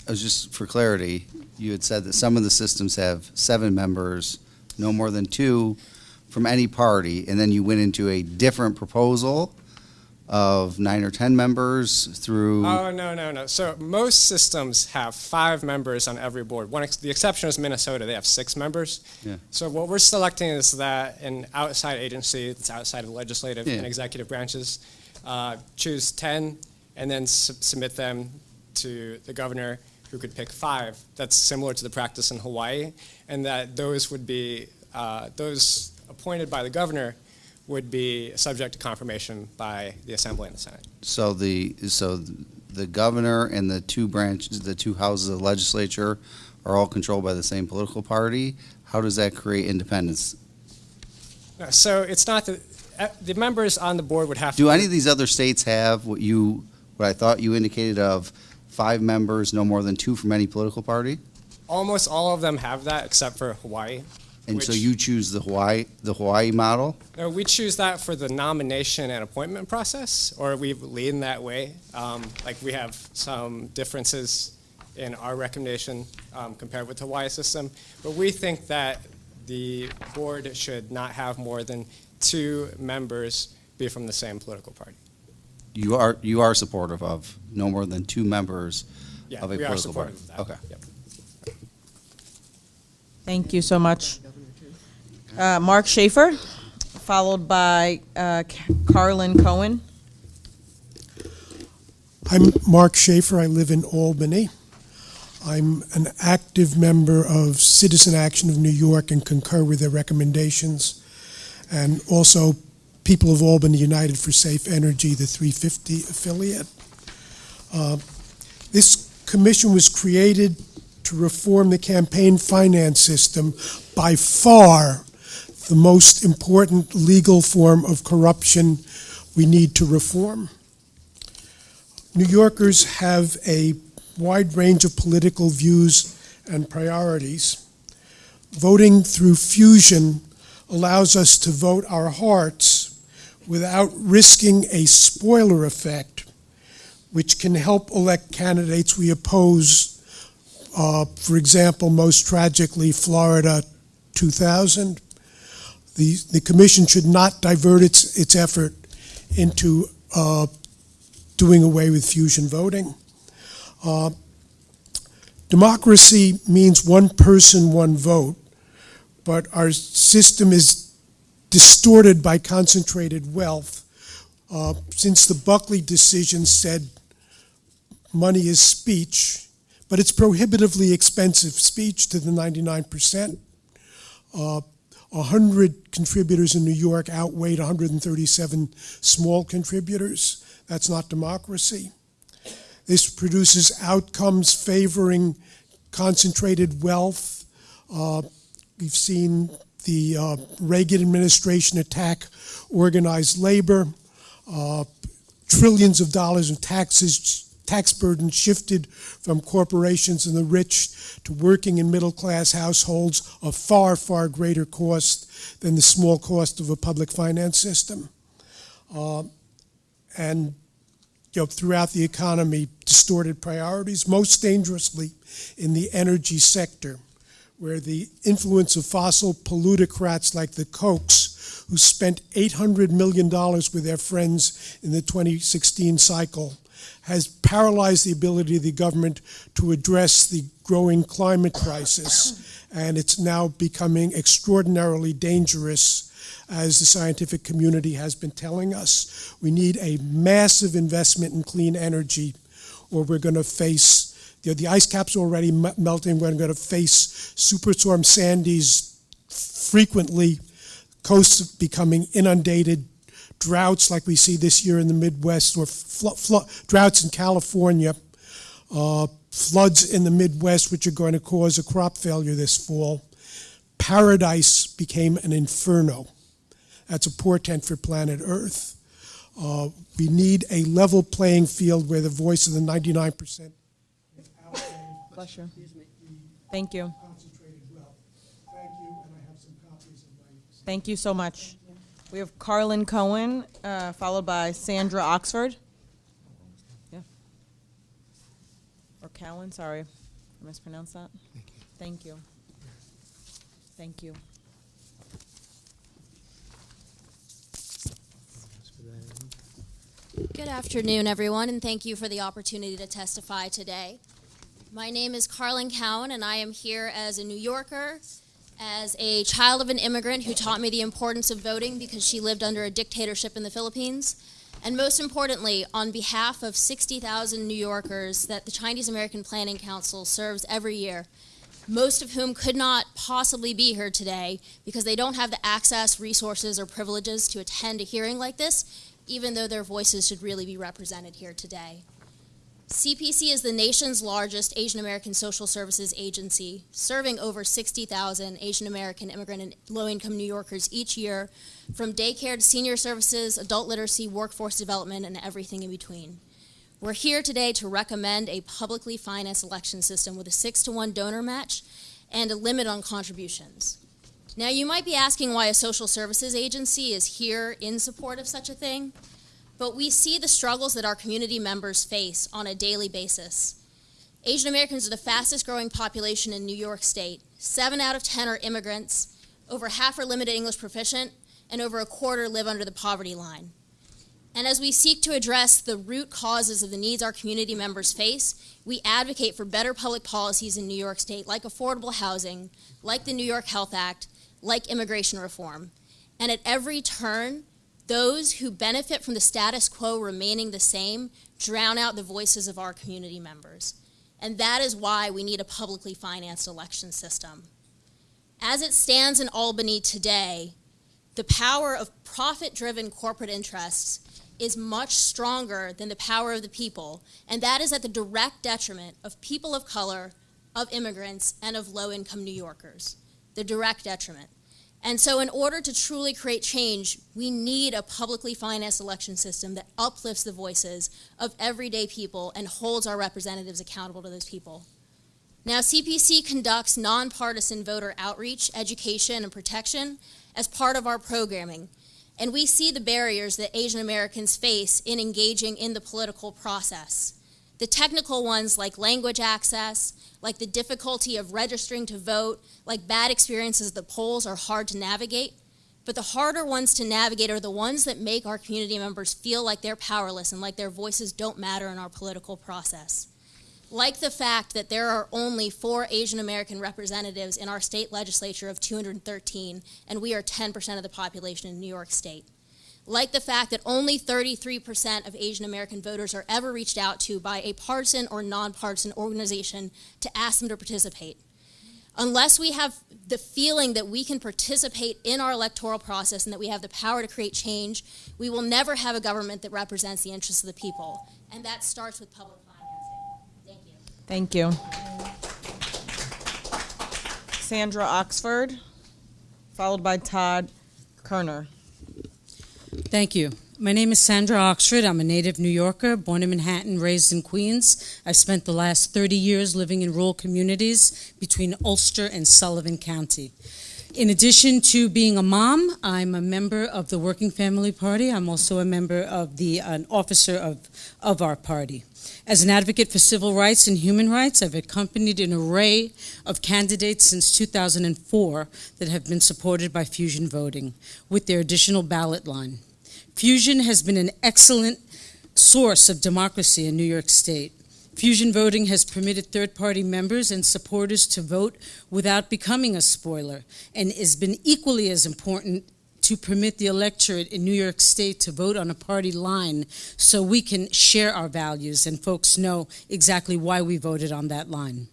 Just for clarity, you had said that some of the systems have 7 members, no more than 2 from any party, and then you went into a different proposal of 9 or 10 members through... Oh, no. So most systems have 5 members on every board. The exception is Minnesota. They have 6 members. Yeah. So what we're selecting is that an outside agency that's outside of the legislative and executive branches choose 10 and then submit them to the governor, who could pick 5. That's similar to the practice in Hawaii, and that those would be, those appointed by the governor would be subject to confirmation by the Assembly and the Senate. So the governor and the 2 branches, the 2 houses of the legislature are all controlled by the same political party. How does that create independence? So it's not the members on the board would have to... Do any of these other states have what I thought you indicated of 5 members, no more than 2 from any political party? Almost all of them have that, except for Hawaii. And so you choose the Hawaii model? No, we choose that for the nomination and appointment process, or we lean that way. Like we have some differences in our recommendation compared with the Hawaii system, but we think that the board should not have more than 2 members be from the same political party. You are supportive of no more than 2 members of a political party? Of that. Okay. Yep. Thank you so much. Mark Schaefer, followed by Carlin Cohen. I'm Mark Schaefer. I live in Albany. I'm an active member of Citizen Action of New York and concur with their recommendations, and also People of Albany United for Safe Energy, the 350 affiliate. This commission was created to reform the campaign finance system, by far the most important legal form of corruption we need to reform. New Yorkers have a wide range of political views and priorities. Voting through fusion allows us to vote our hearts without risking a spoiler effect, which can help elect candidates we oppose. For example, most tragically, Florida 2000. The commission should not divert its effort into doing away with fusion voting. Democracy means one person, one vote, but our system is distorted by concentrated wealth. Since the Buckley decision said money is speech, but it's prohibitively expensive speech to the 99%. 100 contributors in New York outweighed 137 small contributors. That's not democracy. This produces outcomes favoring concentrated wealth. We've seen the Reagan administration attack organized labor. Trillions of dollars in tax burden shifted from corporations and the rich to working and middle-class households, of far, far greater cost than the small cost of a public finance system. And throughout the economy, distorted priorities, most dangerously in the energy sector, where the influence of fossil pollutocrats like the Kochs, who spent $800 million with their friends in the 2016 cycle, has paralyzed the ability of the government to address the growing climate crisis, and it's now becoming extraordinarily dangerous, as the scientific community has been telling us. We need a massive investment in clean energy, or we're going to face, the ice caps are already melting, we're going to face Superstorm Sandy's frequently, coasts becoming inundated, droughts like we see this year in the Midwest, or droughts in California, floods in the Midwest, which are going to cause a crop failure this fall. Paradise became an inferno. That's a portent for planet Earth. We need a level playing field where the voice of the 99%. Bless you. Thank you. Thank you so much. We have Carlin Cohen, followed by Sandra Oxford. Yeah. Or Cowan, sorry. I mispronounced that. Thank you. Thank you. Good afternoon, everyone, and thank you for the opportunity to testify today. My name is Carlin Cowan, and I am here as a New Yorker, as a child of an immigrant who taught me the importance of voting because she lived under a dictatorship in the Philippines, and most importantly, on behalf of 60,000 New Yorkers that the Chinese American Planning Council serves every year, most of whom could not possibly be here today because they don't have the access, resources, or privileges to attend a hearing like this, even though their voices should really be represented here today. CPC is the nation's largest Asian American social services agency, serving over 60,000 Asian American immigrant and low-income New Yorkers each year, from daycare to senior services, adult literacy, workforce development, and everything in between. We're here today to recommend a publicly financed election system with a 6-to-1 donor match and a limit on contributions. Now, you might be asking why a social services agency is here in support of such a thing, but we see the struggles that our community members face on a daily basis. Asian Americans are the fastest growing population in New York State. 7 out of 10 are immigrants, over half are limited English proficient, and over a quarter live under the poverty line. And as we seek to address the root causes of the needs our community members face, we advocate for better public policies in New York State, like affordable housing, like the New York Health Act, like immigration reform. And at every turn, those who benefit from the status quo remaining the same drown out the voices of our community members. And that is why we need a publicly financed election system. As it stands in Albany today, the power of profit-driven corporate interests is much stronger than the power of the people, and that is at the direct detriment of people of color, of immigrants, and of low-income New Yorkers. The direct detriment. And so in order to truly create change, we need a publicly financed election system that uplifts the voices of everyday people and holds our representatives accountable to those people. Now, CPC conducts nonpartisan voter outreach, education, and protection as part of our programming. And we see the barriers that Asian Americans face in engaging in the political process. The technical ones like language access, like the difficulty of registering to vote, like bad experiences at the polls are hard to navigate. But the harder ones to navigate are the ones that make our community members feel like they're powerless and like their voices don't matter in our political process. Like the fact that there are only 4 Asian American representatives in our state legislature of 213, and we are 10% of the population in New York State. Like the fact that only 33% of Asian American voters are ever reached out to by a partisan or nonpartisan organization to ask them to participate. Unless we have the feeling that we can participate in our electoral process and that we have the power to create change, we will never have a government that represents the interests of the people. And that starts with public financing. Thank you. Thank you. Sandra Oxford, followed by Todd Kerner. Thank you. My name is Sandra Oxford. I'm a native New Yorker, born in Manhattan, raised in Queens. I spent the last 30 years living in rural communities between Ulster and Sullivan County. In addition to being a mom, I'm a member of the Working Family Party. I'm also a member of an officer of our party. As an advocate for civil rights and human rights, I've accompanied an array of candidates since 2004 that have been supported by Fusion Voting with their additional ballot line. Fusion has been an excellent source of democracy in New York State. Fusion Voting has permitted third-party members and supporters to vote without becoming a spoiler, and has been equally as important to permit the electorate in New York State to vote on a party line so we can share our values and folks know exactly why we voted on that line.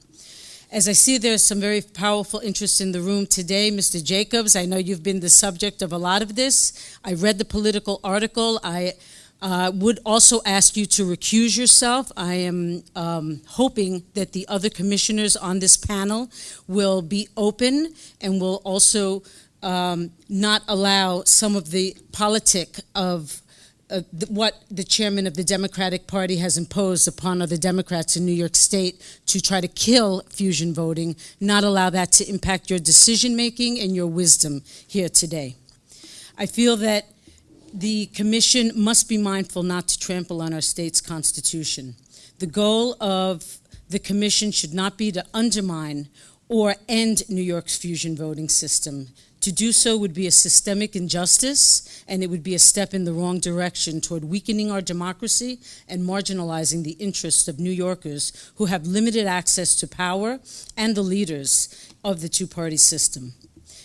As I see there's some very powerful interest in the room today, Mr. Jacobs, I know you've been the subject of a lot of this. I read the political article. I would also ask you to recuse yourself. I am hoping that the other commissioners on this panel will be open and will also not allow some of the politic of what the chairman of the Democratic Party has imposed upon other Democrats in New York State to try to kill fusion voting, not allow that to impact your decision-making and your wisdom here today. I feel that the commission must be mindful not to trample on our state's constitution. The goal of the commission should not be to undermine or end New York's fusion voting system. To do so would be a systemic injustice, and it would be a step in the wrong direction toward weakening our democracy and marginalizing the interests of New Yorkers who have limited access to power and the leaders of the two-party system.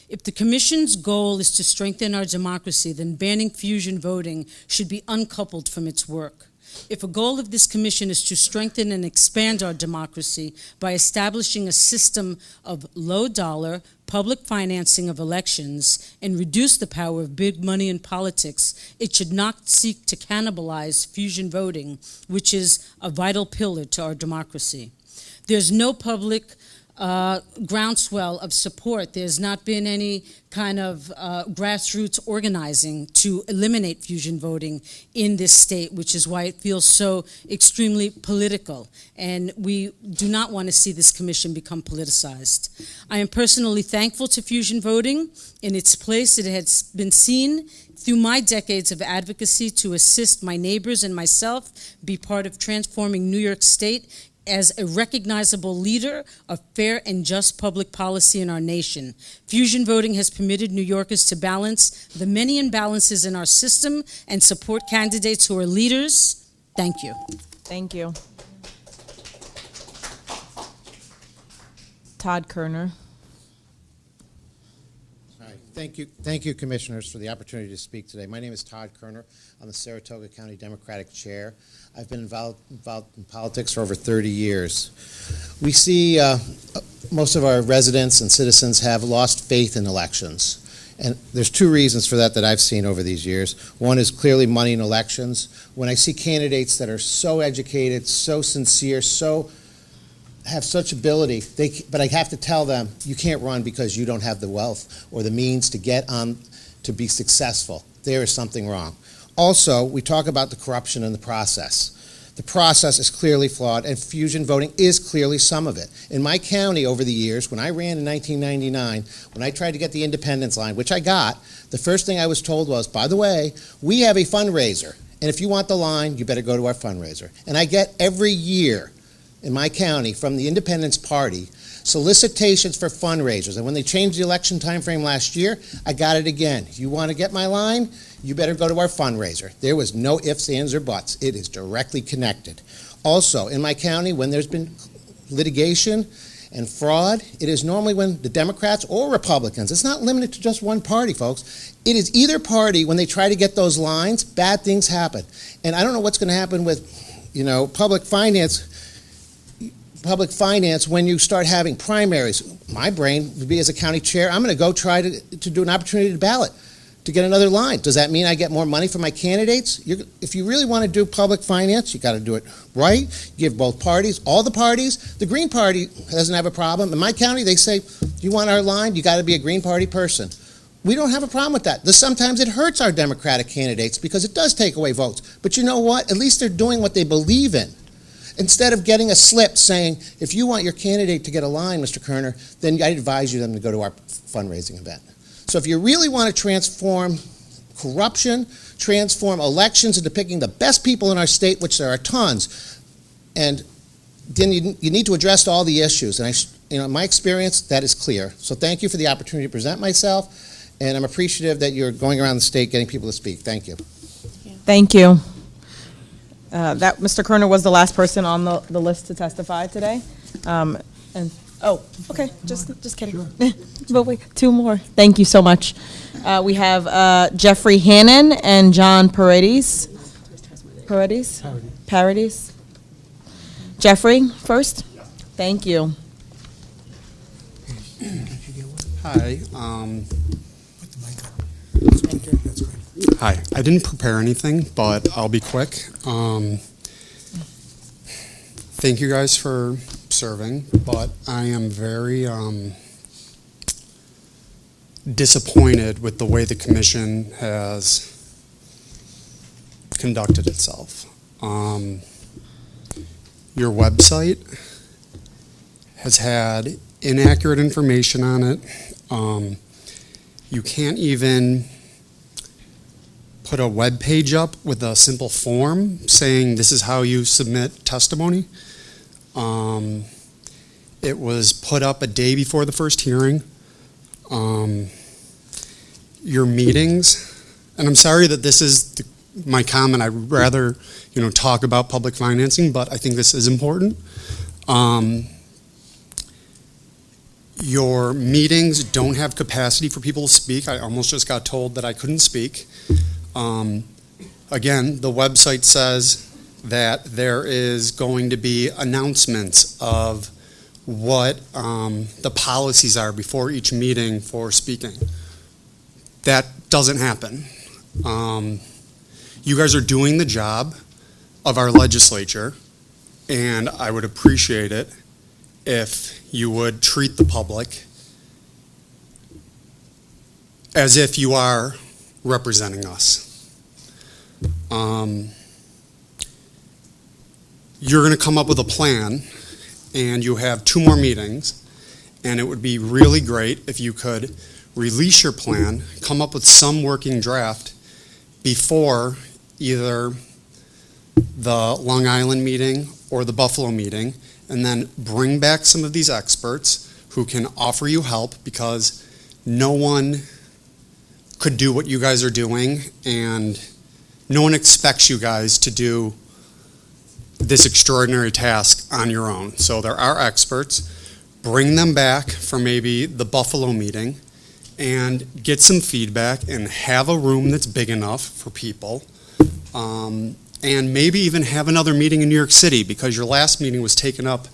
If the Commission's goal is to strengthen our democracy, then banning fusion voting should be uncoupled from its work. If a goal of this commission is to strengthen and expand our democracy by establishing a system of low-dollar public financing of elections and reduce the power of big money in politics, it should not seek to cannibalize fusion voting, which is a vital pillar to our democracy. There's no public groundswell of support. There's not been any kind of grassroots organizing to eliminate fusion voting in this state, which is why it feels so extremely political. And we do not want to see this commission become politicized. I am personally thankful to fusion voting. In its place, it has been seen through my decades of advocacy to assist my neighbors and myself be part of transforming New York State as a recognizable leader of fair and just public policy in our nation. Fusion voting has permitted New Yorkers to balance the many imbalances in our system and support candidates who are leaders. Thank you. Thank you. Todd Kerner. Hi. Thank you, commissioners, for the opportunity to speak today. My name is Todd Kerner. I'm the Saratoga County Democratic Chair. I've been involved in politics for over 30 years. We see most of our residents and citizens have lost faith in elections. And there's two reasons for that I've seen over these years. One is clearly money in elections. When I see candidates that are so educated, so sincere, have such ability, but I have to tell them, you can't run because you don't have the wealth or the means to get on to be successful. There is something wrong. Also, we talk about the corruption in the process. The process is clearly flawed, and fusion voting is clearly some of it. In my county over the years, when I ran in 1999, when I tried to get the independence line, which I got, the first thing I was told was, by the way, we have a fundraiser, and if you want the line, you better go to our fundraiser. And I get every year in my county from the Independence Party solicitations for fundraisers. And when they changed the election time frame last year, I got it again. You want to get my line? You better go to our fundraiser. There was no ifs, ands, or buts. It is directly connected. Also, in my county, when there's been litigation and fraud, it is normally when the Democrats or Republicans, it's not limited to just one party, folks. It is either party, when they try to get those lines, bad things happen. And I don't know what's going to happen with, public finance when you start having primaries. My brain would be, as a county chair, I'm going to go try to do an opportunity to ballot to get another line. Does that mean I get more money for my candidates? If you really want to do public finance, you got to do it right. Give both parties, all the parties. The Green Party doesn't have a problem. In my county, they say, you want our line, you got to be a Green Party person. We don't have a problem with that. Sometimes it hurts our Democratic candidates because it does take away votes. But you know what? At least they're doing what they believe in. Instead of getting a slip saying, if you want your candidate to get a line, Mr. Kerner, then I advise you them to go to our fundraising event. So if you really want to transform corruption, transform elections into picking the best people in our state, which there are tons, and then you need to address all the issues. And in my experience, that is clear. So thank you for the opportunity to present myself, and I'm appreciative that you're going around the state getting people to speak. Thank you. Thank you. That Mr. Kerner was the last person on the list to testify today. Okay, just kidding. But wait, two more. Thank you so much. We have Jeffrey Hannon and John Paredes. Paredes. Jeffrey first. Thank you. Hi. Hi. I didn't prepare anything, but I'll be quick. Thank you guys for serving, but I am very disappointed with the way the commission has conducted itself. Your website has had inaccurate information on it. You can't even put a web page up with a simple form saying this is how you submit testimony. It was put up a day before the first hearing. Your meetings, and I'm sorry that this is my comment. I'd rather, talk about public financing, but I think this is important. Your meetings don't have capacity for people to speak. I almost just got told that I couldn't speak. Again, the website says that there is going to be announcements of what the policies are before each meeting for speaking. That doesn't happen. You guys are doing the job of our legislature, and I would appreciate it if you would treat the public as if you are representing us. You're going to come up with a plan, and you have 2 more meetings, and it would be really great if you could release your plan, come up with some working draft before either the Long Island meeting or the Buffalo meeting, and then bring back some of these experts who can offer you help, because no one could do what you guys are doing, and no one expects you guys to do this extraordinary task on your own. So there are experts. Bring them back for maybe the Buffalo meeting and get some feedback and have a room that's big enough for people. And maybe even have another meeting in New York City, because your last meeting was taken up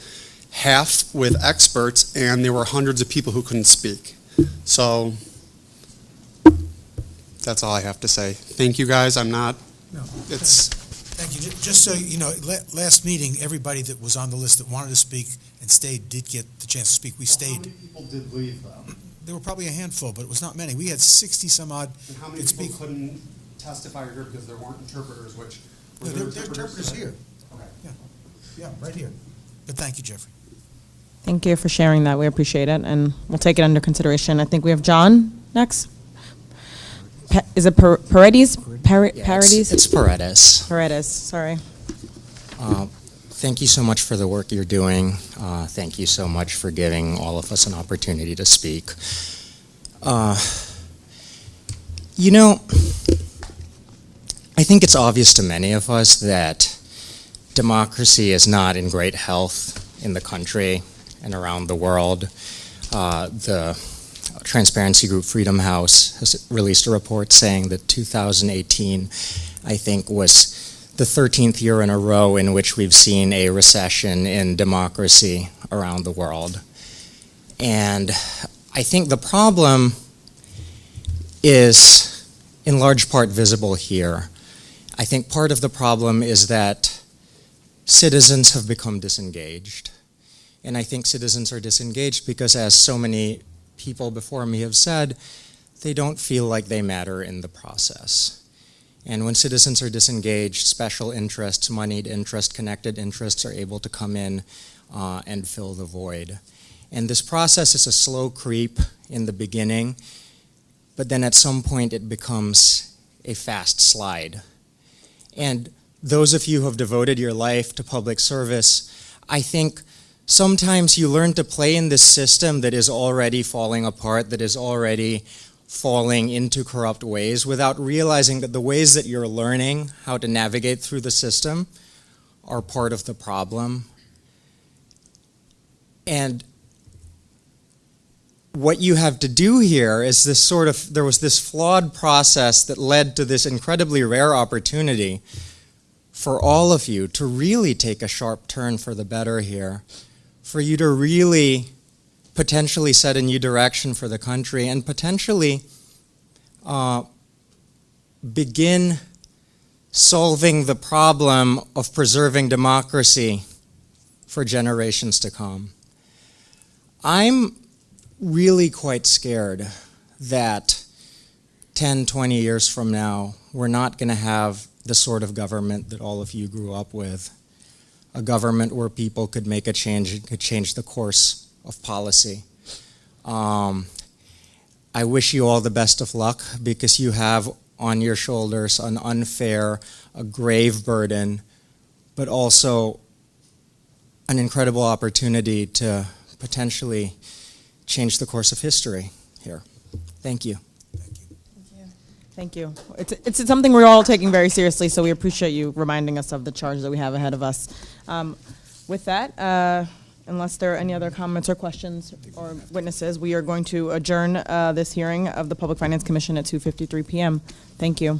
half with experts and there were hundreds of people who couldn't speak. So that's all I have to say. Thank you guys. Thank you. Just so you know, last meeting, everybody that was on the list that wanted to speak and stayed did get the chance to speak. We stayed. How many people did leave, though? There were probably a handful, but it was not many. We had 60 some odd. And how many people couldn't testify here because there weren't interpreters, which were there are interpreters here. Okay. Yeah, right here. But thank you, Jeffrey. Thank you for sharing that. We appreciate it, and we'll take it under consideration. I think we have John next. Is it Paredes? Paredes? It's Paredes. Paredes, sorry. Thank you so much for the work you're doing. Thank you so much for giving all of us an opportunity to speak. You know, I think it's obvious to many of us that democracy is not in great health in the country and around the world. The transparency group Freedom House has released a report saying that 2018, I think, was the 13th year in a row in which we've seen a recession in democracy around the world. And I think the problem is in large part visible here. I think part of the problem is that citizens have become disengaged. And I think citizens are disengaged because, as so many people before me have said, they don't feel like they matter in the process. And when citizens are disengaged, special interests, moneyed interest, connected interests are able to come in and fill the void. And this process is a slow creep in the beginning, but then at some point it becomes a fast slide. And those of you who have devoted your life to public service, I think sometimes you learn to play in this system that is already falling apart, that is already falling into corrupt ways, without realizing that the ways that you're learning how to navigate through the system are part of the problem. And what you have to do here is this sort of, there was this flawed process that led to this incredibly rare opportunity for all of you to really take a sharp turn for the better here, for you to really potentially set a new direction for the country and potentially begin solving the problem of preserving democracy for generations to come. I'm really quite scared that 10, 20 years from now, we're not going to have the sort of government that all of you grew up with, a government where people could make a change and could change the course of policy. I wish you all the best of luck, because you have on your shoulders an unfair, a grave burden, but also an incredible opportunity to potentially change the course of history here. Thank you. Thank you. It's something we're all taking very seriously, so we appreciate you reminding us of the charge that we have ahead of us. With that, unless there are any other comments or questions or witnesses, we are going to adjourn this hearing of the Public Finance Commission at 2:53 p.m. Thank you.